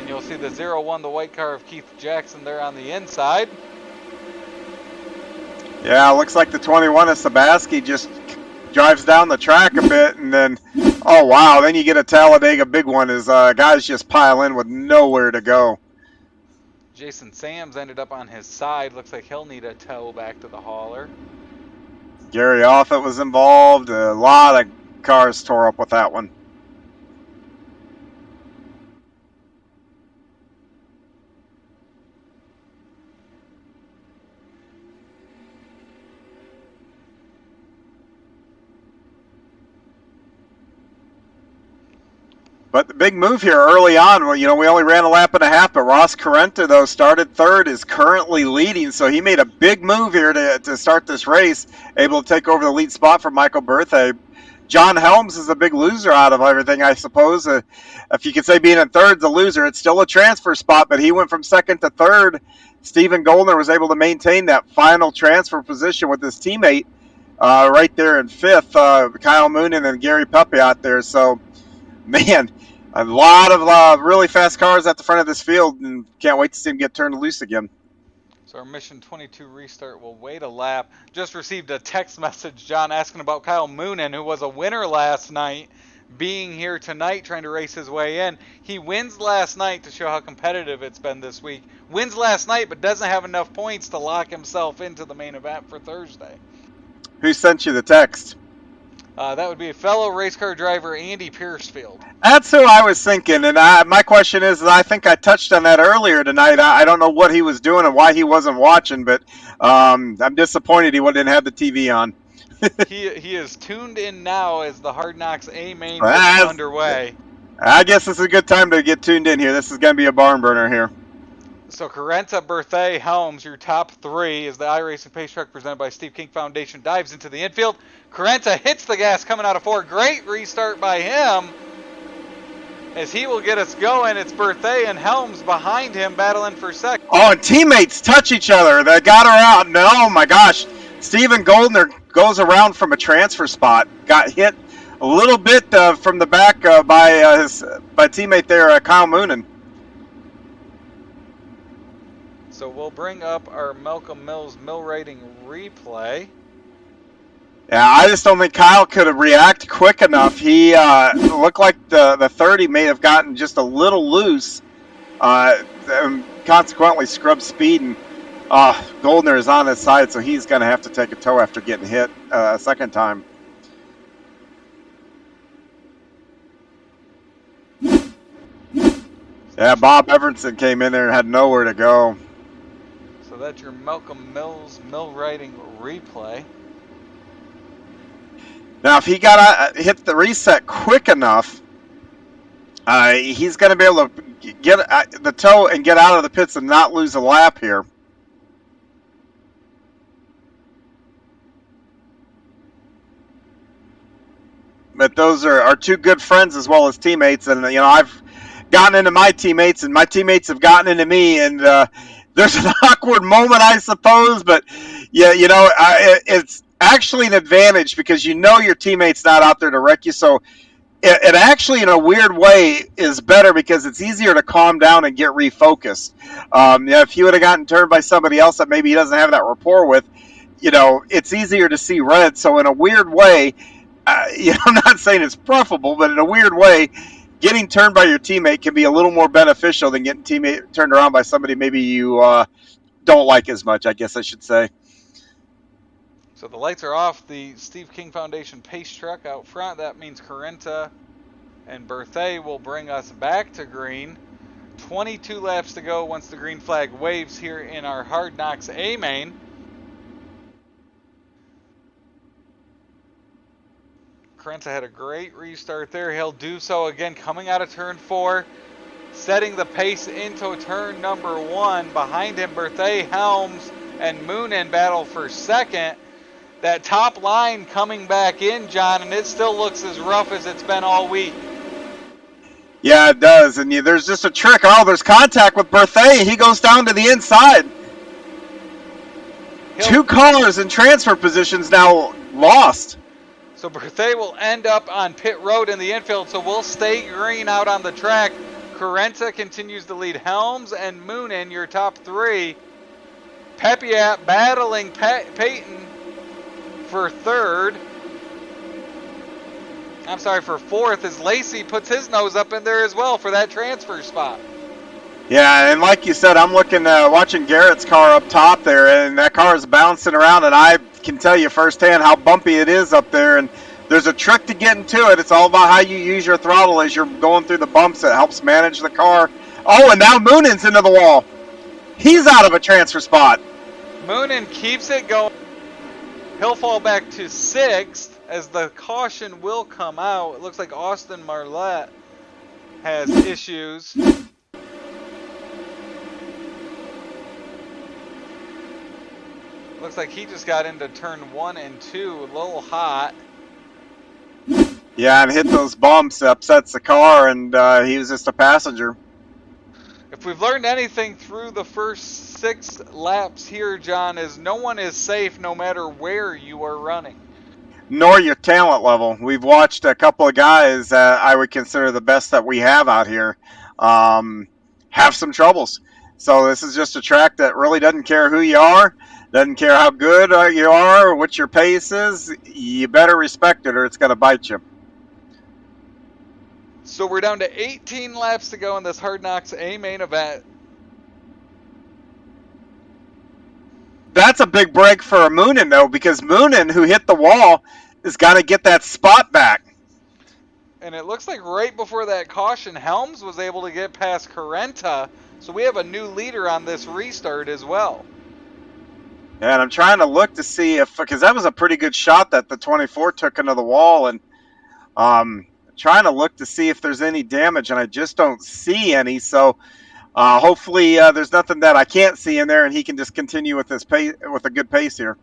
S3: you'll see the 0-1, the white car of Keith Jackson there on the inside.
S4: Yeah, looks like the 21 of Sabaski just drives down the track a bit, and then, oh wow, then you get a Talladega big one as guys just pile in with nowhere to go.
S3: Jason Sams ended up on his side. Looks like he'll need a tow back to the hauler.
S4: Gary Offit was involved. A lot of cars tore up with that one. But the big move here early on, well, you know, we only ran a lap and a half, but Ross Carenta, though, started 3rd, is currently leading. So he made a big move here to start this race, able to take over the lead spot from Michael Berthay. John Helms is a big loser out of everything, I suppose. If you could say being in 3rd, the loser, it's still a transfer spot, but he went from 2nd to 3rd. Stephen Goldner was able to maintain that final transfer position with his teammate right there in 5th, Kyle Moonen and Gary Pepe out there. So, man, a lot of really fast cars at the front of this field, and can't wait to see them get turned loose again.
S3: So our Mission 22 restart will wait a lap. Just received a text message, John, asking about Kyle Moonen, who was a winner last night, being here tonight trying to race his way in. He wins last night to show how competitive it's been this week. Wins last night, but doesn't have enough points to lock himself into the main event for Thursday.
S4: Who sent you the text?
S3: That would be a fellow race car driver, Andy Piercefield.
S4: That's who I was thinking, and my question is, I think I touched on that earlier tonight. I don't know what he was doing and why he wasn't watching, but I'm disappointed he didn't have the TV on.
S3: he is tuned in now as the Hard Knocks A main is underway.
S4: I guess this is a good time to get tuned in here. This is going to be a barn burner here.
S3: So Carenta, Berthay, Helms, your top 3 as the iRacing Pace Truck presented by Steve King Foundation dives into the infield. Carenta hits the gas coming out of 4. Great restart by him. as he will get us going. It's Berthay and Helms behind him battling for second.
S4: Oh, and teammates touch each other. They got her out. And oh my gosh, Stephen Goldner goes around from a transfer spot. Got hit a little bit from the back by his teammate there, Kyle Moonen.
S3: So we'll bring up our Malcolm Mills mill rating replay.
S4: Yeah, I just don't think Kyle could have reacted quick enough. He looked like the 30 may have gotten just a little loose, and consequently scrubbed speed. And Goldner is on his side, so he's going to have to take a tow after getting hit a second time. Yeah, Bob Everson came in there and had nowhere to go.
S3: So that's your Malcolm Mills mill rating replay.
S4: Now, if he got hit the reset quick enough, he's going to be able to get the tow and get out of the pits and not lose a lap here. But those are two good friends as well as teammates, and I've gotten into my teammates, and my teammates have gotten into me, and there's an awkward moment, I suppose, but yeah, it's actually an advantage because your teammate's not out there to wreck you. So it actually, in a weird way, is better because it's easier to calm down and get refocused. If he would have gotten turned by somebody else that maybe he doesn't have that rapport with, it's easier to see red. So in a weird way, I'm not saying it's preferable, but in a weird way, getting turned by your teammate can be a little more beneficial than getting turned around by somebody maybe you don't like as much, I guess I should say.
S3: So the lights are off. The Steve King Foundation pace truck out front. That means Carenta and Berthay will bring us back to green. 22 laps to go once the green flag waves here in our Hard Knox A main. Carenta had a great restart there. He'll do so again coming out of turn 4. Setting the pace into turn number 1. Behind him, Berthay, Helms, and Moonen battle for second. That top line coming back in, John, and it still looks as rough as it's been all week.
S4: Yeah, it does. And there's just a trick. Oh, there's contact with Berthay. He goes down to the inside. Two cars in transfer positions now lost.
S3: So Berthay will end up on pit road in the infield, so we'll stay green out on the track. Carenta continues to lead Helms and Moonen, your top 3. Pepiat battling Peyton for 3rd. I'm sorry, for 4th, as Lacey puts his nose up in there as well for that transfer spot.
S4: Yeah, and like you said, I'm watching Garrett's car up top there, and that car is bouncing around, and I can tell you firsthand how bumpy it is up there, and there's a trick to getting to it. It's all about how you use your throttle as you're going through the bumps. It helps manage the car. Oh, and now Moonen's into the wall. He's out of a transfer spot.
S3: Moonen keeps it going. He'll fall back to 6th as the caution will come out. It looks like Austin Marlette has issues. Looks like he just got into turn 1 and 2, a little hot.
S4: Yeah, and hit those bumps, upsets the car, and he was just a passenger.
S3: If we've learned anything through the first 6 laps here, John, is no one is safe no matter where you are running.
S4: Nor your talent level. We've watched a couple of guys that I would consider the best that we have out here have some troubles. So this is just a track that really doesn't care who you are, doesn't care how good you are or what your pace is. You better respect it or it's going to bite you.
S3: So we're down to 18 laps to go in this Hard Knox A main event.
S4: That's a big break for Moonen, though, because Moonen, who hit the wall, is going to get that spot back.
S3: And it looks like right before that caution, Helms was able to get past Carenta. So we have a new leader on this restart as well.
S4: Yeah, and I'm trying to look to see if, because that was a pretty good shot that the 24 took into the wall, and trying to look to see if there's any damage, and I just don't see any. So hopefully there's nothing that I can't see in there, and he can just continue with his pace, with a good pace here.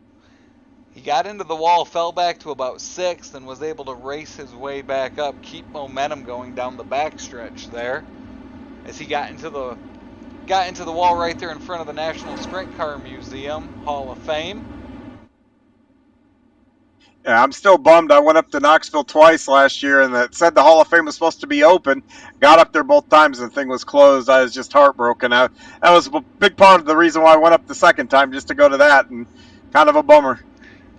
S3: He got into the wall, fell back to about 6th, and was able to race his way back up, keep momentum going down the backstretch there. As he got into the wall right there in front of the National Sprint Car Museum Hall of Fame.
S4: Yeah, I'm still bummed. I went up to Knoxville twice last year, and it said the Hall of Fame was supposed to be open. Got up there both times, and the thing was closed. I was just heartbroken. That was a big part of the reason why I went up the second time, just to go to that, and kind of a bummer.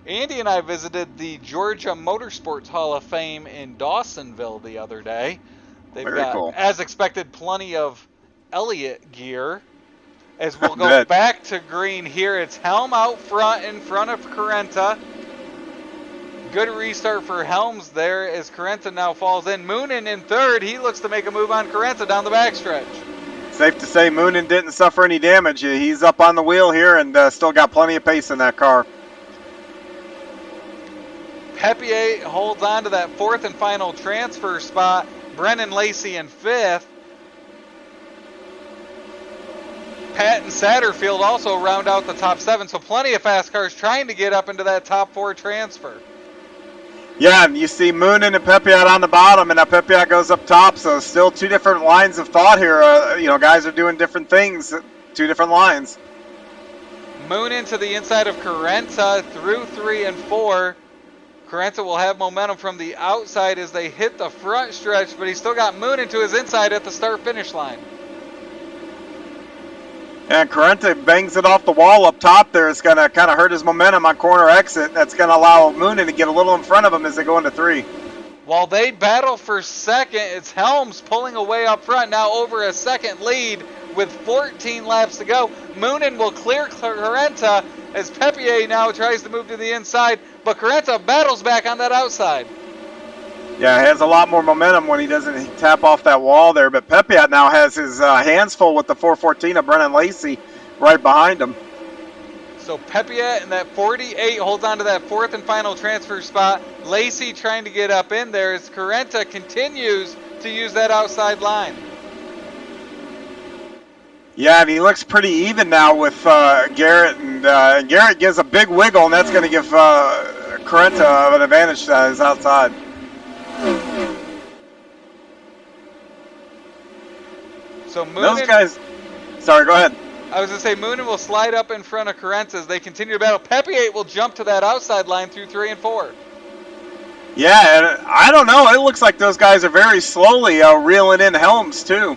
S3: Andy and I visited the Georgia Motorsports Hall of Fame in Dawsonville the other day. They've
S4: Very
S3: got,
S4: cool.
S3: as expected, plenty of Elliott gear. As we'll go back to green here, it's Helm out front in front of Carenta. Good restart for Helms there as Carenta now falls in. Moonen in third. He looks to make a move on Carenta down the backstretch.
S4: Safe to say Moonen didn't suffer any damage. He's up on the wheel here and still got plenty of pace in that car.
S3: Pepier holds on to that 4th and final transfer spot. Brennan Lacey in 5th. Pat and Satterfield also round out the top 7, so plenty of fast cars trying to get up into that top 4 transfer.
S4: Yeah, and you see Moonen and Pepiat on the bottom, and now Pepiat goes up top, so still two different lines of thought here. Guys are doing different things, two different lines.
S3: Moonen to the inside of Carenta through 3 and 4. Carenta will have momentum from the outside as they hit the front stretch, but he's still got Moonen to his inside at the start-finish line.
S4: And Carenta bangs it off the wall up top there. It's going to kind of hurt his momentum on corner exit. That's going to allow Moonen to get a little in front of him as they go into 3.
S3: While they battle for second, it's Helms pulling away up front, now over a second lead with 14 laps to go. Moonen will clear Carenta as Pepier now tries to move to the inside, but Carenta battles back on that outside.
S4: Yeah, he has a lot more momentum when he doesn't tap off that wall there. But Pepiat now has his hands full with the 414 of Brennan Lacey right behind him.
S3: So Pepiat in that 48 holds on to that 4th and final transfer spot. Lacey trying to get up in there as Carenta continues to use that outside line.
S4: Yeah, and he looks pretty even now with Garrett. And Garrett gives a big wiggle, and that's going to give Carenta an advantage to his outside.
S3: So Moonen,
S4: those guys. Sorry, go ahead.
S3: I was going to say Moonen will slide up in front of Carenta as they continue to battle. Pepier will jump to that outside line through 3 and 4.
S4: Yeah, and I don't know. It looks like those guys are very slowly reeling in Helms, too.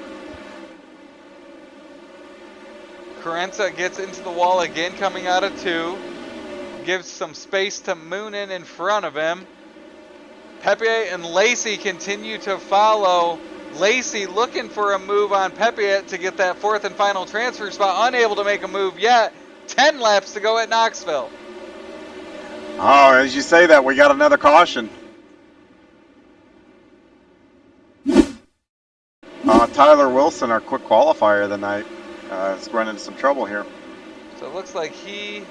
S3: Carenta gets into the wall again coming out of 2. Gives some space to Moonen in front of him. Pepier and Lacey continue to follow. Lacey looking for a move on Pepier to get that 4th and final transfer spot. Unable to make a move yet. 10 laps to go at Knoxville.
S4: Oh, as you say that, we got another caution. Tyler Wilson, our quick qualifier of the night, is running into some trouble here.
S3: So it looks like he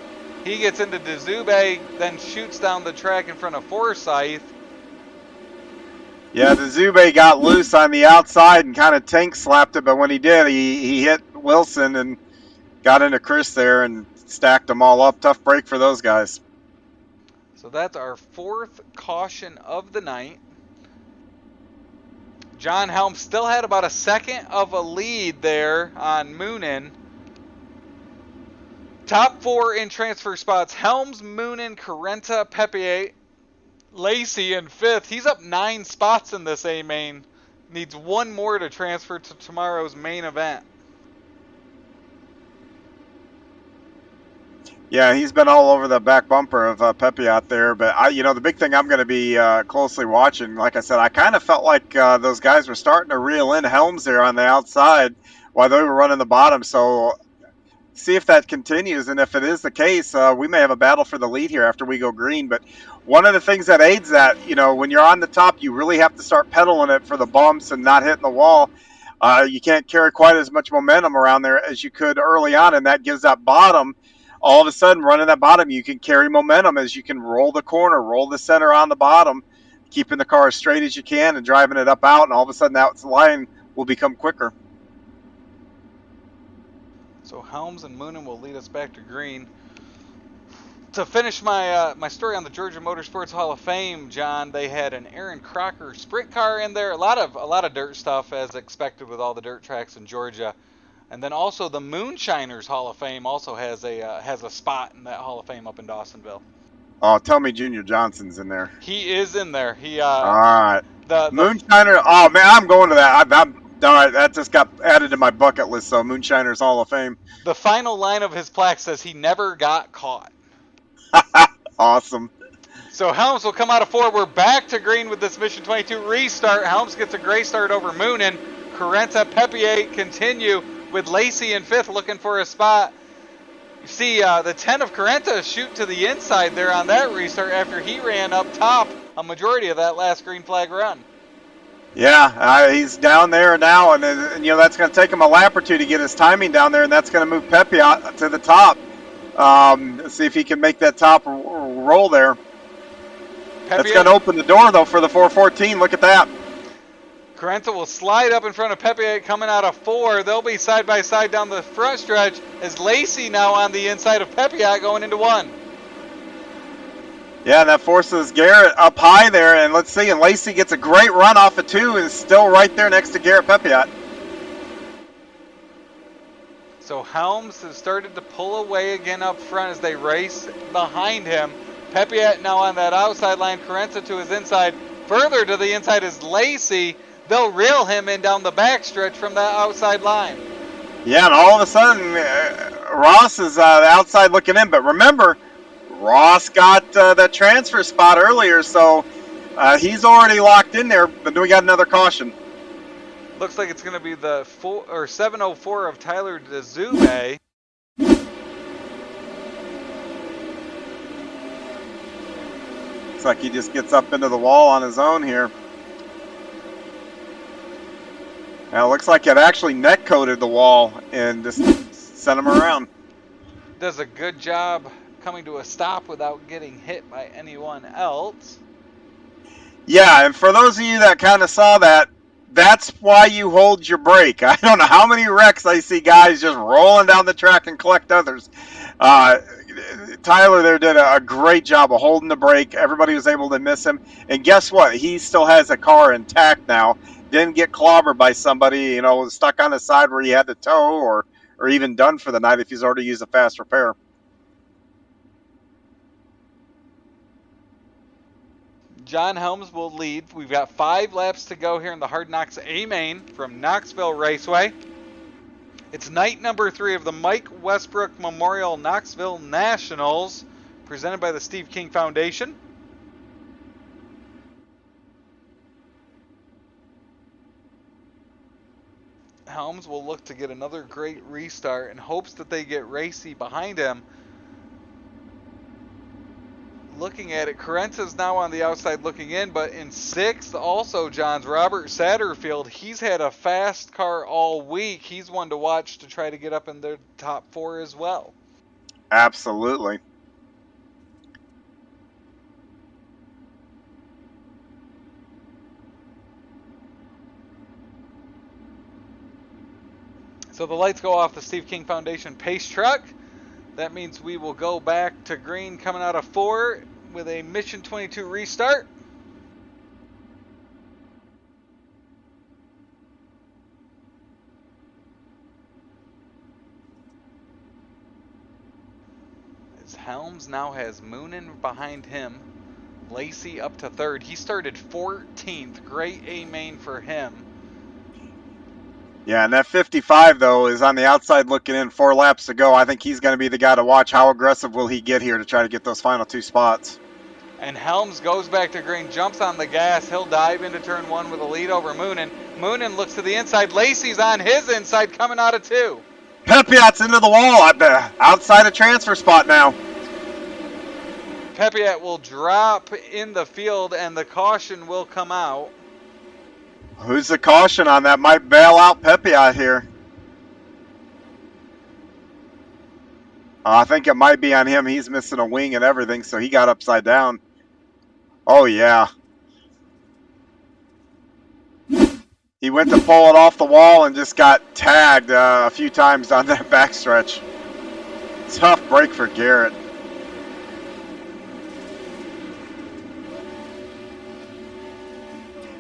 S3: gets into Dzube, then shoots down the track in front of Forsyth.
S4: Yeah, the Dzube got loose on the outside and kind of tank slapped it, but when he did, he hit Wilson and got into Chris there and stacked them all up. Tough break for those guys.
S3: So that's our 4th caution of the night. John Helm still had about a second of a lead there on Moonen. Top 4 in transfer spots: Helms, Moonen, Carenta, Pepier, Lacey in 5th. He's up 9 spots in this A main. Needs 1 more to transfer to tomorrow's main event.
S4: Yeah, he's been all over the back bumper of Pepe out there. But the big thing I'm going to be closely watching, like I said, I kind of felt like those guys were starting to reel in Helms there on the outside while they were running the bottom. So see if that continues, and if it is the case, we may have a battle for the lead here after we go green. But one of the things that aids that, when you're on the top, you really have to start pedaling it for the bumps and not hitting the wall. You can't carry quite as much momentum around there as you could early on, and that gives that bottom. All of a sudden, running that bottom, you can carry momentum as you can roll the corner, roll the center on the bottom, keeping the car as straight as you can and driving it up out, and all of a sudden that line will become quicker.
S3: So Helms and Moonen will lead us back to green. To finish my my story on the Georgia Motorsports Hall of Fame, John, they had an Aaron Crocker sprint car in there. A lot of dirt stuff as expected with all the dirt tracks in Georgia. And then also the Moonshiners Hall of Fame also has a spot in that Hall of Fame up in Dawsonville.
S4: Oh, tell me Junior Johnson's in there.
S3: He is in there. He
S4: all right.
S3: the
S4: Moonshiner. Oh man, I'm going to that. I'm all right. That just got added to my bucket list. So Moonshiners Hall of Fame.
S3: the final line of his plaque says he never got caught.
S4: Awesome.
S3: So Helms will come out of 4. We're back to green with this Mission 22 restart. Helms gets a gray start over Moonen. Carenta, Pepier continue with Lacey in 5th looking for a spot. You see the 10 of Carenta shoot to the inside there on that restart after he ran up top a majority of that last green flag run.
S4: Yeah, he's down there now, and that's going to take him a lap or two to get his timing down there, and that's going to move Pepe out to the top. See if he can make that top roll there. That's going to open the door, though, for the 414. Look at that.
S3: Carenta will slide up in front of Pepe coming out of 4. They'll be side by side down the front stretch as Lacey now on the inside of Pepe going into 1.
S4: Yeah, and that forces Garrett up high there, and let's see, and Lacey gets a great run off of 2 and is still right there next to Garrett Pepiot.
S3: So Helms has started to pull away again up front as they race behind him. Pepiot now on that outside line, Carenta to his inside. Further to the inside is Lacey. They'll reel him in down the backstretch from that outside line.
S4: Yeah, and all of a sudden, Ross is outside looking in. But remember, Ross got that transfer spot earlier, so he's already locked in there. But we got another caution.
S3: Looks like it's going to be the 704 of Tyler DeZube.
S4: Looks like he just gets up into the wall on his own here. Now, it looks like it actually neck coated the wall and just sent him around.
S3: Does a good job coming to a stop without getting hit by anyone else.
S4: Yeah, and for those of you that kind of saw that, that's why you hold your brake. I don't know how many wrecks I see guys just rolling down the track and collect others. Tyler there did a great job of holding the brake. Everybody was able to miss him. And guess what? He still has a car intact now. Didn't get clobbered by somebody, stuck on the side where he had to tow or even done for the night if he's already used a fast repair.
S3: John Helms will lead. We've got 5 laps to go here in the Hard Knox A main from Knoxville Raceway. It's night number 3 of the Mike Westbrook Memorial Knoxville Nationals, presented by the Steve King Foundation. Helms will look to get another great restart in hopes that they get racy behind him. Looking at it, Carenta's now on the outside looking in, but in 6th also, John's Robert Satterfield. He's had a fast car all week. He's one to watch to try to get up in the top 4 as well.
S4: Absolutely.
S3: So the lights go off the Steve King Foundation pace truck. That means we will go back to green coming out of 4 with a Mission 22 restart. As Helms now has Moonen behind him. Lacey up to 3rd. He started 14th. Great A main for him.
S4: Yeah, and that 55, though, is on the outside looking in, 4 laps to go. I think he's going to be the guy to watch. How aggressive will he get here to try to get those final 2 spots?
S3: And Helms goes back to green, jumps on the gas. He'll dive into turn 1 with a lead over Moonen. Moonen looks to the inside. Lacey's on his inside coming out of 2.
S4: Pepiot's into the wall at the outside of transfer spot now.
S3: Pepiot will drop in the field and the caution will come out.
S4: Who's the caution on that? Might bail out Pepiot here. I think it might be on him. He's missing a wing and everything, so he got upside down. Oh, yeah. He went to pull it off the wall and just got tagged a few times on that backstretch. Tough break for Garrett.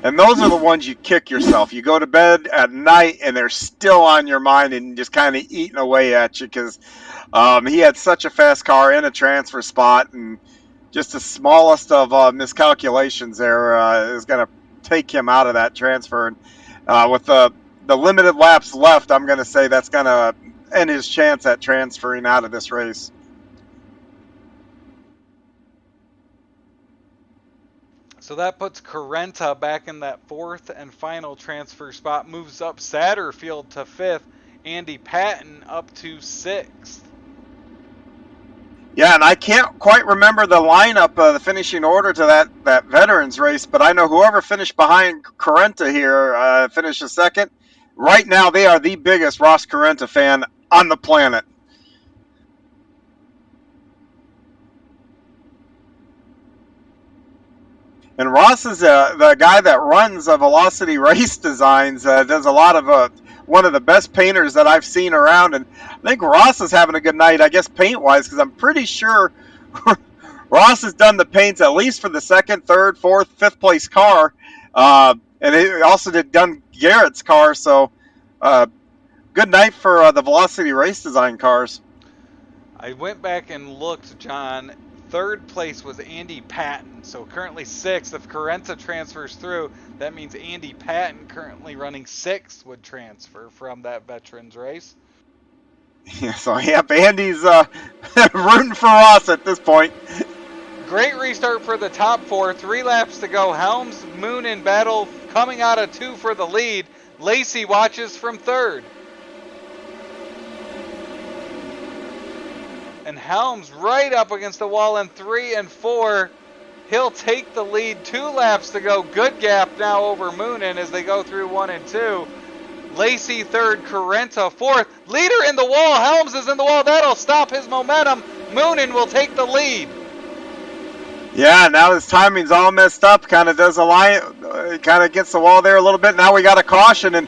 S4: And those are the ones you kick yourself. You go to bed at night and they're still on your mind and just kind of eating away at you because he had such a fast car in a transfer spot, and just the smallest of miscalculations there is going to take him out of that transfer. And with the limited laps left, I'm going to say that's going to end his chance at transferring out of this race.
S3: So that puts Carenta back in that fourth and final transfer spot, moves up Satterfield to fifth, Andy Patton up to sixth.
S4: Yeah, and I can't quite remember the lineup, the finishing order to that veterans race, but I know whoever finished behind Carenta here finished second. Right now, they are the biggest Ross Carenta fan on the planet. And Ross is the guy that runs Velocity Race Designs, does a lot of one of the best painters that I've seen around. And I think Ross is having a good night, I guess, paint-wise, because I'm pretty sure Ross has done the paints at least for the second, third, fourth, fifth place car. And he also done Garrett's car. So good night for the Velocity Race Design cars.
S3: I went back and looked, John. Third place was Andy Patton, so currently sixth. If Carenta transfers through, that means Andy Patton, currently running sixth, would transfer from that veterans race.
S4: Yeah, so yep, Andy's rooting for Ross at this point.
S3: Great restart for the top four. 3 laps to go. Helms, Moon in battle, coming out of 2 for the lead. Lacey watches from third. And Helms right up against the wall in 3 and 4. He'll take the lead. 2 laps to go. Good gap now over Moonin as they go through 1 and 2. Lacey third, Carenta fourth. Leader in the wall. Helms is in the wall. That'll stop his momentum. Moonin will take the lead.
S4: Yeah, now his timing's all messed up. Kind of does a line, kind of gets the wall there a little bit. Now we got a caution. And,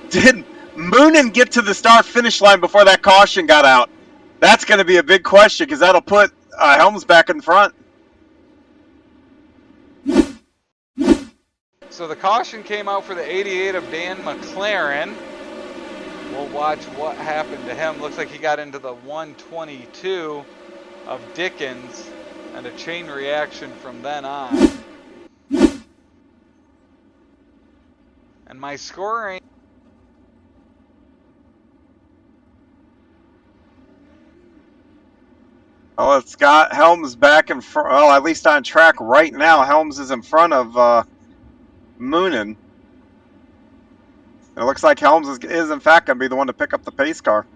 S4: did Moonin get to the start-finish line before that caution got out? That's going to be a big question because that'll put Helms back in front.
S3: So the caution came out for the 88 of Dan McLaren. We'll watch what happened to him. Looks like he got into the 122 of Dickens and a chain reaction from then on. And my scoring...
S4: Well, it's got Helms back in front. Well, at least on track right now, Helms is in front of Moonin. It looks like Helms is in fact going to be the one to pick up the pace car.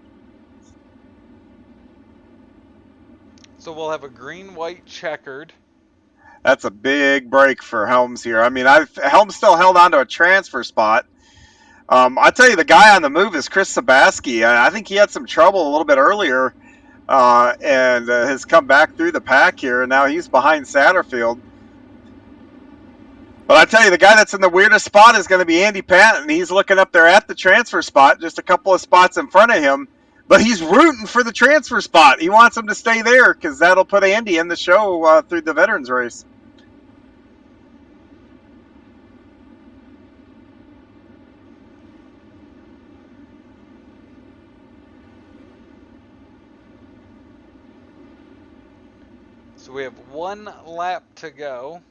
S3: So we'll have a green-white checkered.
S4: That's a big break for Helms here. I mean, Helms still held on to a transfer spot. I tell you, the guy on the move is Chris Sabaski. I think he had some trouble a little bit earlier. And has come back through the pack here, and now he's behind Satterfield. But I tell you, the guy that's in the weirdest spot is going to be Andy Patton. He's looking up there at the transfer spot, just a couple of spots in front of him. But he's rooting for the transfer spot. He wants him to stay there because that'll put Andy in the show through the veterans race.
S3: So we have 1 lap to go.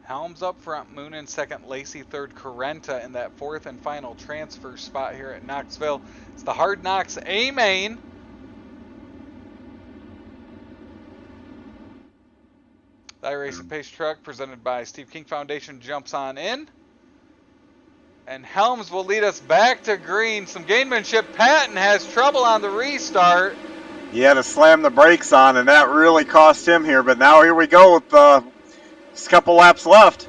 S3: Helms up front, Moon in second, Lacey third, Carenta in that 4th and final transfer spot here at Knoxville. It's the Hard Knox A-Main. The iRacing Pace Truck presented by Steve King Foundation jumps on in. And Helms will lead us back to green. Some gamemanship. Patton has trouble on the restart.
S4: He had to slam the brakes on, and that really cost him here. But now here we go with just a couple laps left.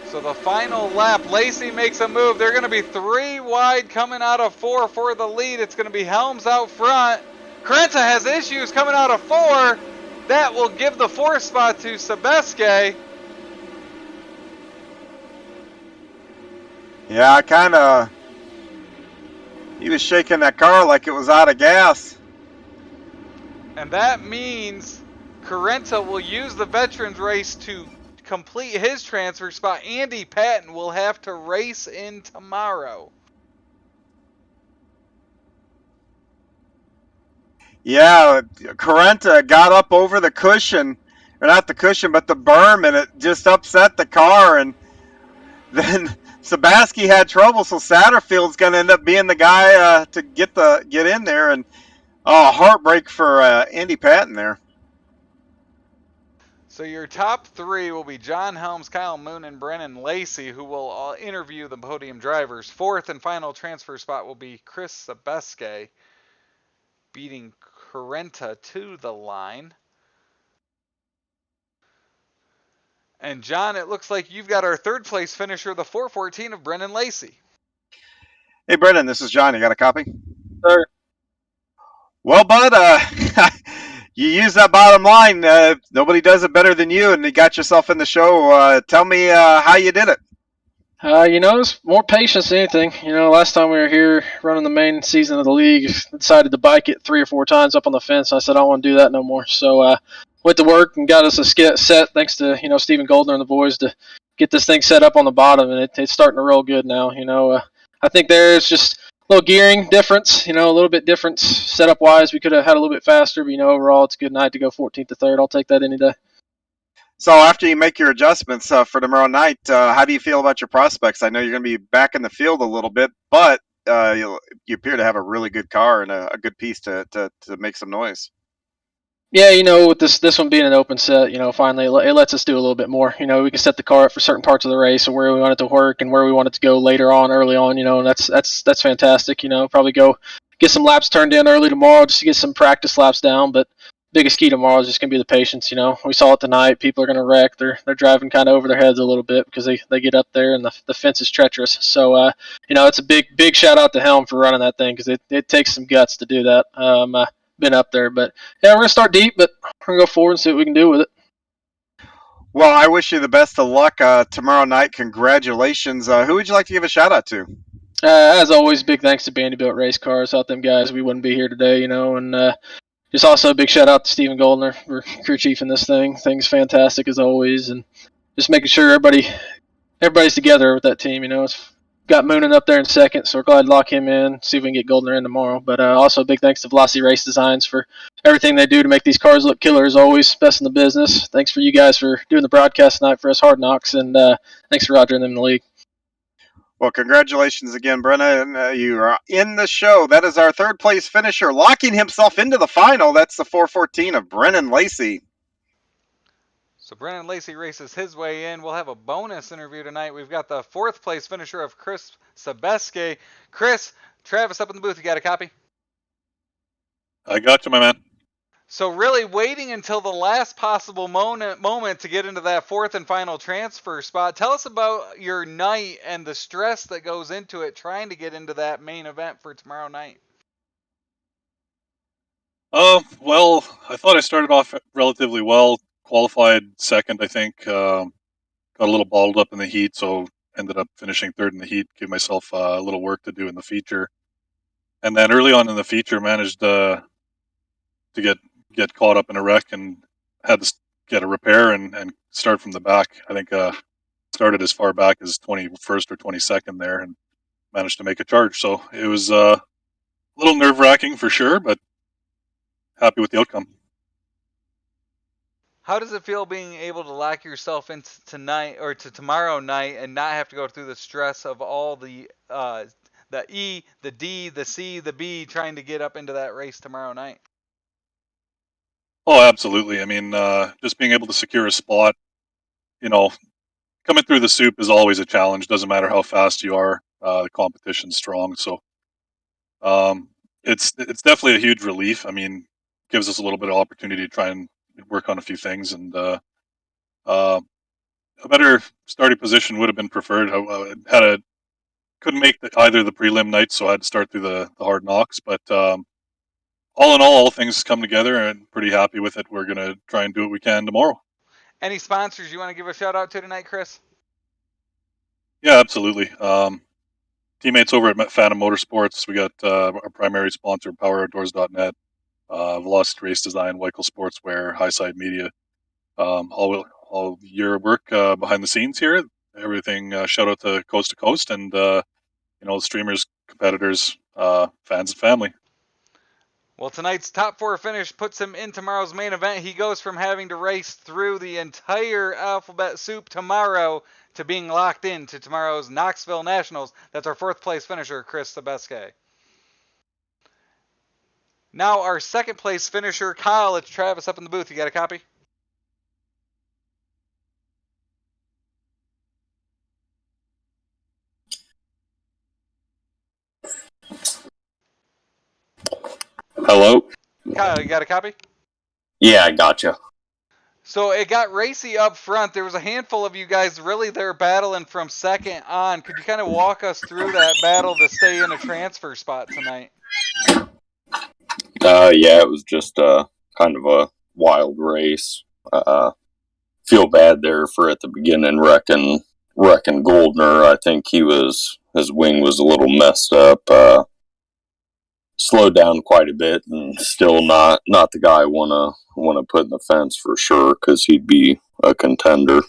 S3: So the final lap, Lacey makes a move. They're going to be 3 wide coming out of 4 for the lead. It's going to be Helms out front. Carenta has issues coming out of 4. That will give the 4th spot to Sebeske.
S4: Yeah, he was shaking that car like it was out of gas.
S3: And that means Carenta will use the veterans race to complete his transfer spot. Andy Patton will have to race in tomorrow.
S4: Yeah, Carenta got up over the cushion, or not the cushion, but the berm, and it just upset the car. And then Sabaski had trouble, so Satterfield's going to end up being the guy to get in there. And heartbreak for Andy Patton there.
S3: So your top three will be John Helms, Kyle Moon, and Brennan Lacey, who will all interview the podium drivers. Fourth and final transfer spot will be Chris Sabeske, beating Carenta to the line. And John, it looks like you've got our third place finisher, the 414 of Brennan Lacey.
S4: Hey, Brennan, this is John. You got a copy?
S9: Sir.
S4: Well, bud, you used that bottom line. Nobody does it better than you, and you got yourself in the show. Tell me how you did it.
S9: It's more patience than anything. Last time we were here running the main season of the league, I decided to bike it 3 or 4 times up on the fence. I said, I don't want to do that no more. So went to work and got us a set, thanks to, Stephen Goldner and the boys, to get this thing set up on the bottom, and it's starting to roll good now. I think there's just a little gearing difference, a little bit difference setup-wise. We could have had a little bit faster, but, overall it's a good night to go 14th to 3rd. I'll take that any day.
S4: So after you make your adjustments for tomorrow night, how do you feel about your prospects? I know you're going to be back in the field a little bit, but you appear to have a really good car and a good piece to make some noise.
S9: Yeah, with this one being an open set, finally it lets us do a little bit more. We can set the car up for certain parts of the race and where we want it to work and where we want it to go later on, early on. And that's fantastic. Probably go get some laps turned in early tomorrow just to get some practice laps down. But biggest key tomorrow is just going to be the patience. We saw it tonight. People are going to wreck. They're driving kind of over their heads a little bit because they get up there and the fence is treacherous. So it's a big shout out to Helm for running that thing because it takes some guts to do that. Been up there, but yeah, we're gonna start deep, but we're gonna go forward and see what we can do with it.
S4: Well, I wish you the best of luck tomorrow night. Congratulations. Who would you like to give a shout out to?
S9: As always, big thanks to Vanderbilt Race Cars. Without them guys, we wouldn't be here today, and just also a big shout out to Stephen Goldner for crew chief in this thing. Thing's fantastic as always, and just making sure everybody's together with that team. It's got Moonin up there in second, so we're glad to lock him in, see if we can get Goldner in tomorrow. But also big thanks to Velocity Race Designs for everything they do to make these cars look killer as always. Best in the business. Thanks for you guys for doing the broadcast tonight for us Hard Knox, and thanks for Roger and them in the league.
S4: Well, congratulations again, Brennan. You are in the show. That is our third place finisher, locking himself into the final. That's the 414 of Brennan Lacey.
S3: So Brennan Lacey races his way in. We'll have a bonus interview tonight. We've got the fourth place finisher of Chris Sabeske. Chris, Travis up in the booth. You got a copy?
S10: I got you, my man.
S3: So really waiting until the last possible moment to get into that fourth and final transfer spot. Tell us about your night and the stress that goes into it trying to get into that main event for tomorrow night.
S10: Well, I thought I started off relatively well. Qualified second, I think. Got a little bottled up in the heat, so ended up finishing third in the heat. Gave myself a little work to do in the feature, and then early on in the feature, managed to get caught up in a wreck and had to get a repair and start from the back. I think started as far back as 21st or 22nd there, and managed to make a charge. So it was a little nerve-wracking for sure, but happy with the outcome.
S3: How does it feel being able to lock yourself into tonight or to tomorrow night and not have to go through the stress of all the E, the D, the C, the B trying to get up into that race tomorrow night?
S10: Oh, absolutely. I mean, just being able to secure a spot, coming through the soup is always a challenge. Doesn't matter how fast you are. The competition's strong. So it's definitely a huge relief. I mean, gives us a little bit of opportunity to try and work on a few things, and a better starting position would have been preferred. I couldn't make either the prelim night, so I had to start through the Hard Knox. But all in all things come together, and pretty happy with it. We're gonna try and do what we can tomorrow.
S3: Any sponsors you want to give a shout out to tonight, Chris?
S10: Yeah, absolutely. Teammates over at Phantom Motorsports. We got our primary sponsor, PowerOutdoors.net. Velocity Race Design, Weichel Sportswear, Highside Media, all your work behind the scenes here. Everything. Shout out to Coast, and the streamers, competitors, fans, and family.
S3: Well, tonight's top 4 finish puts him in tomorrow's main event. He goes from having to race through the entire alphabet soup tomorrow to being locked into tomorrow's Knoxville Nationals. That's our 4th place finisher, Chris Sebeske. Now our 2nd place finisher, Kyle. It's Travis up in the booth. You got a copy?
S11: Hello?
S3: Kyle, you got a copy?
S11: Yeah, I gotcha.
S3: So it got racy up front. There was a handful of you guys really there battling from second on. Could you kind of walk us through that battle to stay in a transfer spot tonight?
S11: Yeah, it was just kind of a wild race. Feel bad there for at the beginning wrecking Goldner. I think his wing was a little messed up. Slowed down quite a bit, and still not the guy I wanna put in the fence for sure, because he'd be a contender.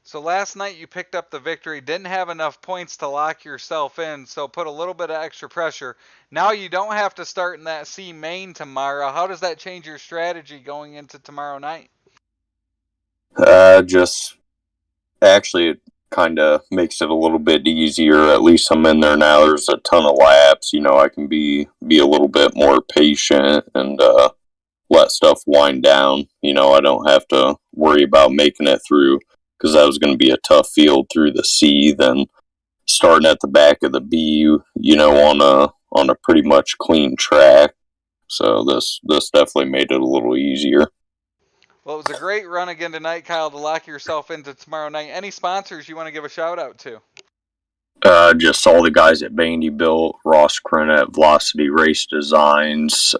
S3: So last night you picked up the victory, didn't have enough points to lock yourself in, so put a little bit of extra pressure. Now you don't have to start in that C main tomorrow. How does that change your strategy going into tomorrow night?
S11: Just actually it kind of makes it a little bit easier. At least I'm in there now. There's a ton of laps. I can be a little bit more patient and let stuff wind down. I don't have to worry about making it through, because that was going to be a tough field through the C. Then starting at the back of the B, on a pretty much clean track. So this definitely made it a little easier.
S3: Well, it was a great run again tonight, Kyle, to lock yourself into tomorrow night. Any sponsors you want to give a shout out to?
S11: Just all the guys at Vandybilt, Ross Crenna at Velocity Race Designs,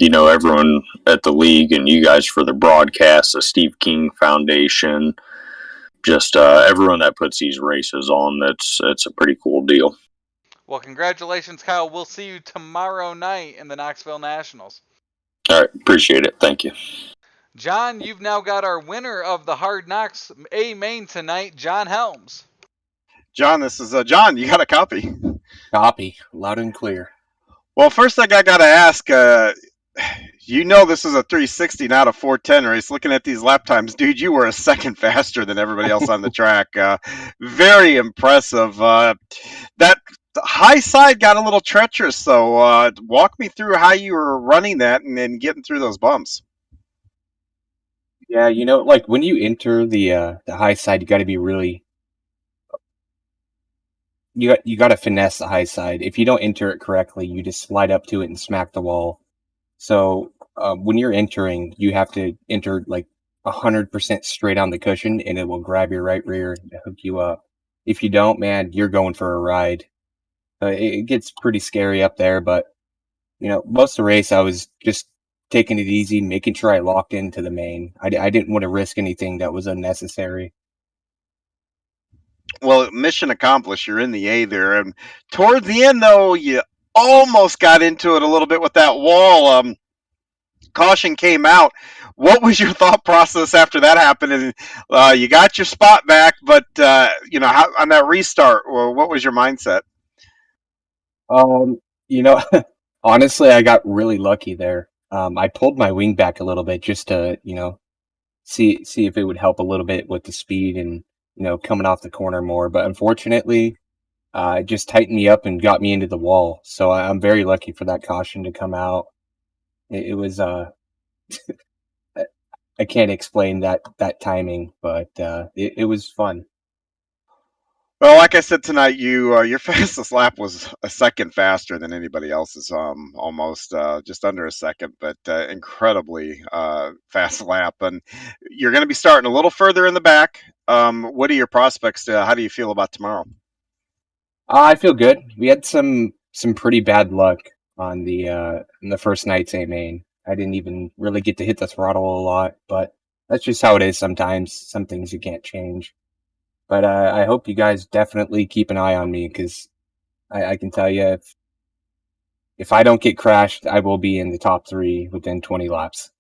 S11: everyone at the league, and you guys for the broadcast, the Steve King Foundation, just everyone that puts these races on. It's a pretty cool deal.
S3: Well, congratulations, Kyle. We'll see you tomorrow night in the Knoxville Nationals.
S11: All right, appreciate it. Thank you.
S3: John, you've now got our winner of the Hard Knox A main tonight, John Helms.
S4: John, this is John. You got a copy?
S12: Copy, loud and clear.
S4: Well, first thing I got to ask, this is a 360, not a 410 race. Looking at these lap times, dude, you were a second faster than everybody else on the track. Very impressive. That high side got a little treacherous, so walk me through how you were running that and then getting through those bumps.
S12: Yeah, like when you enter the high side, you got to be really. You got to finesse the high side. If you don't enter it correctly, you just slide up to it and smack the wall. So when you're entering, you have to enter like 100% straight on the cushion, and it will grab your right rear and hook you up. If you don't, man, you're going for a ride. It gets pretty scary up there, but most of the race I was just taking it easy, making sure I locked into the main. I didn't want to risk anything that was unnecessary.
S4: Well, mission accomplished. You're in the A there, and toward the end, though, you almost got into it a little bit with that wall. Caution came out. What was your thought process after that happened? And you got your spot back, but on that restart, what was your mindset?
S12: Honestly, I got really lucky there. I pulled my wing back a little bit just to, see if it would help a little bit with the speed and, coming off the corner more. But unfortunately, it just tightened me up and got me into the wall. So I'm very lucky for that caution to come out. It was, I can't explain that timing, but it was fun.
S4: Well, like I said tonight, your fastest lap was a second faster than anybody else's, almost just under a second, but incredibly fast lap. And you're going to be starting a little further in the back. What are your prospects? How do you feel about tomorrow?
S12: I feel good. We had some pretty bad luck on in the first night's A main. I didn't even really get to hit the throttle a lot, but that's just how it is sometimes. Some things you can't change. But I hope you guys definitely keep an eye on me, because I can tell you, if I don't get crashed, I will be in the top 3 within 20 laps.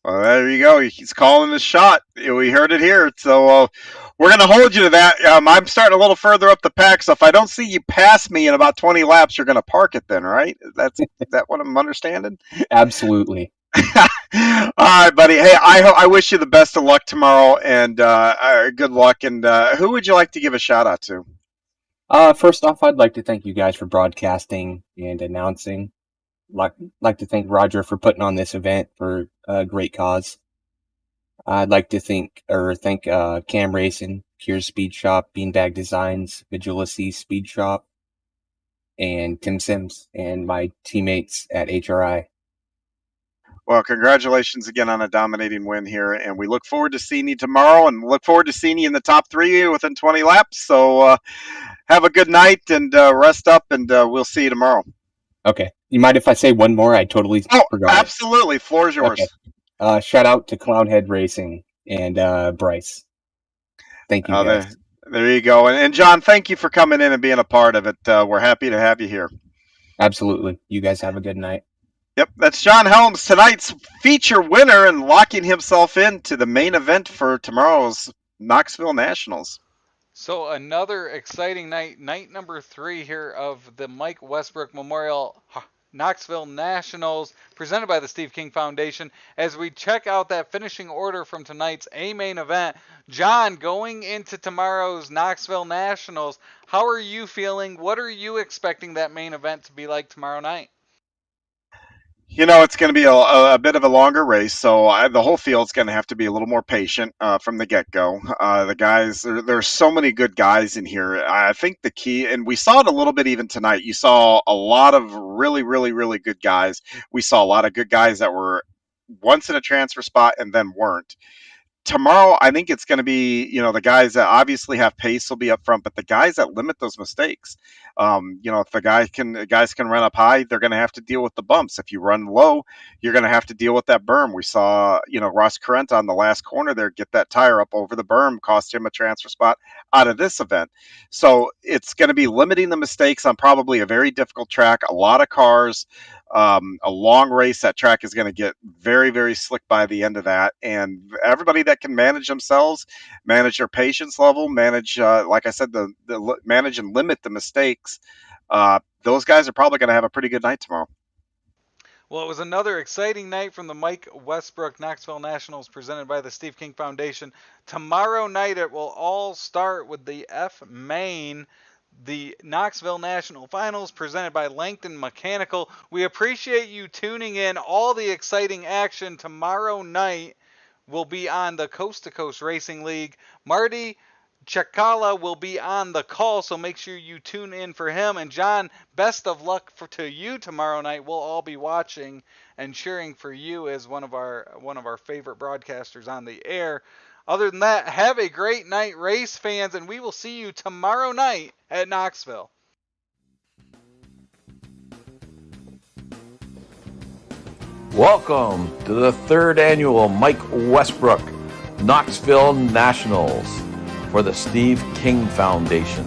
S4: Well, there you go. He's calling the shot. We heard it here. So we're going to hold you to that. I'm starting a little further up the pack, so if I don't see you pass me in about 20 laps, you're going to park it then, right? Is that what I'm understanding?
S12: Absolutely.
S4: All right, buddy. Hey, I wish you the best of luck tomorrow, and good luck. And who would you like to give a shout out to?
S12: First off, I'd like to thank you guys for broadcasting and announcing. Like to thank Roger for putting on this event for a great cause. I'd like to thank Cam Racing, Kier's Speed Shop, Beanbag Designs, Vigilisi Speed Shop, and Tim Sims and my teammates at HRI.
S4: Well, congratulations again on a dominating win here, and we look forward to seeing you tomorrow, and look forward to seeing you in the top 3 within 20 laps. So have a good night and rest up, and we'll see you tomorrow.
S12: Okay. You mind if I say one more? I totally forgot.
S4: Absolutely. Floor is yours.
S12: Okay. Shout out to Cloudhead Racing and Bryce. Thank you, guys.
S4: There you go. And John, thank you for coming in and being a part of it. We're happy to have you here.
S12: Absolutely. You guys have a good night.
S4: Yep, that's John Helms, tonight's feature winner and locking himself into the main event for tomorrow's Knoxville Nationals.
S3: So another exciting night number 3 here of the Mike Westbrook Memorial Knoxville Nationals, presented by the Steve King Foundation. As we check out that finishing order from tonight's main event, John, going into tomorrow's Knoxville Nationals, how are you feeling? What are you expecting that main event to be like tomorrow night?
S4: You know, it's going to be a bit of a longer race, so the whole field's going to have to be a little more patient from the get-go. The guys, there's so many good guys in here. I think the key, and we saw it a little bit even tonight, you saw a lot of really, really, really good guys. We saw a lot of good guys that were once in a transfer spot and then weren't. Tomorrow, I think it's going to be, the guys that obviously have pace will be up front, but the guys that limit those mistakes. If the guys can run up high, they're going to have to deal with the bumps. If you run low, you're going to have to deal with that berm. We saw, Ross Corrent on the last corner there get that tire up over the berm, cost him a transfer spot out of this event. So it's going to be limiting the mistakes on probably a very difficult track, a lot of cars. A long race. That track is going to get very, very slick by the end of that. And everybody that can manage themselves, manage their patience level, manage, like I said, manage and limit the mistakes, those guys are probably going to have a pretty good night tomorrow.
S3: Well, it was another exciting night from the Mike Westbrook Knoxville Nationals presented by the Steve King Foundation. Tomorrow night it will all start with the F-Main, the Knoxville National Finals presented by Langton Mechanical. We appreciate you tuning in. All the exciting action tomorrow night will be on the Coast2Coast Racing League. Marty Chakala will be on the call, so make sure you tune in for him. And John, best of luck to you tomorrow night. We'll all be watching and cheering for you as one of our favorite broadcasters on the air. Other than that, have a great night, race fans, and we will see you tomorrow night at Knoxville.
S2: Welcome to the 3rd annual Mike Westbrook Knoxville Nationals for the Steve King Foundation.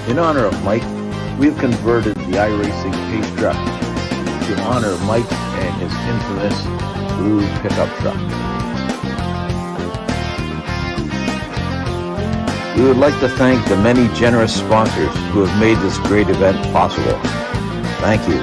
S2: In honor of Mike, we've converted the iRacing pace truck to honor Mike and his infamous blue pickup truck. We would like to thank the many generous sponsors who have made this great event possible. Thank you.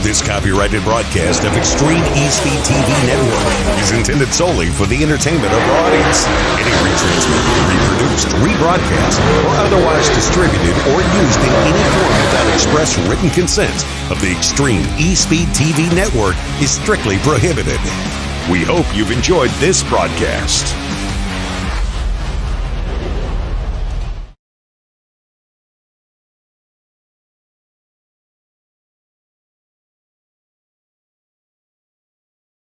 S1: This copyrighted broadcast of Extreme eSpeed TV Network is intended solely for the entertainment of our audience. Any retransmitted, reproduced, rebroadcast, or otherwise distributed or used in any form without express written consent of the Extreme eSpeed TV Network is strictly prohibited. We hope you've enjoyed this broadcast.